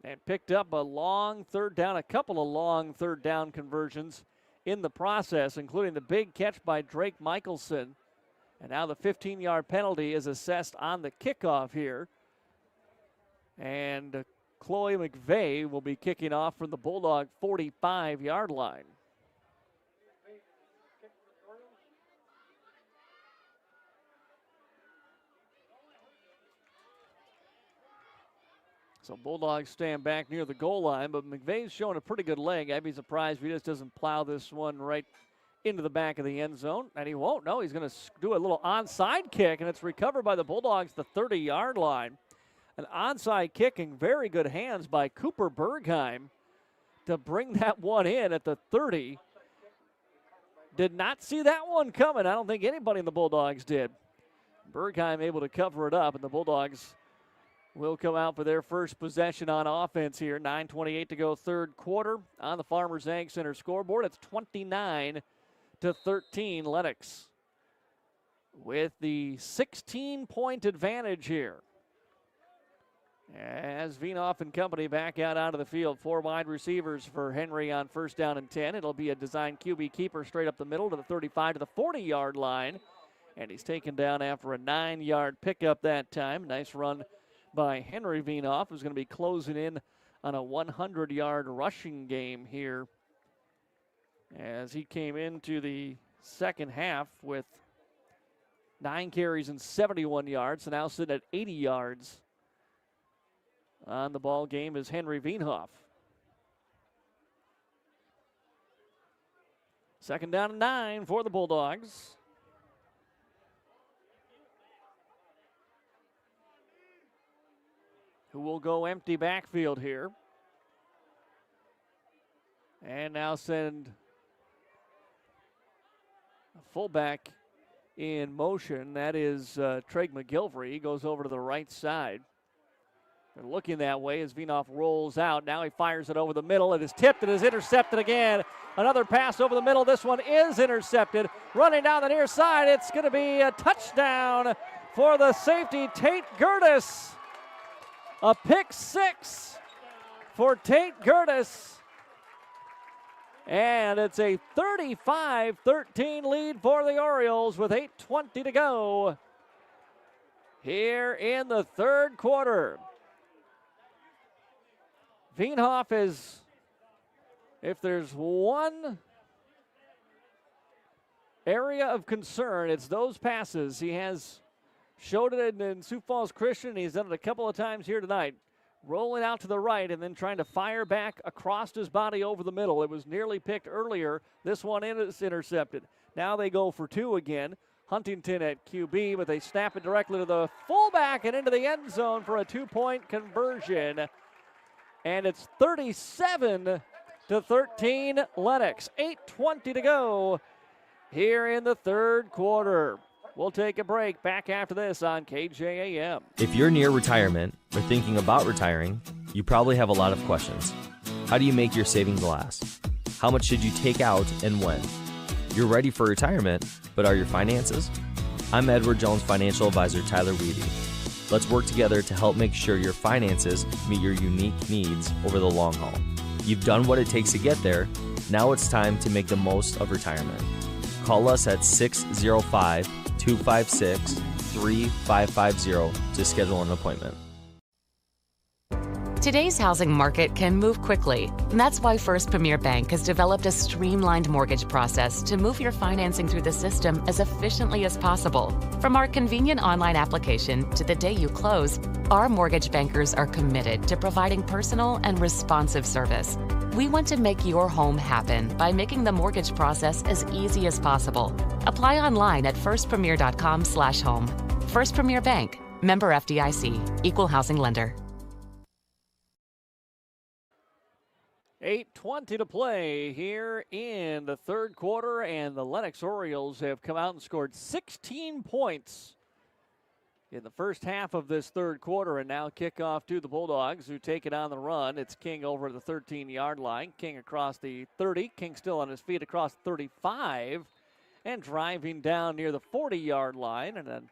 And picked up a long third down, a couple of long third down conversions in the process, including the big catch by Drake Michelson. And now the 15-yard penalty is assessed on the kickoff here. And Chloe McVeigh will be kicking off from the Bulldog 45-yard line. So Bulldogs stand back near the goal line, but McVeigh's showing a pretty good leg. I'd be surprised if he just doesn't plow this one right into the back of the end zone. And he won't. No, he's going to do a little onside kick, and it's recovered by the Bulldogs, the 30-yard line. An onside kicking, very good hands by Cooper Bergheim to bring that one in at the 30. Did not see that one coming. I don't think anybody in the Bulldogs did. Bergheim able to cover it up, and the Bulldogs will come out for their first possession on offense here. 9:28 to go, third quarter on the Farmers Ag Center scoreboard. It's 29-13 Lennox with the 16-point advantage here. As Veenhoff and company back out onto the field, 4 wide receivers for Henry on first down and 10. It'll be a design QB keeper straight up the middle to the 35 to the 40-yard line. And he's taken down after a 9-yard pickup that time. Nice run by Henry Veenhoff, who's going to be closing in on a 100-yard rushing game here as he came into the second half with 9 carries and 71 yards, so now sitting at 80 yards on the ball game is Henry Veenhoff. Second down and 9 for the Bulldogs. Who will go empty backfield here. And now send a fullback in motion. That is Treg McGilvery. He goes over to the right side. They're looking that way as Veenhoff rolls out. Now he fires it over the middle. It is tipped. It is intercepted again. Another pass over the middle. This one is intercepted. Running down the near side. It's going to be a touchdown for the safety, Tate Gertis. A pick 6 for Tate Gertis. And it's a 35-13 lead for the Orioles with 8:20 to go here in the third quarter. Veenhoff is, if there's one area of concern, it's those passes. He has showed it in Sioux Falls Christian. He's done it a couple of times here tonight. Rolling out to the right and then trying to fire back across his body over the middle. It was nearly picked earlier. This one is intercepted. Now they go for 2 again. Huntington at QB, but they snap it directly to the fullback and into the end zone for a 2-point conversion. And it's 37-13 Lennox. 8:20 to go here in the third quarter. We'll take a break. Back after this on KJAM. If you're near retirement or thinking about retiring, you probably have a lot of questions. How do you make your savings last? How much should you take out and when? You're ready for retirement, but are your finances? I'm Edward Jones Financial Advisor Tyler Weedy. Let's work together to help make sure your finances meet your unique needs over the long haul. You've done what it takes to get there. Now it's time to make the most of retirement. Call us at 605-256-3550 to schedule an appointment. Today's housing market can move quickly. And that's why First Premier Bank has developed a streamlined mortgage process to move your financing through the system as efficiently as possible. From our convenient online application to the day you close, our mortgage bankers are committed to providing personal and responsive service. We want to make your home happen by making the mortgage process as easy as possible. Apply online at firstpremier.com/home. First Premier Bank, member FDIC, equal housing lender. 8:20 to play here in the third quarter, and the Lennox Orioles have come out and scored 16 points in the first half of this third quarter, and now kickoff to the Bulldogs, who take it on the run. It's King over the 13-yard line. King across the 30. King still on his feet across 35 and driving down near the 40-yard line. And a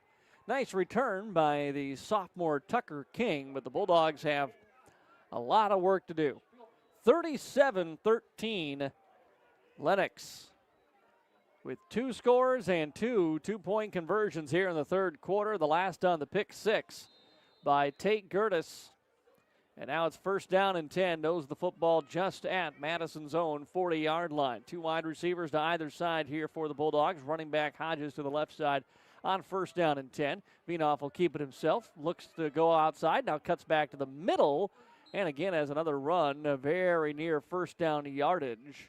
nice return by the sophomore Tucker King, but the Bulldogs have a lot of work to do. 37-13 Lennox with two scores and two-point conversions here in the third quarter. The last on the pick six by Tate Gertis. And now it's first down and 10. Knows the football just at Madison's own 40-yard line. Two wide receivers to either side here for the Bulldogs. Running back Hodges to the left side on first down and 10. Vienoff will keep it himself. Looks to go outside. Now cuts back to the middle. And again, has another run very near first down yardage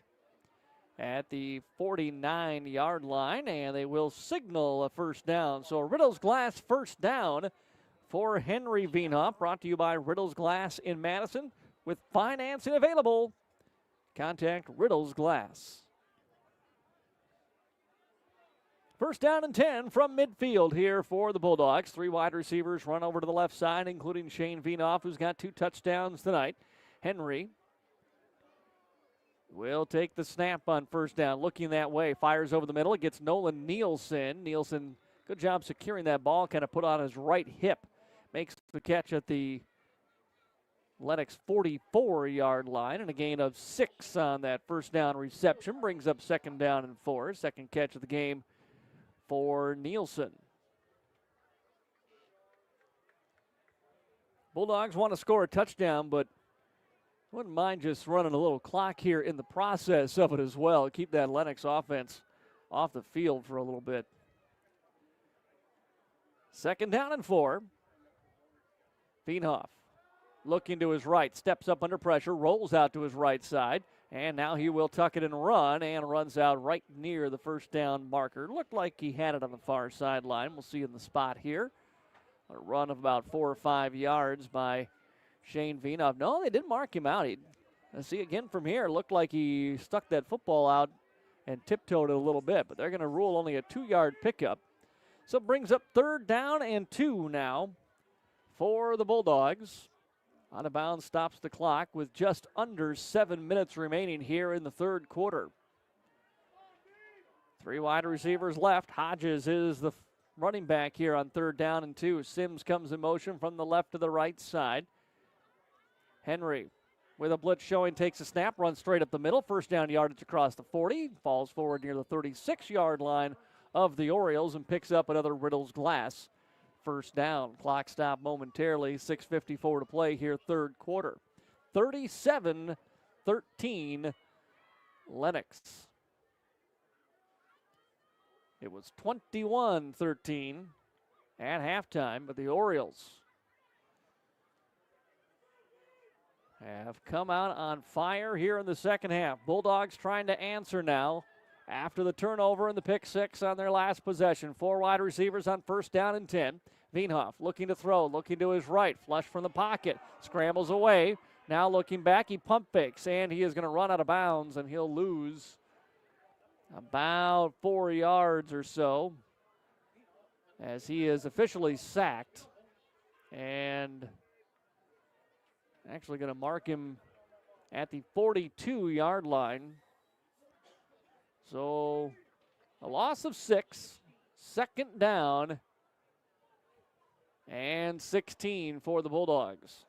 at the 49-yard line, and they will signal a first down. So Riddle's Glass first down for Henry Vienoff, brought to you by Riddle's Glass in Madison. With financing available, contact Riddle's Glass. First down and 10 from midfield here for the Bulldogs. Three wide receivers run over to the left side, including Shane Vienoff, who's got 2 touchdowns tonight. Henry will take the snap on first down. Looking that way, fires over the middle. It gets Nolan Nielsen. Nielsen, good job securing that ball, kind of put on his right hip. Makes the catch at the Lennox 44-yard line, and a gain of 6 on that first down reception. Brings up second down and 4. Second catch of the game for Nielsen. Bulldogs want to score a touchdown, but wouldn't mind just running a little clock here in the process of it as well. Keep that Lennox offense off the field for a little bit. Second down and 4. Vienoff looking to his right, steps up under pressure, rolls out to his right side. And now he will tuck it and run, and runs out right near the first down marker. Looked like he had it on the far sideline. We'll see in the spot here. A run of about 4 or 5 yards by Shane Vienoff. No, they didn't mark him out. Let's see again from here. Looked like he stuck that football out and tiptoed it a little bit, but they're going to rule only a 2-yard pickup. So it brings up third down and 2 now for the Bulldogs. Out of bounds stops the clock with just under 7 minutes remaining here in the third quarter. 3 wide receivers left. Hodges is the running back here on third down and 2. Sims comes in motion from the left to the right side. Henry with a blitz showing takes a snap, runs straight up the middle. First down yardage across the 40. Falls forward near the 36-yard line of the Orioles and picks up another Riddle's Glass first down. Clock stop momentarily. 6:54 to play here, third quarter. 37-13 Lennox. It was 21-13 at halftime, but the Orioles have come out on fire here in the second half. Bulldogs trying to answer now after the turnover and the pick 6 on their last possession. 4 wide receivers on first down and 10. Vienoff looking to throw, looking to his right, flush from the pocket, scrambles away. Now looking back, he pump fakes, and he is going to run out of bounds, and he'll lose about 4 yards or so as he is officially sacked. And actually going to mark him at the 42-yard line. So a loss of 6, second down, and 16 for the Bulldogs.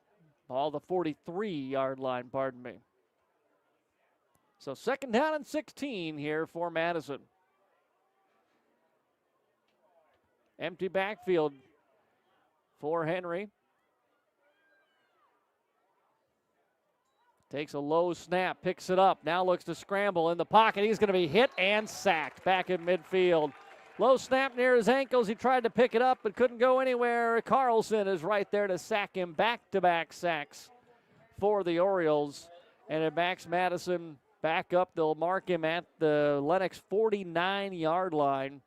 Ball the 43-yard line, pardon me. So second down and 16 here for Madison. Empty backfield for Henry. Takes a low snap, picks it up, now looks to scramble in the pocket. He's going to be hit and sacked back in midfield. Low snap near his ankles. He tried to pick it up but couldn't go anywhere. Carlson is right there to sack him. Back-to-back sacks for the Orioles. And it backs Madison back up. They'll mark him at the Lennox 49-yard line.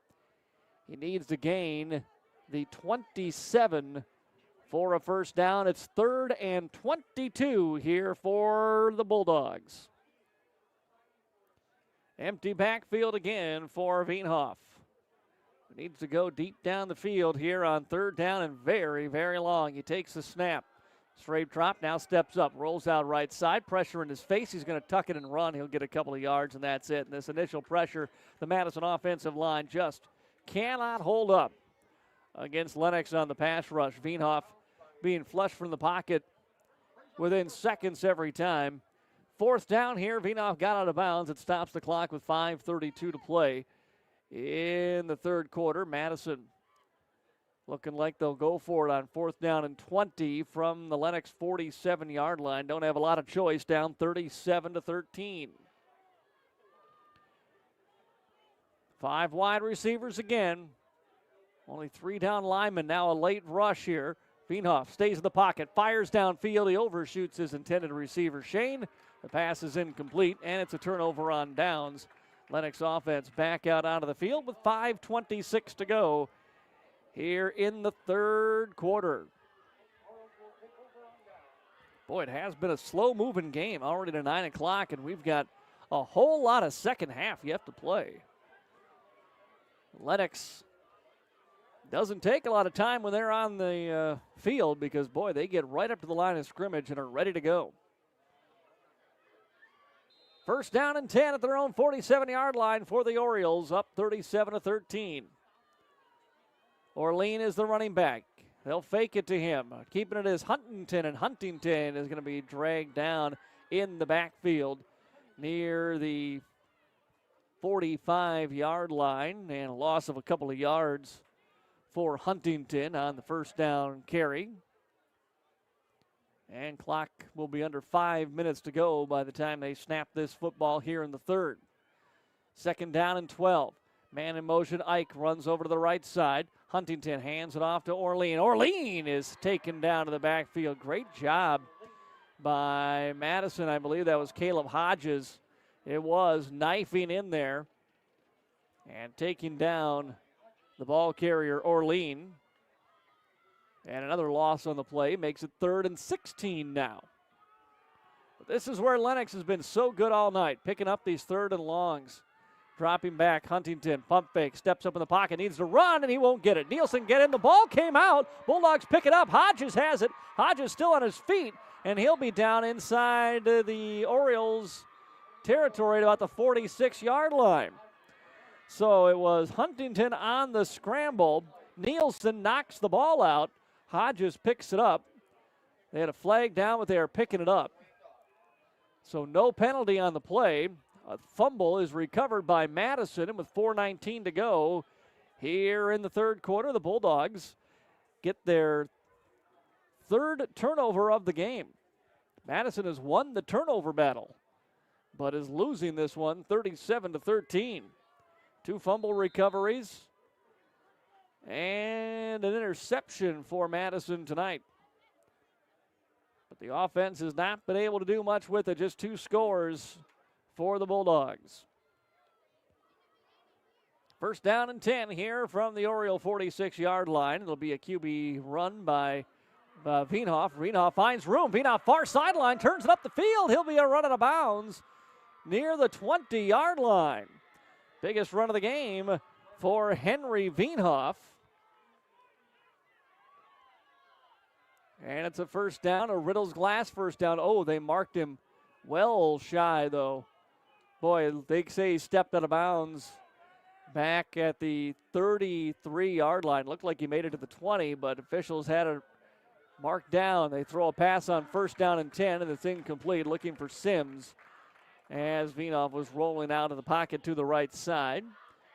He needs to gain the 27 for a first down. It's 3rd and 22 here for the Bulldogs. Empty backfield again for Veenhoff. Needs to go deep down the field here on 3rd down and very, very long. He takes the snap. Straight drop, now steps up, rolls out right side. Pressure in his face. He's going to tuck it and run. He'll get a couple of yards, and that's it. And this initial pressure, the Madison offensive line just cannot hold up against Lennox on the pass rush. Veenhoff being flushed from the pocket within seconds every time. 4th down here. Veenhoff got out of bounds. It stops the clock with 5:32 to play in the 3rd quarter. Madison looking like they'll go for it on 4th down and 20 from the Lennox 47-yard line. Don't have a lot of choice, down 37-13. 5 wide receivers again. Only 3 down linemen. Now a late rush here. Veenhoff stays in the pocket, fires downfield. He overshoots his intended receiver, Shane. The pass is incomplete, and it's a turnover on downs. Lennox offense back out onto the field with 5:26 to go here in the 3rd quarter. Boy, it has been a slow-moving game already to 9 o'clock, and we've got a whole lot of second half yet to play. Lennox doesn't take a lot of time when they're on the field because, boy, they get right up to the line of scrimmage and are ready to go. First down and 10 at their own 47-yard line for the Orioles, up 37-13. Orlean is the running back. They'll fake it to him. Keeping it as Huntington, and Huntington is going to be dragged down in the backfield near the 45-yard line, and a loss of a couple of yards for Huntington on the first down carry. And clock will be under 5 minutes to go by the time they snap this football here in the 3rd. 2nd down and 12. Man in motion, Ike runs over to the right side. Huntington hands it off to Orlean. Orlean is taken down to the backfield. Great job by Madison. I believe that was Caleb Hodges. It was knifing in there and taking down the ball carrier, Orlean. And another loss on the play makes it 3rd and 16 now. But this is where Lennox has been so good all night, picking up these 3rd and longs. Dropping back, Huntington, pump fake, steps up in the pocket, needs to run, and he won't get it. Nielsen get in, the ball came out. Bulldogs pick it up. Hodges has it. Hodges still on his feet, and he'll be down inside the Orioles' territory at about the 46-yard line. So it was Huntington on the scramble. Nielsen knocks the ball out. Hodges picks it up. They had a flag down, but they are picking it up. So no penalty on the play. A fumble is recovered by Madison, and with 4:19 to go here in the 3rd quarter, the Bulldogs get their 3rd turnover of the game. Madison has won the turnover battle, but is losing this one 37-13. 2 fumble recoveries and an interception for Madison tonight. But the offense has not been able to do much with it. Just 2 scores for the Bulldogs. First down and 10 here from the Oriole 46-yard line. It'll be a QB run by Veenhoff. Veenhoff finds room. Veenhoff far sideline, turns it up the field. He'll be a run out of bounds near the 20-yard line. Biggest run of the game for Henry Veenhoff. And it's a first down, a Riddle's Glass first down. Oh, they marked him well shy, though. Boy, they say he stepped out of bounds back at the 33-yard line. Looked like he made it to the 20, but officials had it marked down. They throw a pass on first down and 10, and it's incomplete, looking for Sims as Veenhoff was rolling out of the pocket to the right side.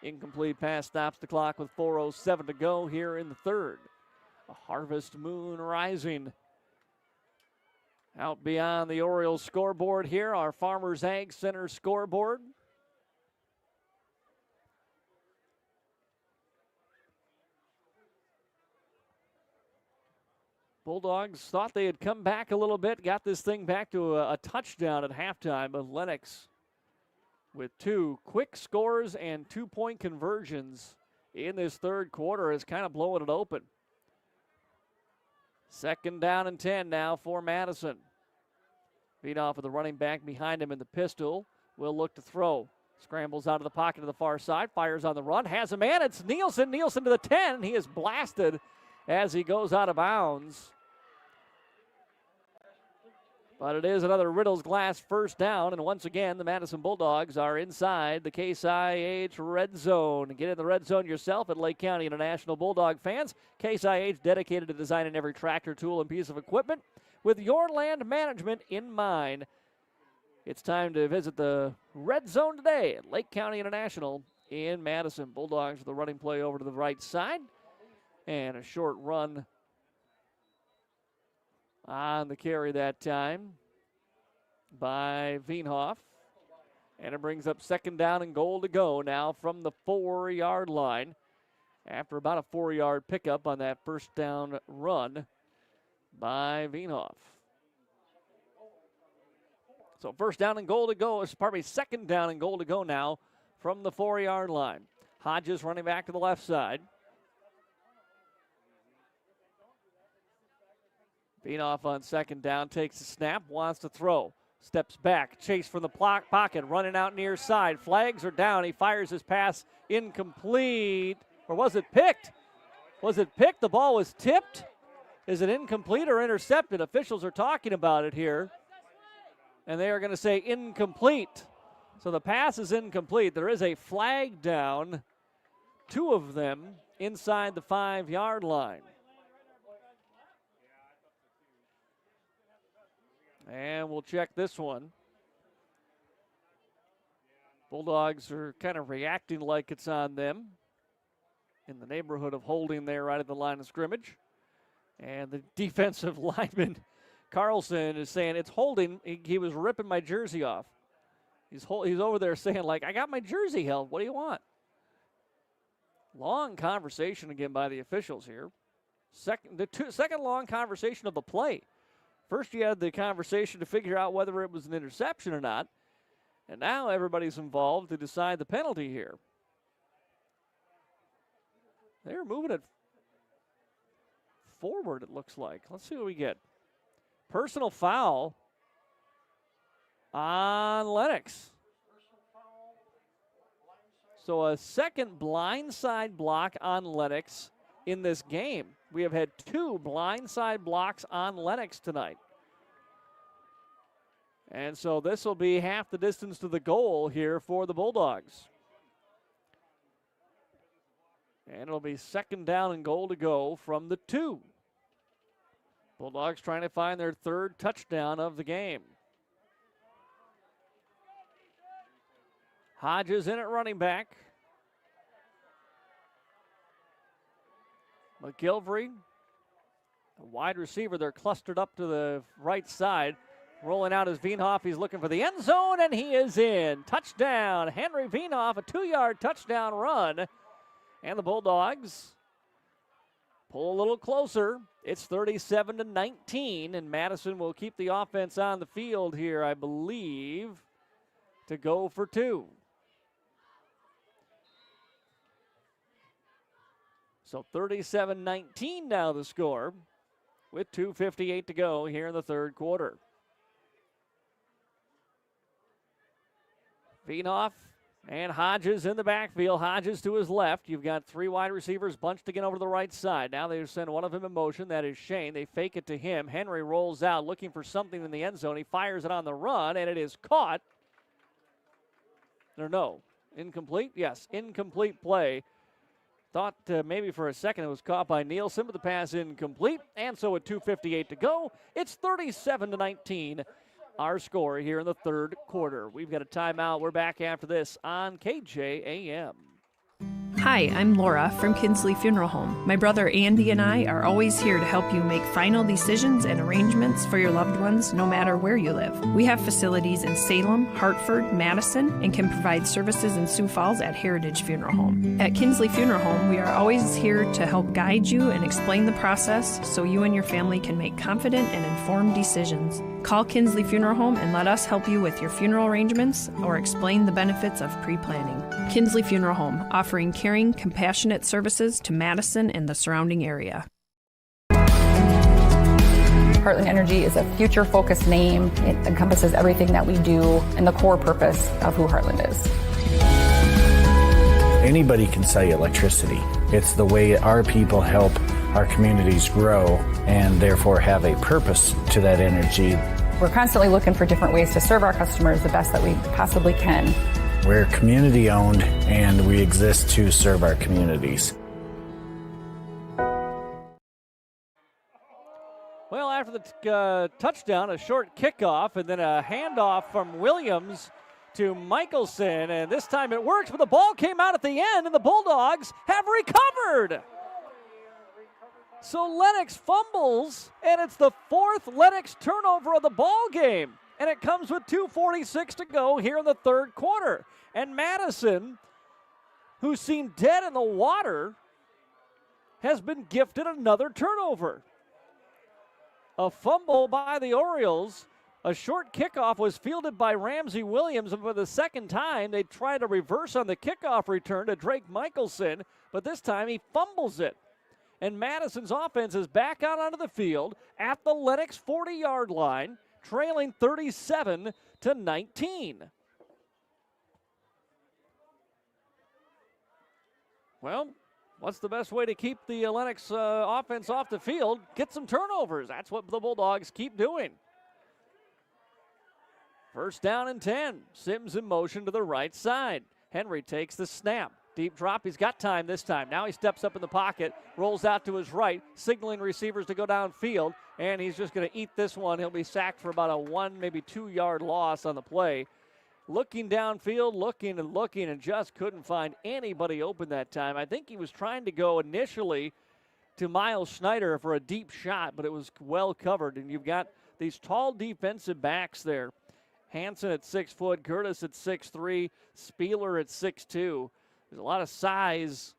Incomplete pass stops the clock with 4:07 to go here in the third. A harvest moon rising out beyond the Orioles scoreboard here, our Farmers Ag Center scoreboard. Bulldogs thought they had come back a little bit, got this thing back to a touchdown at halftime, but Lennox with 2 quick scores and 2-point conversions in this third quarter is kind of blowing it open. Second down and 10 now for Madison. Veenhoff with the running back behind him in the pistol. Will look to throw. Scrambles out of the pocket to the far side. Fires on the run. Has a man. It's Nielsen. Nielsen to the 10. He is blasted as he goes out of bounds. But it is another Riddle's Glass first down. And once again, the Madison Bulldogs are inside the Case IH red zone. Get in the red zone yourself at Lake County International. Bulldog fans. Case IH dedicated to designing every tractor, tool, and piece of equipment with your land management in mind. It's time to visit the red zone today at Lake County International in Madison. Bulldogs with the running play over to the right side. And a short run on the carry that time by Veenhoff. And it brings up second down and goal to go now from the 4-yard line after about a 4-yard pickup on that first down run by Veenhoff. So first down and goal to go. It's probably second down and goal to go now from the 4-yard line. Hodges running back to the left side. Veenhoff on second down, takes the snap, wants to throw. Steps back, chase from the pocket, running out near side. Flags are down. He fires his pass incomplete. Or was it picked? Was it picked? The ball was tipped. Is it incomplete or intercepted? Officials are talking about it here. And they are going to say incomplete. So the pass is incomplete. There is a flag down, 2 of them inside the 5-yard line. And we'll check this one. Bulldogs are kind of reacting like it's on them. In the neighborhood of holding there right at the line of scrimmage. And the defensive lineman, Carlson, is saying it's holding. He was ripping my jersey off. He's over there saying, like, I got my jersey held. What do you want? Long conversation again by the officials here. Second long conversation of the play. First, you had the conversation to figure out whether it was an interception or not. And now everybody's involved to decide the penalty here. They're moving it forward, it looks like. Let's see what we get. Personal foul on Lennox. So a second blindside block on Lennox in this game. We have had 2 blindside blocks on Lennox tonight. And so this will be half the distance to the goal here for the Bulldogs. And it'll be second down and goal to go from the 2. Bulldogs trying to find their 3rd touchdown of the game. Hodges in at running back. McGilvery, a wide receiver. They're clustered up to the right side. Rolling out is Veenhoff. He's looking for the end zone, and he is in. Touchdown, Henry Veenhoff, a 2-yard touchdown run. And the Bulldogs pull a little closer. It's 37-19, and Madison will keep the offense on the field here, I believe, to go for 2. So 37-19 now the score. with 2:58 to go here in the third quarter. Vienoff and Hodges in the backfield. Hodges to his left. You've got three wide receivers bunched again over to the right side. Now they send one of them in motion. That is Shane. They fake it to him. Henry rolls out looking for something in the end zone. He fires it on the run, and it is caught. Or no, incomplete? Yes, incomplete play. Thought maybe for a second it was caught by Nielsen, but the pass incomplete. And so with 2:58 to go, it's 37-19. Our score here in the third quarter. We've got a timeout. We're back after this on KJAM. Hi, I'm Laura from Kinsley Funeral Home. My brother Andy and I are always here to help you make final decisions and arrangements for your loved ones no matter where you live. We have facilities in Salem, Hartford, Madison, and can provide services in Sioux Falls at Heritage Funeral Home. At Kinsley Funeral Home, we are always here to help guide you and explain the process so you and your family can make confident and informed decisions. Call Kinsley Funeral Home and let us help you with your funeral arrangements or explain the benefits of pre-planning. Kinsley Funeral Home, offering caring, compassionate services to Madison and the surrounding area. Heartland Energy is a future-focused name. It encompasses everything that we do and the core purpose of who Heartland is. Anybody can sell you electricity. It's the way our people help our communities grow and therefore have a purpose to that energy. We're constantly looking for different ways to serve our customers the best that we possibly can. We're community owned and we exist to serve our communities. Well, after the touchdown, a short kickoff and then a handoff from Williams to Michelson, and this time it works, but the ball came out at the end and the Bulldogs have recovered. So Lennox fumbles, and it's the fourth Lennox turnover of the ball game. And it comes with 2:46 to go here in the third quarter. And Madison, who seemed dead in the water, has been gifted another turnover. A fumble by the Orioles. A short kickoff was fielded by Ramsey Williams, and for the second time, they tried to reverse on the kickoff return to Drake Michelson, but this time he fumbles it. And Madison's offense is back out onto the field at the Lennox 40-yard line, trailing 37-19. Well, what's the best way to keep the Lennox offense off the field? Get some turnovers. That's what the Bulldogs keep doing. First down and 10. Sims in motion to the right side. Henry takes the snap. Deep drop. He's got time this time. Now he steps up in the pocket, rolls out to his right, signaling receivers to go downfield, and he's just going to eat this one. He'll be sacked for about a 1, maybe 2 yard loss on the play. Looking downfield, looking, and just couldn't find anybody open that time. I think he was trying to go initially to Miles Schneider for a deep shot, but it was well covered, and you've got these tall defensive backs there. Hansen at 6 foot, Curtis at 6'3", Spieler at 6'2". There's a lot of size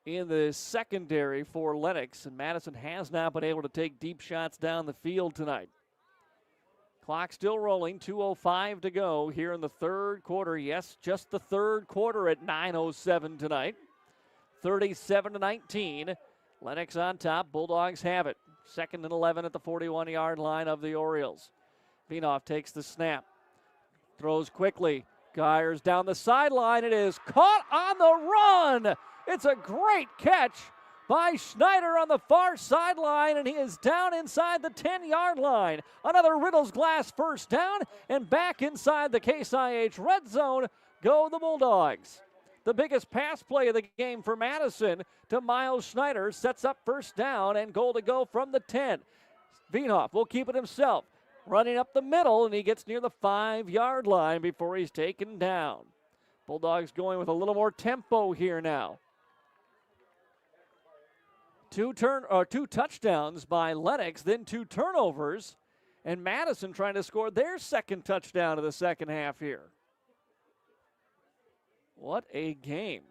in the secondary for Lennox, and Madison has not been able to take deep shots down the field tonight. Clock still rolling, 2:05 to go here in the third quarter. Yes, just the third quarter at 9:07 tonight. 37-19. Lennox on top. Bulldogs have it. 2nd and 11 at the 41-yard line of the Orioles. Vienoff takes the snap. Throws quickly. Gyers down the sideline. It is caught on the run. It's a great catch by Schneider on the far sideline, and he is down inside the 10-yard line. Another Riddles Glass first down, and back inside the Case IH red zone go the Bulldogs. The biggest pass play of the game for Madison to Miles Schneider sets up first down and goal to go from the 10. Vienoff will keep it himself. Running up the middle, and he gets near the 5-yard line before he's taken down. Bulldogs going with a little more tempo here now. Two touchdowns by Lennox, then 2 turnovers, and Madison trying to score their second touchdown of the second half here. What a game.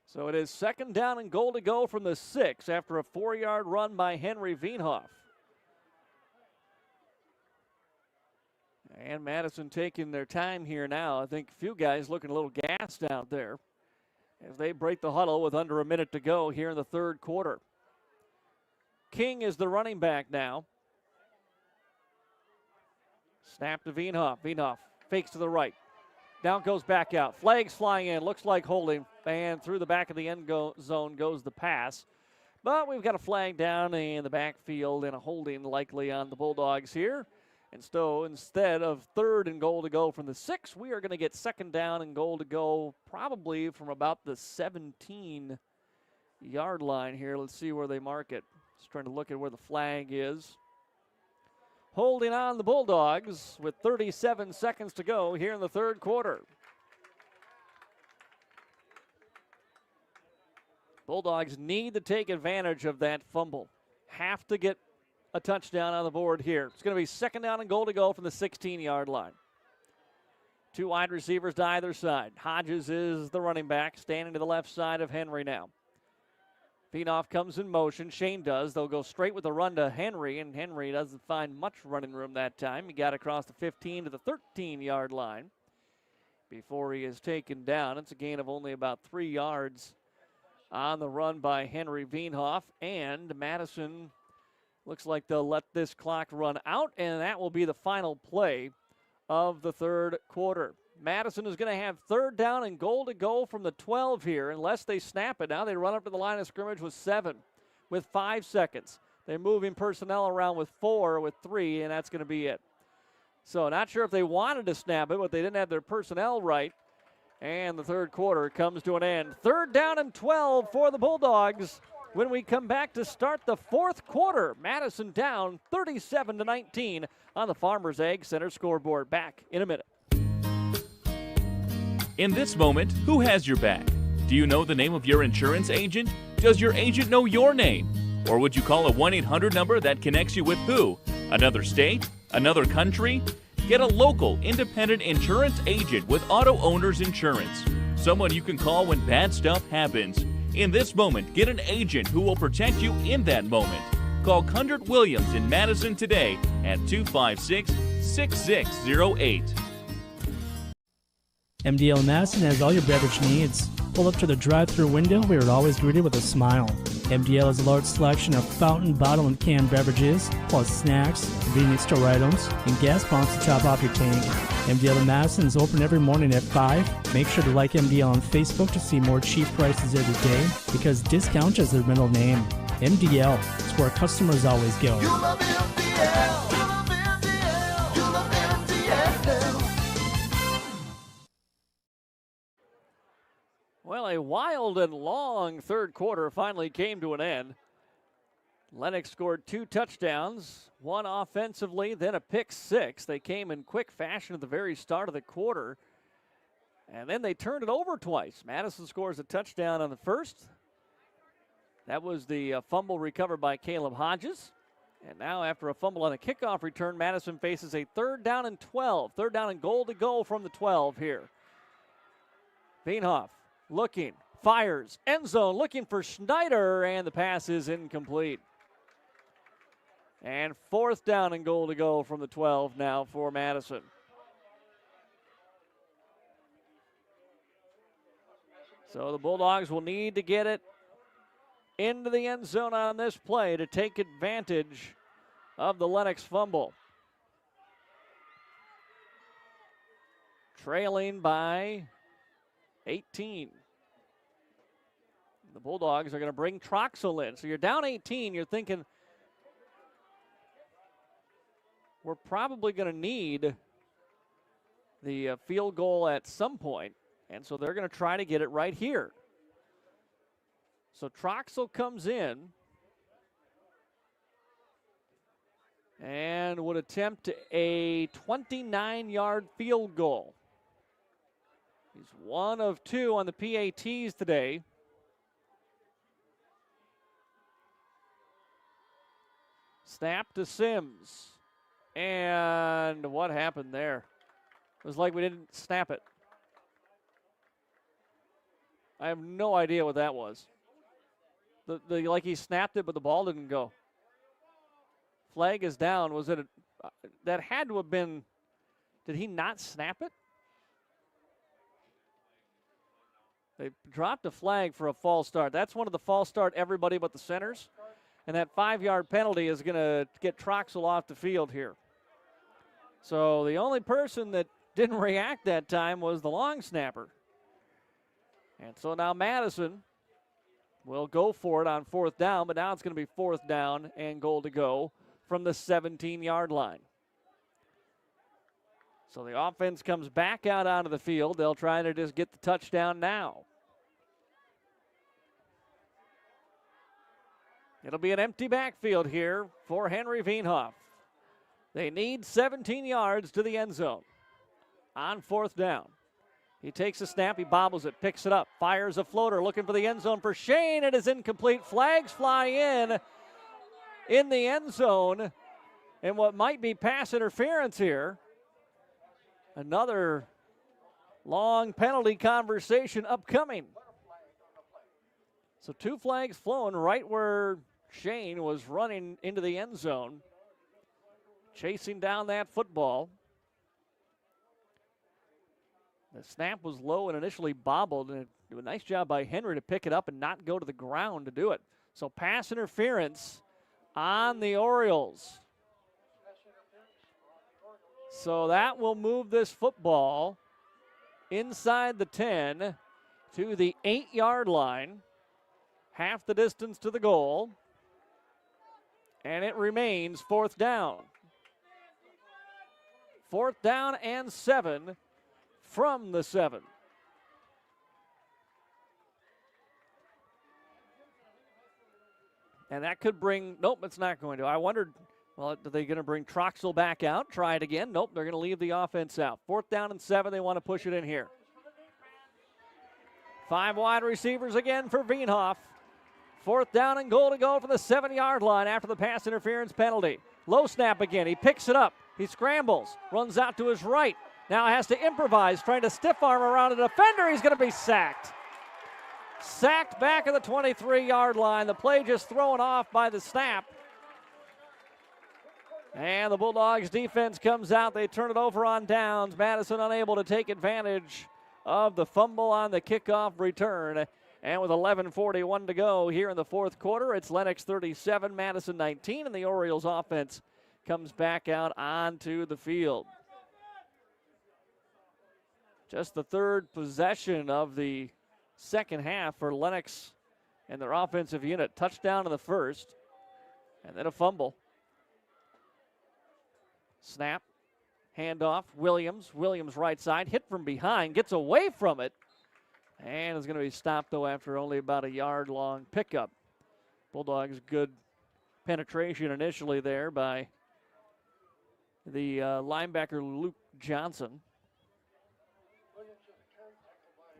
So it is 2nd down and goal to go from the 6 after a 4-yard run by Henry Vienoff. And Madison taking their time here now. I think a few guys looking a little gassed out there. as they break the huddle with under a minute to go here in the third quarter. King is the running back now. Snap to Veenhoff. Veenhoff fakes to the right. Down goes back out. Flags flying in. Looks like holding. And through the back of the end zone goes the pass. But we've got a flag down in the backfield and a holding likely on the Bulldogs here. And so instead of 3rd and goal to go from the 6, we are going to get 2nd down and goal to go probably from about the 17-yard line here. Let's see where they mark it. Just trying to look at where the flag is. Holding on the Bulldogs with 37 seconds to go here in the third quarter. Bulldogs need to take advantage of that fumble. Have to get a touchdown on the board here. It's going to be 2nd down and goal to go from the 16-yard line. 2 wide receivers to either side. Hodges is the running back, standing to the left side of Henry now. Veenhoff comes in motion. Shane does. They'll go straight with the run to Henry, and Henry doesn't find much running room that time. He got across the 15 to the 13-yard line before he is taken down. It's a gain of only about 3 yards on the run by Henry Veenhoff, and Madison looks like they'll let this clock run out, and that will be the final play of the third quarter. Madison is going to have 3rd down and goal to go from the 12 here, unless they snap it. Now they run up to the line of scrimmage with 7, with 5 seconds. They're moving personnel around with 4, with 3, and that's going to be it. So not sure if they wanted to snap it, but they didn't have their personnel right. And the third quarter comes to an end. 3rd down and 12 for the Bulldogs. When we come back to start the fourth quarter, Madison down 37-19 on the Farmers Ag Center scoreboard. Back in a minute. In this moment, who has your back? Do you know the name of your insurance agent? Does your agent know your name? Or would you call a 1-800 number that connects you with who? Another state? Another country? Get a local, independent insurance agent with Auto Owners Insurance. Someone you can call when bad stuff happens. In this moment, get an agent who will protect you in that moment. Call Cundert Williams in Madison today at 256-6608. MDL Madison has all your beverage needs. Pull up to the drive-thru window. We are always greeted with a smile. MDL has a large selection of fountain, bottle, and canned beverages, plus snacks, convenience store items, and gas pumps to top off your tank. MDL in Madison is open every morning at 5. Make sure to like MDL on Facebook to see more cheap prices every day, because discount is their middle name. MDL is where customers always go. You love MDL. You love MDL. You love MDL. Well, a wild and long third quarter finally came to an end. Lennox scored 2 touchdowns, one offensively, then a pick 6. They came in quick fashion at the very start of the quarter, and then they turned it over twice. Madison scores a touchdown on the first. That was the fumble recovered by Caleb Hodges. And now after a fumble on a kickoff return, Madison faces a 3rd down and 12. 3rd down and goal to go from the 12 here. Veenhoff looking, fires, end zone, looking for Schneider, and the pass is incomplete. And 4th down and goal to go from the 12 now for Madison. So the Bulldogs will need to get it into the end zone on this play to take advantage of the Lennox fumble. Trailing by 18. The Bulldogs are going to bring Troxel in. So you're down 18. You're thinking we're probably going to need the field goal at some point. And so they're going to try to get it right here. So Troxel comes in and would attempt a 29-yard field goal. He's 1 of 2 on the PATs today. Snap to Sims. And what happened there? It was like we didn't snap it. I have no idea what that was. Like he snapped it, but the ball didn't go. Flag is down. Was it that had to have been, did he not snap it? They dropped a flag for a false start. That's one of the false start everybody but the centers. And that 5-yard penalty is going to get Troxel off the field here. So the only person that didn't react that time was the long snapper. And so now Madison will go for it on 4th down, but now it's going to be 4th down and goal to go from the 17-yard line. So the offense comes back out onto the field. They'll try to just get the touchdown now. It'll be an empty backfield here for Henry Veenhoff. They need 17 yards to the end zone on 4th down. He takes a snap, he bobbles it, picks it up, fires a floater, looking for the end zone for Shane. It is incomplete. Flags fly in the end zone, and what might be pass interference here. Another long penalty conversation upcoming. So 2 flags flown right where Shane was running into the end zone, chasing down that football. The snap was low and initially bobbled, and a nice job by Henry to pick it up and not go to the ground to do it. So pass interference on the Orioles. So that will move this football inside the 10 to the 8-yard line, half the distance to the goal, and it remains 4th down. 4th down and 7 from the 7. And that could bring, nope, it's not going to. I wondered, well, are they going to bring Troxel back out? Try it again. Nope, they're going to leave the offense out. 4th down and 7, they want to push it in here. 5 wide receivers again for Veenhoff. 4th down and goal to go for the 7-yard line after the pass interference penalty. Low snap again, he picks it up. He scrambles, runs out to his right. Now has to improvise, trying to stiff arm around a defender. He's going to be sacked. Sacked back at the 23-yard line. The play just thrown off by the snap. And the Bulldogs defense comes out. They turn it over on downs. Madison unable to take advantage of the fumble on the kickoff return. And with 11:41 to go here in the 4th quarter, it's Lennox 37, Madison 19, and the Orioles offense comes back out onto the field. Just the 3rd possession of the second half for Lennox and their offensive unit. Touchdown in the 1st, and then a fumble. Snap, handoff, Williams right side, hit from behind, gets away from it, and is going to be stopped, though, after only about a yard-long pickup. Bulldogs good penetration initially there by the linebacker Luke Johnson.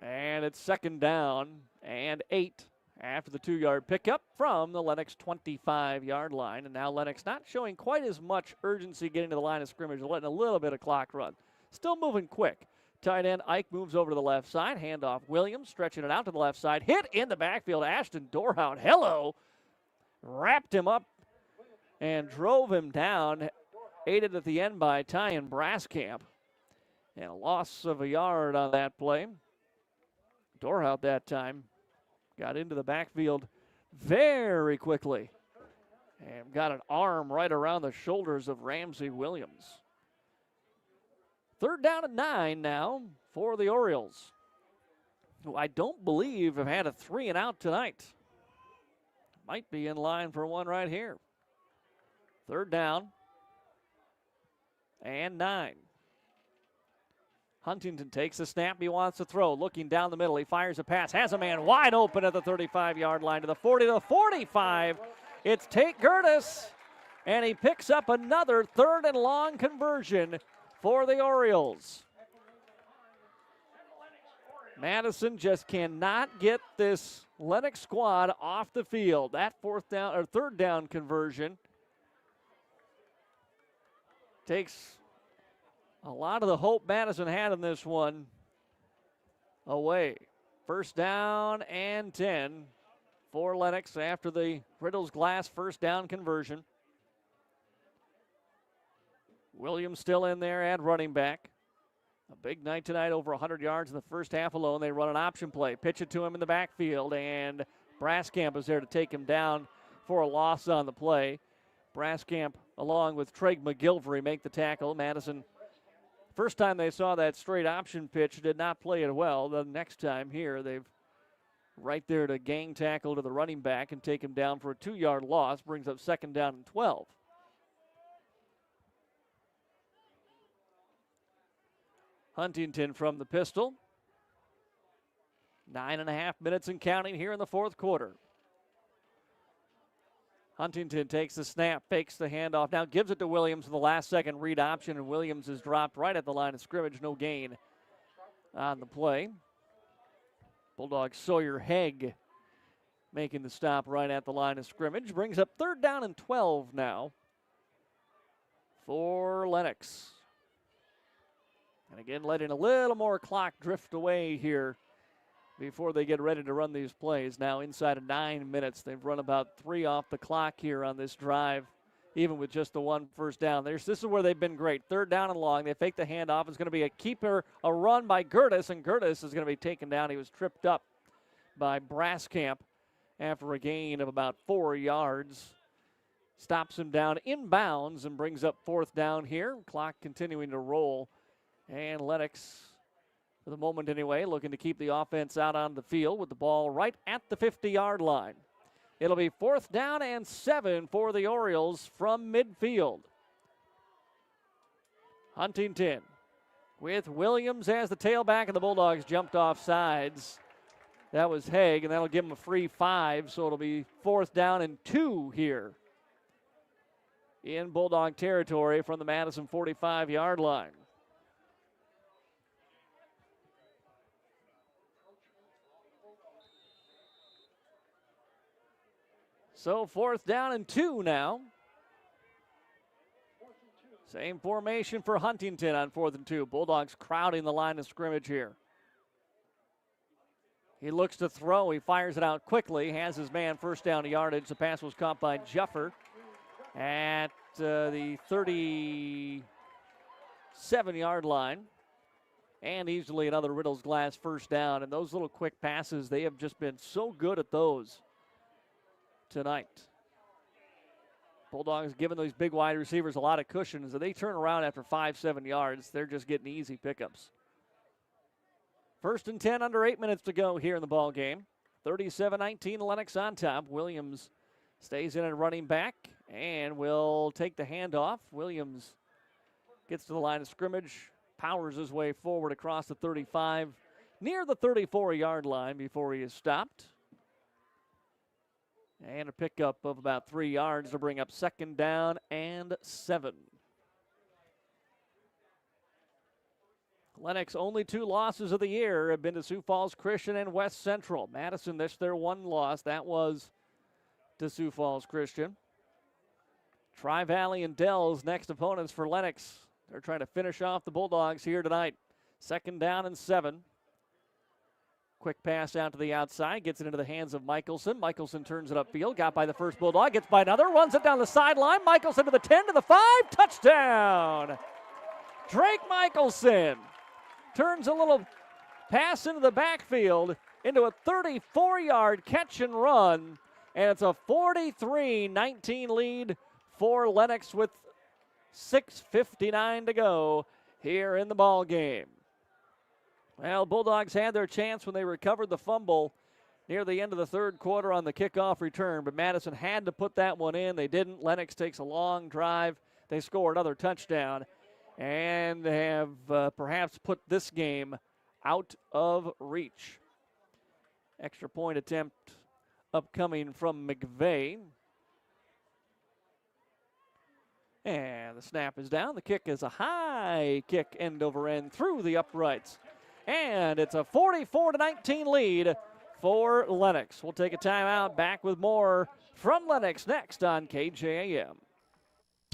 And it's 2nd down and 8 after the 2-yard pickup from the Lennox 25-yard line. And now Lennox not showing quite as much urgency getting to the line of scrimmage, letting a little bit of clock run. Still moving quick. Tight end Ike moves over to the left side. Handoff Williams, stretching it out to the left side. Hit in the backfield. Ashton Dorhout, hello. Wrapped him up and drove him down. Aided at the end by Tyan Braskamp. And a loss of a yard on that play. Dorhout that time got into the backfield very quickly and got an arm right around the shoulders of Ramsey Williams. 3rd down and 9 now for the Orioles, who I don't believe have had a 3-and-out tonight. Might be in line for one right here. 3rd down and 9. Huntington takes the snap. He wants to throw. Looking down the middle. He fires a pass. Has a man wide open at the 35-yard line to the 40 to the 45. It's Tate Gertis. And he picks up another 3rd and long conversion for the Orioles. Madison just cannot get this Lennox squad off the field. That 3rd down conversion takes a lot of the hope Madison had in this one away. 1st down and 10 for Lennox after the Riddles Glass 1st down conversion. Williams still in there at running back. A big night tonight, over 100 yards in the first half alone. They run an option play, pitch it to him in the backfield, and Braskamp is there to take him down for a loss on the play. Braskamp, along with Treg McGilvery, make the tackle. Madison, first time they saw that straight option pitch, did not play it well. The next time here, they've right there to gang tackle to the running back and take him down for a 2-yard loss. Brings up 2nd down and 12. Huntington from the pistol. 9.5 minutes and counting here in the fourth quarter. Huntington takes the snap, fakes the handoff, now gives it to Williams in the last second read option, and Williams is dropped right at the line of scrimmage. No gain on the play. Bulldog Sawyer Haig making the stop right at the line of scrimmage. Brings up 3rd down and 12 now for Lennox. And again, letting a little more clock drift away here before they get ready to run these plays. Now inside of 9 minutes. They've run about 3 off the clock here on this drive, even with just the 1 first down. This is where they've been great. 3rd down and long. They fake the handoff. It's going to be a keeper, a run by Gertis, and Gertis is going to be taken down. He was tripped up by Braskamp after a gain of about 4 yards. Stops him down inbounds and brings up 4th down here. Clock continuing to roll. And Lennox, for the moment anyway, looking to keep the offense out on the field with the ball right at the 50-yard line. It'll be 4th down and 7 for the Orioles from midfield. Huntington with Williams as the tailback, and the Bulldogs jumped off sides. That was Haig, and that'll give him a free 5, so it'll be 4th down and 2 here in Bulldog territory from the Madison 45-yard line. So 4th down and 2 now. Same formation for Huntington on 4th and 2. Bulldogs crowding the line of scrimmage here. He looks to throw. He fires it out quickly. Has his man first down yardage. The pass was caught by Jeffer at the 37-yard line. And easily another Riddles Glass first down. And those little quick passes, they have just been so good at those tonight. Bulldogs giving those big wide receivers a lot of cushions. If they turn around after 5-7 yards, they're just getting easy pickups. 1st and 10, under 8 minutes to go here in the ball game. 37-19, Lennox on top. Williams stays in at running back and will take the handoff. Williams gets to the line of scrimmage, powers his way forward across the 35, near the 34-yard line before he is stopped. And a pickup of about 3 yards to bring up 2nd down and 7. Lennox only 2 losses of the year have been to Sioux Falls Christian and West Central. Madison, this their 1 loss. That was to Sioux Falls Christian. Tri-Valley and Dells next opponents for Lennox. They're trying to finish off the Bulldogs here tonight. 2nd down and 7. Quick pass out to the outside, gets it into the hands of Michelson. Michelson turns it upfield, got by the first Bulldog, gets by another, runs it down the sideline. Michelson to the 10, to the 5, touchdown! Drake Michelson turns a little pass into the backfield into a 34-yard catch and run, and it's a 43-19 lead for Lennox with 6:59 to go here in the ball game. Well, Bulldogs had their chance when they recovered the fumble near the end of the 3rd quarter on the kickoff return, but Madison had to put that one in. They didn't. Lennox takes a long drive. They score another touchdown and have perhaps put this game out of reach. Extra point attempt upcoming from McVeigh. And the snap is down. The kick is a high kick, end over end through the uprights. And it's a 44-19 lead for Lennox. We'll take a timeout. Back with more from Lennox next on KJAM.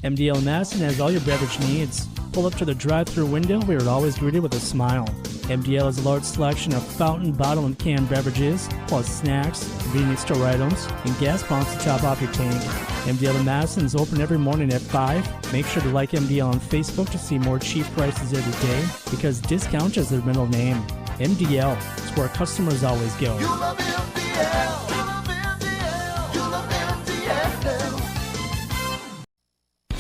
MDL Madison has all your beverage needs. Pull up to the drive-thru window, we are always greeted with a smile. MDL has a large selection of fountain, bottle, and canned beverages, plus snacks, convenience store items, and gas pumps to top off your tank. MDL in Madison is open every morning at 5. Make sure to like MDL on Facebook to see more cheap prices every day, because discount is their middle name. MDL is where customers always go. You love MDL. You love MDL. You love MDL.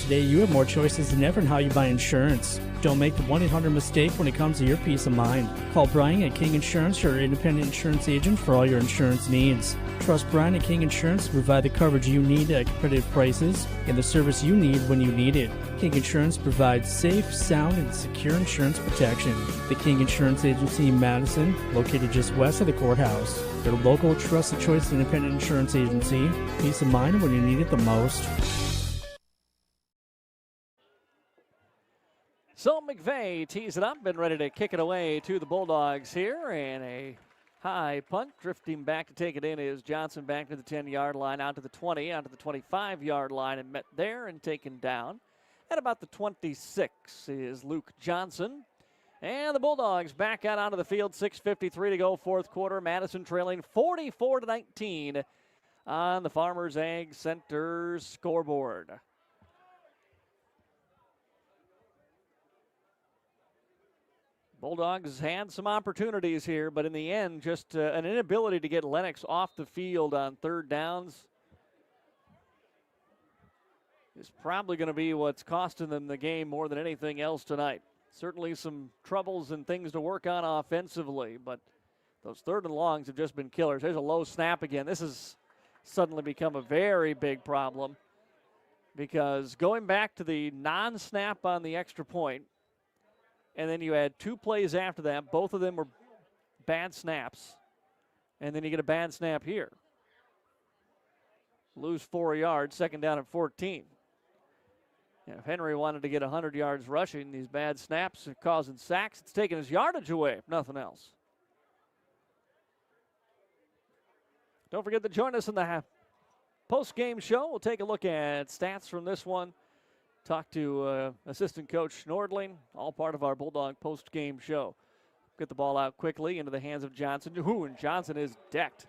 Today, you have more choices than ever in how you buy insurance. Don't make the 1-800 mistake when it comes to your peace of mind. Call Brian at King Insurance, your independent insurance agent for all your insurance needs. Trust Brian at King Insurance to provide the coverage you need at competitive prices and the service you need when you need it. King Insurance provides safe, sound, and secure insurance protection. The King Insurance Agency in Madison, located just west of the courthouse. Their local, trusted choice independent insurance agency. Peace of mind when you need it the most. So McVeigh tees it up, been ready to kick it away to the Bulldogs here, and a high punt. Drifting back to take it in is Johnson, back to the 10-yard line, out to the 20, out to the 25-yard line, and met there and taken down. At about the 26 is Luke Johnson. And the Bulldogs back out onto the field, 6:53 to go, fourth quarter. Madison trailing 44-19 on the Farmers Ag Center scoreboard. Bulldogs had some opportunities here, but in the end, just an inability to get Lennox off the field on third downs is probably going to be what's costing them the game more than anything else tonight. Certainly some troubles and things to work on offensively, but those third and longs have just been killers. There's a low snap again. This has suddenly become a very big problem, because going back to the non-snap on the extra point, and then you had two plays after that. Both of them were bad snaps. And then you get a bad snap here. Lose 4 yards, second down at 14. And if Henry wanted to get 100 yards rushing, these bad snaps are causing sacks. It's taking his yardage away, if nothing else. Don't forget to join us in the post-game show. We'll take a look at stats from this one. Talk to assistant coach Nordling, all part of our Bulldog post-game show. Get the ball out quickly into the hands of Johnson. And Johnson is decked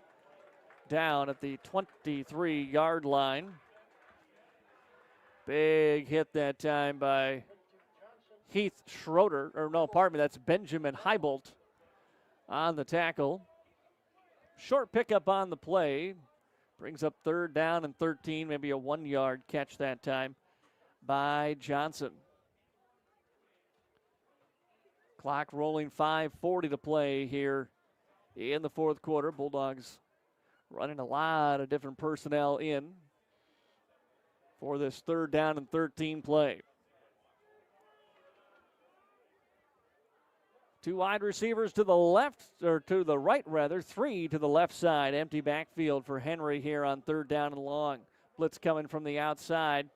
down at the 23-yard line. Big hit that time by Heath Schroeder. Or no, pardon me, that's Benjamin Heibolt on the tackle. Short pickup on the play. Brings up third down and 13, maybe a 1-yard catch that time by Johnson. Clock rolling, 5:40 to play here in the fourth quarter. Bulldogs running a lot of different personnel in for this third down and 13 play. Two wide receivers to the left, or to the right rather, three to the left side. Empty backfield for Henry here on third down and long. Blitz coming from the outside.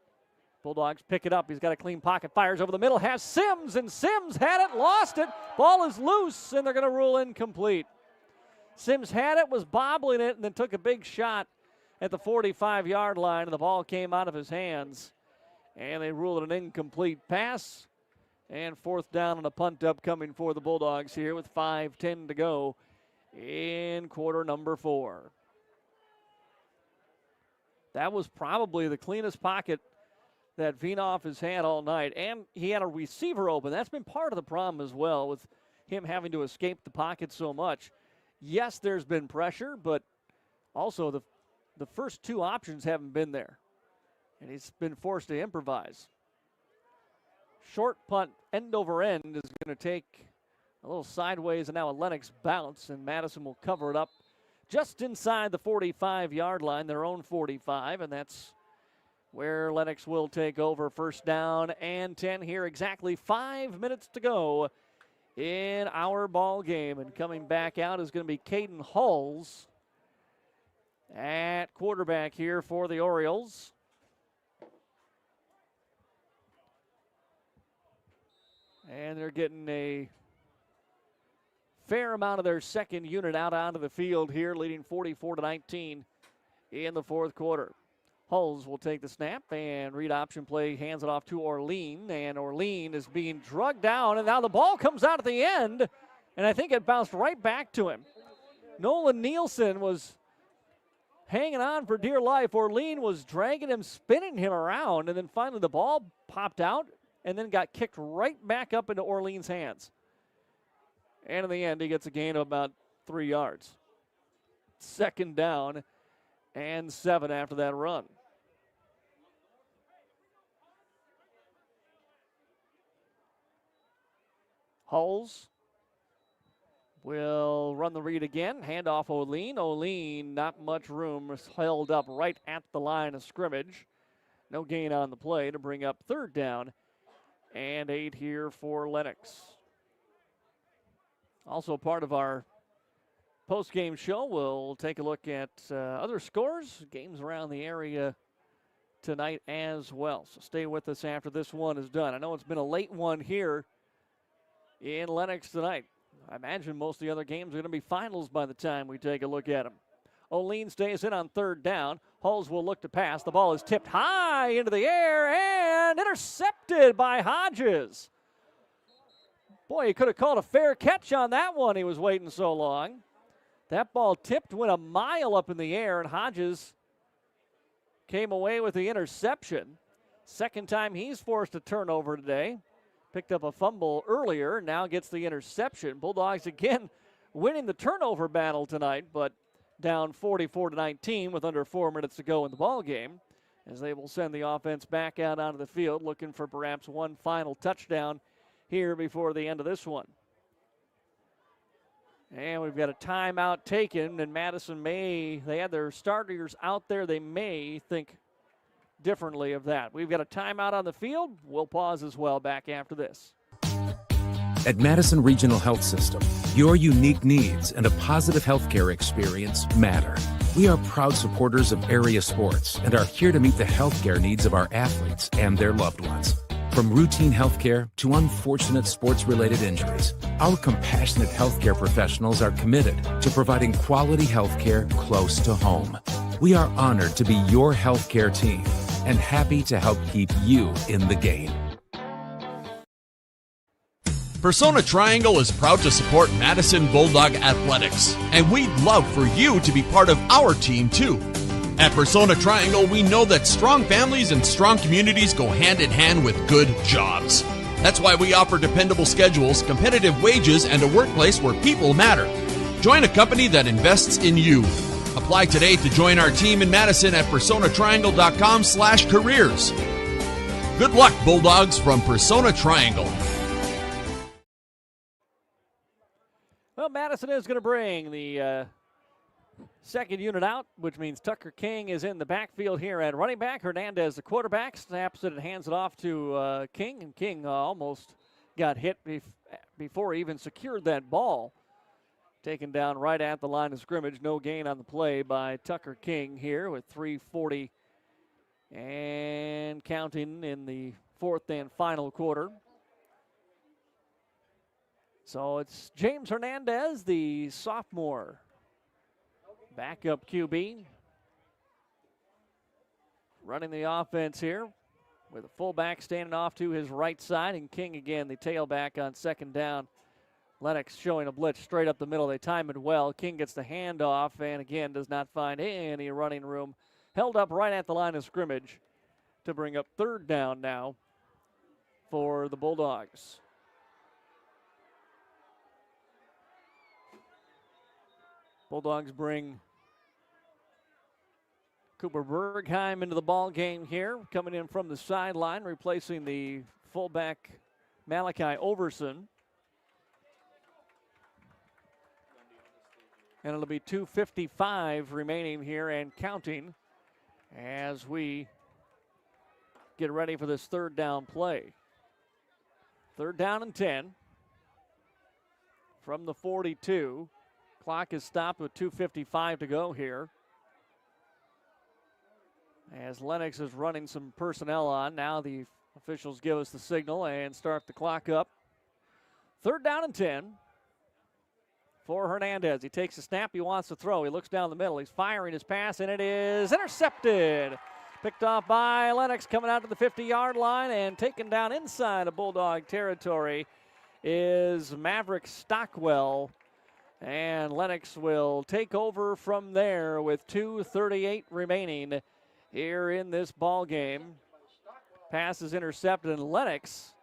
Bulldogs pick it up. He's got a clean pocket. Fires over the middle. Has Sims, and Sims had it, lost it. Ball is loose, and they're going to rule incomplete. Sims had it, was bobbling it, and then took a big shot at the 45-yard line, and the ball came out of his hands. And they ruled it an incomplete pass. And fourth down and a punt upcoming for the Bulldogs here with 5:10 to go in quarter number 4. That was probably the cleanest pocket that Vinoff has had all night, and he had a receiver open. That's been part of the problem as well, with him having to escape the pocket so much. Yes, there's been pressure, but also the first two options haven't been there, and he's been forced to improvise. Short punt, end over end, is going to take a little sideways, and now a Lennox bounce, and Madison will cover it up just inside the 45-yard line, their own 45, and that's where Lennox will take over. First down and 10 here. Exactly 5 minutes to go in our ball game. And coming back out is going to be Caden Hulls at quarterback here for the Orioles. And they're getting a fair amount of their second unit out onto the field here, leading 44-19 in the fourth quarter. Hulls will take the snap and read option play, hands it off to Orlean, and Orlean is being drugged down, and now the ball comes out at the end, and I think it bounced right back to him. Nolan Nielsen was hanging on for dear life. Orlean was dragging him, spinning him around, and then finally the ball popped out and then got kicked right back up into Orlean's hands. And in the end, he gets a gain of about 3 yards. 2nd down and 7 after that run. Hulls will run the read again. Hand off Orlean. Orlean, not much room, held up right at the line of scrimmage. No gain on the play to bring up 3rd down and 8 here for Lennox. Also part of our post-game show, we'll take a look at other scores, games around the area tonight as well. So stay with us after this one is done. I know it's been a late one here in Lennox tonight. I imagine most of the other games are going to be finals by the time we take a look at them. Orlean stays in on 3rd down. Hulls will look to pass. The ball is tipped high into the air and intercepted by Hodges. Boy, he could have called a fair catch on that one. He was waiting so long. That ball tipped, went a mile up in the air, and Hodges came away with the interception. 2nd time he's forced a turnover today. Picked up a fumble earlier, now gets the interception. Bulldogs again winning the turnover battle tonight, but down 44-19 with under 4 minutes to go in the ball game, as they will send the offense back out onto the field looking for perhaps one final touchdown here before the end of this one. And we've got a timeout taken, and Madison they had their starters out there, they may think differently of that. We've got a timeout on the field. We'll pause as well back after this. At Madison Regional Health System, your unique needs and a positive healthcare experience matter. We are proud supporters of area sports and are here to meet the healthcare needs of our athletes and their loved ones. From routine healthcare to unfortunate sports-related injuries, our compassionate healthcare professionals are committed to providing quality healthcare close to home. We are honored to be your healthcare team and happy to help keep you in the game. Persona Triangle is proud to support Madison Bulldog Athletics, and we'd love for you to be part of our team too. At Persona Triangle, we know that strong families and strong communities go hand in hand with good jobs. That's why we offer dependable schedules, competitive wages, and a workplace where people matter. Join a company that invests in you. Apply today to join our team in Madison at personatriangle.com/careers. Good luck, Bulldogs, from Persona Triangle. Well, Madison is going to bring the second unit out, which means Tucker King is in the backfield here at running back. Hernandez, the quarterback, snaps it and hands it off to King, and King almost got hit before he even secured that ball. Taken down right at the line of scrimmage. No gain on the play by Tucker King here with 3:40 and counting in the 4th and final quarter. So it's James Hernandez, the sophomore backup QB, running the offense here with a fullback standing off to his right side, and King again, the tailback on 2nd down. Lennox showing a blitz straight up the middle. They time it well. King gets the handoff and again does not find any running room. Held up right at the line of scrimmage to bring up 3rd down now for the Bulldogs. Bulldogs bring Cooper Bergheim into the ball game here, coming in from the sideline, replacing the fullback Malachi Overson. And it'll be 2:55 remaining here and counting as we get ready for this 3rd down play. 3rd down and 10 from the 42. Clock is stopped with 2:55 to go here. As Lennox is running some personnel on, now the officials give us the signal and start the clock up. 3rd down and 10 for Hernandez. He takes a snap, he wants to throw. He looks down the middle, he's firing his pass, and it is intercepted. Picked off by Lennox, coming out to the 50-yard line and taken down inside of Bulldog territory is Maverick Stockwell. And Lennox will take over from there with 2:38 remaining here in this ball game. Pass is intercepted, and Lennox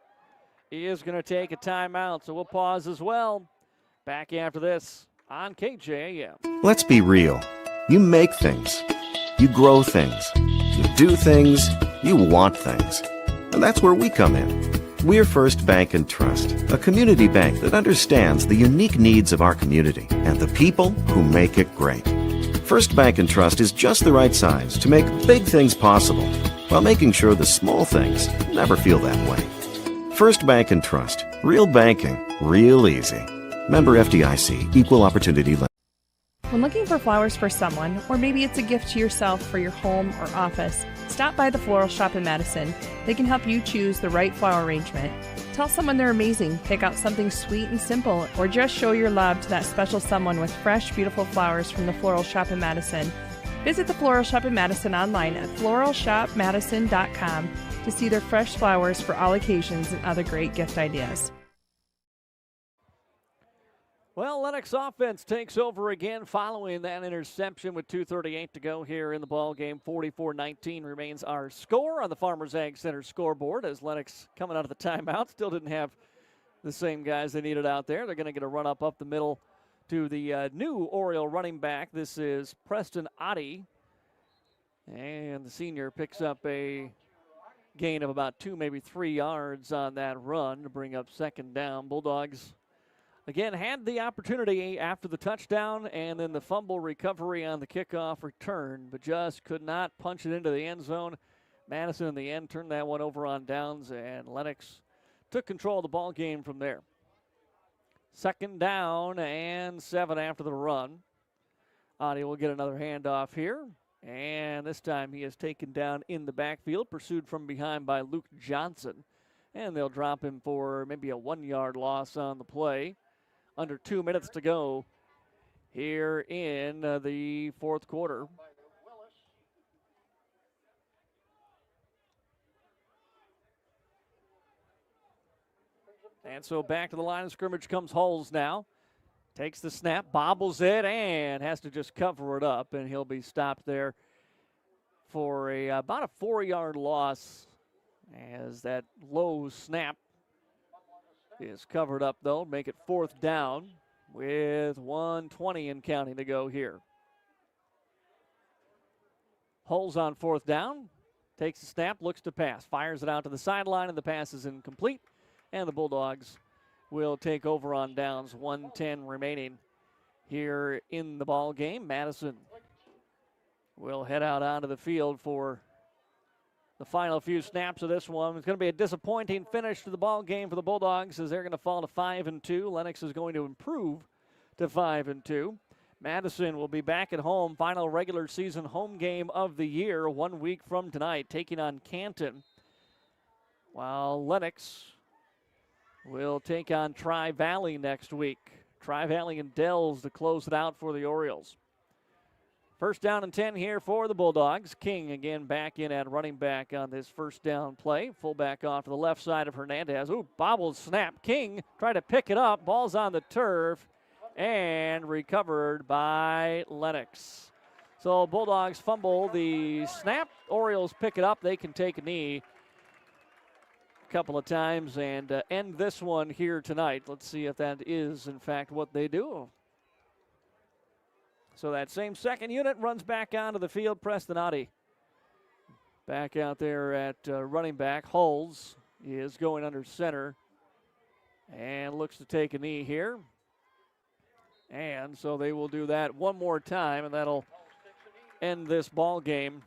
is going to take a timeout. So we'll pause as well. Back after this on KJAM. Let's be real. You make things. You grow things. You do things. You want things. And that's where we come in. We're First Bank and Trust, a community bank that understands the unique needs of our community and the people who make it great. First Bank and Trust is just the right size to make big things possible while making sure the small things never feel that way. First Bank and Trust. Real banking, real easy. Member FDIC, Equal Opportunity Lender. When looking for flowers for someone, or maybe it's a gift to yourself for your home or office, stop by the Floral Shop in Madison. They can help you choose the right flower arrangement. Tell someone they're amazing, pick out something sweet and simple, or just show your love to that special someone with fresh, beautiful flowers from the Floral Shop in Madison. Visit the Floral Shop in Madison online at floralshopmadison.com to see their fresh flowers for all occasions and other great gift ideas. Well, Lennox offense takes over again following that interception with 2:38 to go here in the ball game. 44-19 remains our score on the Farmers Ag Center scoreboard as Lennox coming out of the timeout still didn't have the same guys they needed out there. They're going to get a run up the middle to the new Oriole running back. This is Preston Oddie, and the senior picks up a gain of about 2, maybe 3 yards on that run to bring up second down. Bulldogs again had the opportunity after the touchdown and then the fumble recovery on the kickoff return, but just could not punch it into the end zone. Madison in the end turned that one over on downs, and Lennox took control of the ball game from there. Second down and 7 after the run. Audi will get another handoff here, and this time he is taken down in the backfield, pursued from behind by Luke Johnson, and they'll drop him for maybe a 1-yard loss on the play. Under 2 minutes to go here in the fourth quarter. And so back to the line of scrimmage comes Hulls now. Takes the snap, bobbles it, and has to just cover it up, and he'll be stopped there for about a 4-yard loss as that low snap is covered up, though. Make it fourth down with 1:20 and counting to go here. Hulls on fourth down. Takes the snap, looks to pass. Fires it out to the sideline, and the pass is incomplete. And the Bulldogs will take over on downs. 1:10 remaining here in the ball game. Madison will head out onto the field for the final few snaps of this one. It's going to be a disappointing finish to the ball game for the Bulldogs as they're going to fall to 5-2. Lennox is going to improve to 5-2. Madison will be back at home. Final regular season home game of the year 1 week from tonight, taking on Canton. While Lennox will take on Tri-Valley next week. Tri-Valley and Dells to close it out for the Orioles. First down and 10 here for the Bulldogs. King again back in at running back on this first down play. Fullback off to the left side of Hernandez. Ooh, bobbled snap. King tried to pick it up. Ball's on the turf and recovered by Lennox. So Bulldogs fumble the snap. Orioles pick it up. They can take a knee a couple of times and end this one here tonight. Let's see if that is, in fact, what they do. So that same second unit runs back onto the field. Preston Oddie back out there at running back. Hulls is going under center and looks to take a knee here. And so they will do that one more time, and that'll end this ball game.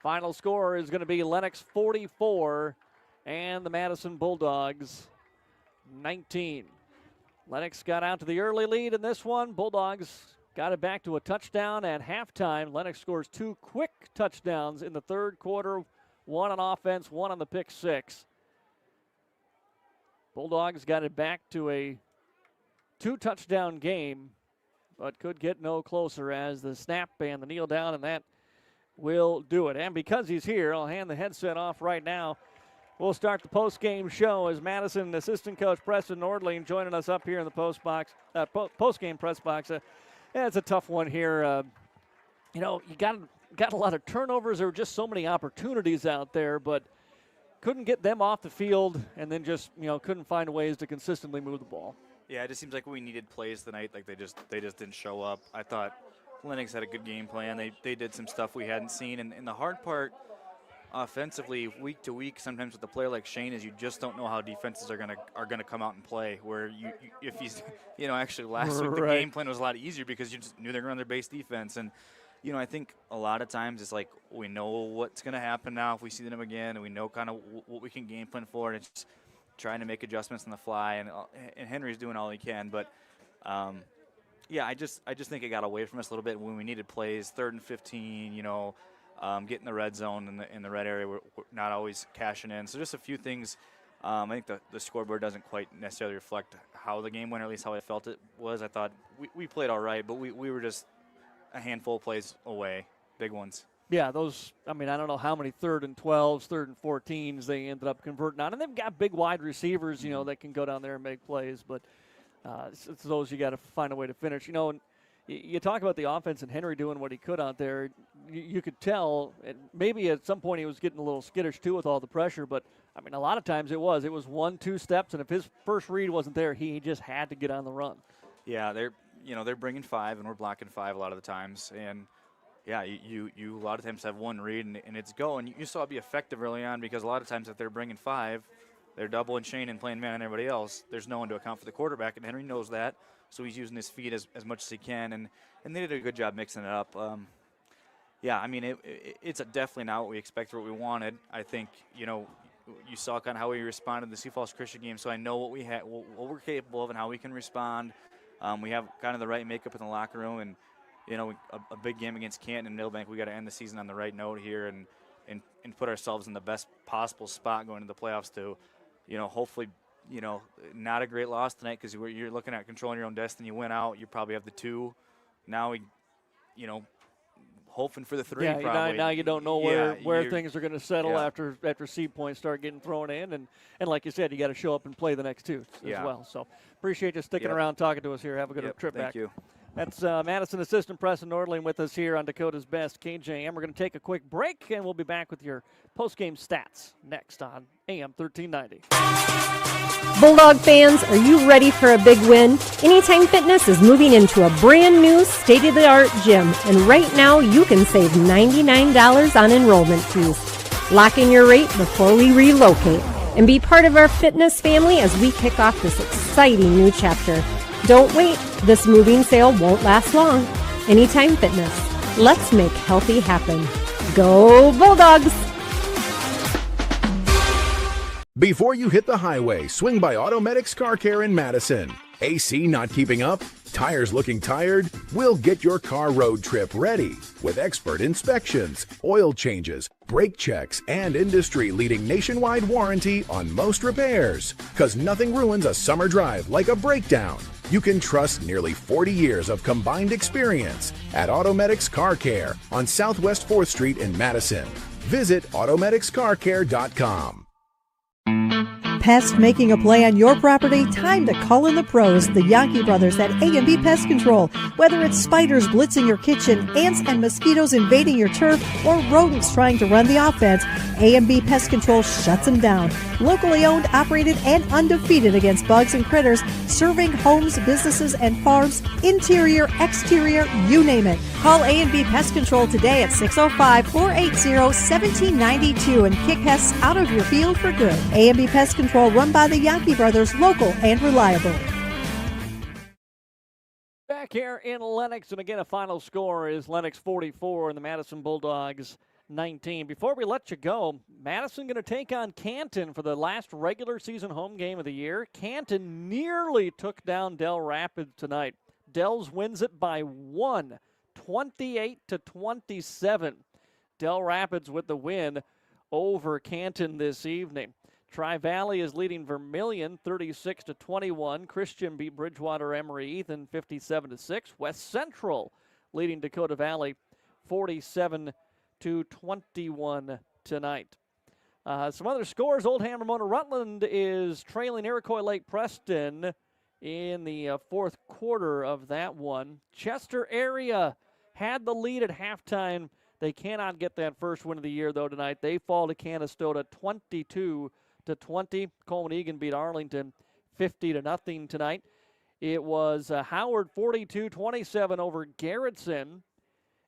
Final score is going to be Lennox 44 and the Madison Bulldogs 19. Lennox got out to the early lead in this one. Bulldogs got it back to a touchdown at halftime. Lennox scores 2 quick touchdowns in the third quarter, 1 on offense, 1 on the pick six. Bulldogs got it back to a 2-touchdown game, but could get no closer as the snap and the kneel down, and that will do it. And because he's here, I'll hand the headset off right now. We'll start the post-game show as Madison assistant coach Preston Nordling joining us up here in the post-game press box. It's a tough one here. You got a lot of turnovers. There were just so many opportunities out there, but couldn't get them off the field, and then just couldn't find ways to consistently move the ball. Yeah, it just seems like we needed plays tonight. Like they just didn't show up. I thought Lennox had a good game plan. They did some stuff we hadn't seen, and the hard part offensively, week to week, sometimes with a player like Shane, is you just don't know how defenses are gonna come out and play. Where if he's actually last week the game plan was a lot easier because you just knew they're going to run their base defense. And I think a lot of times it's like we know what's going to happen now if we see them again, and we know kind of what we can game plan for, and it's just trying to make adjustments on the fly. And Henry's doing all he can, but I just think it got away from us a little bit when we needed plays, 3rd and 15. Get in the red zone in the red area. We're not always cashing in. So just a few things. I think the scoreboard doesn't quite necessarily reflect how the game went, or at least how I felt it was. I thought we played all right, but we were just a handful of plays away, big ones. Yeah, those, I don't know how many 3rd and 12s, 3rd and 14s they ended up converting on. And they've got big wide receivers, that can go down there and make plays. But it's those you got to find a way to finish. And you talk about the offense and Henry doing what he could out there. You could tell, and maybe at some point he was getting a little skittish too with all the pressure, but a lot of times it was 1-2 steps, and if his first read wasn't there, he just had to get on the run. Yeah, they're bringing 5 and we're blocking 5 a lot of the times, and yeah, you a lot of times have one read and it's go, and you saw it be effective early on because a lot of times if they're bringing 5, they're doubling Shane and playing man on everybody else. There's no one to account for the quarterback, and Henry knows that. So he's using his feet as much as he can, and they did a good job mixing it up. It's definitely not what we expected, what we wanted. I think, you saw kind of how we responded to the Sioux Falls Christian game, so I know what we're capable of and how we can respond. We have kind of the right makeup in the locker room, and, a big game against Canton and Millbank. We got to end the season on the right note here and put ourselves in the best possible spot going into the playoffs to, hopefully, not a great loss tonight because you're looking at controlling your own destiny. You went out, you probably have the 2. Now hoping for the 3. Yeah, probably. Now you don't know where things are going to settle after seed points start getting thrown in, and like you said, you got to show up and play the next 2 as well. So appreciate you sticking around, talking to us here. Have a good trip back. Thank you. That's Madison assistant Preston Nordling with us here on Dakota's Best KJM. We're going to take a quick break, and we'll be back with your post-game stats next on AM 1390. Bulldog fans, are you ready for a big win? Anytime Fitness is moving into a brand new state-of-the-art gym, and right now you can save $99 on enrollment fees. Lock in your rate before we relocate and be part of our fitness family as we kick off this exciting new chapter. Don't wait. This moving sale won't last long. Anytime Fitness. Let's make healthy happen. Go Bulldogs! Before you hit the highway, swing by Automedics Car Care in Madison. AC not keeping up? Tires looking tired? We'll get your car road trip ready with expert inspections, oil changes, brake checks, and industry-leading nationwide warranty on most repairs. Because nothing ruins a summer drive like a breakdown. You can trust nearly 40 years of combined experience at Automedics Car Care on Southwest 4th Street in Madison. Visit automedicscarcare.com. Pest making a play on your property? Time to call in the pros, the Yankee brothers at A&B Pest Control. Whether it's spiders blitzing your kitchen, ants and mosquitoes invading your turf, or rodents trying to run the offense, A&B Pest Control shuts them down. Locally owned, operated, and undefeated against bugs and critters, serving homes, businesses, and farms, interior, exterior, you name it. Call A&B Pest Control today at 605-480-1792 and kick pests out of your field for good. A&B Pest Control, run by the Yankee brothers, local and reliable. Back here in Lennox, and again, a final score is Lennox 44 and the Madison Bulldogs 19. Before we let you go, Madison going to take on Canton for the last regular season home game of the year. Canton nearly took down Del Rapids tonight. Dells wins it by 1, 28-27. Del Rapids with the win over Canton this evening. Tri-Valley is leading Vermilion 36-21. Christian beat Bridgewater Emory Ethan 57-6. West Central leading Dakota Valley 47-21. to 21 tonight. Some other scores. Oldham Ramona Rutland is trailing Iroquois Lake Preston in the fourth quarter of that one. Chester area had the lead at halftime. They cannot get that first win of the year, though, tonight. They fall to Canastota 22-20. Coleman Egan beat Arlington 50-0 tonight. It was Howard 42-27 over Garrettson.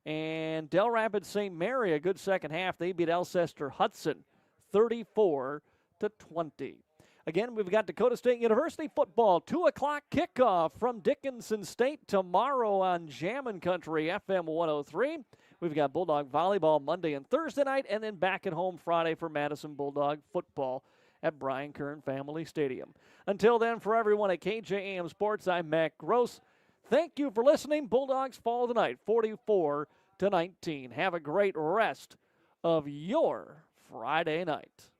And Del Rapids St. Mary, a good second half. They beat Alcester Hudson 34-20. Again, we've got Dakota State University football, 2 o'clock kickoff from Dickinson State tomorrow on Jammin' Country FM 103. We've got Bulldog volleyball Monday and Thursday night, and then back at home Friday for Madison Bulldog football at Brian Kern Family Stadium. Until then, for everyone at KJAM Sports, I'm Matt Gross. Thank you for listening. Bulldogs fall tonight, 44-19. Have a great rest of your Friday night.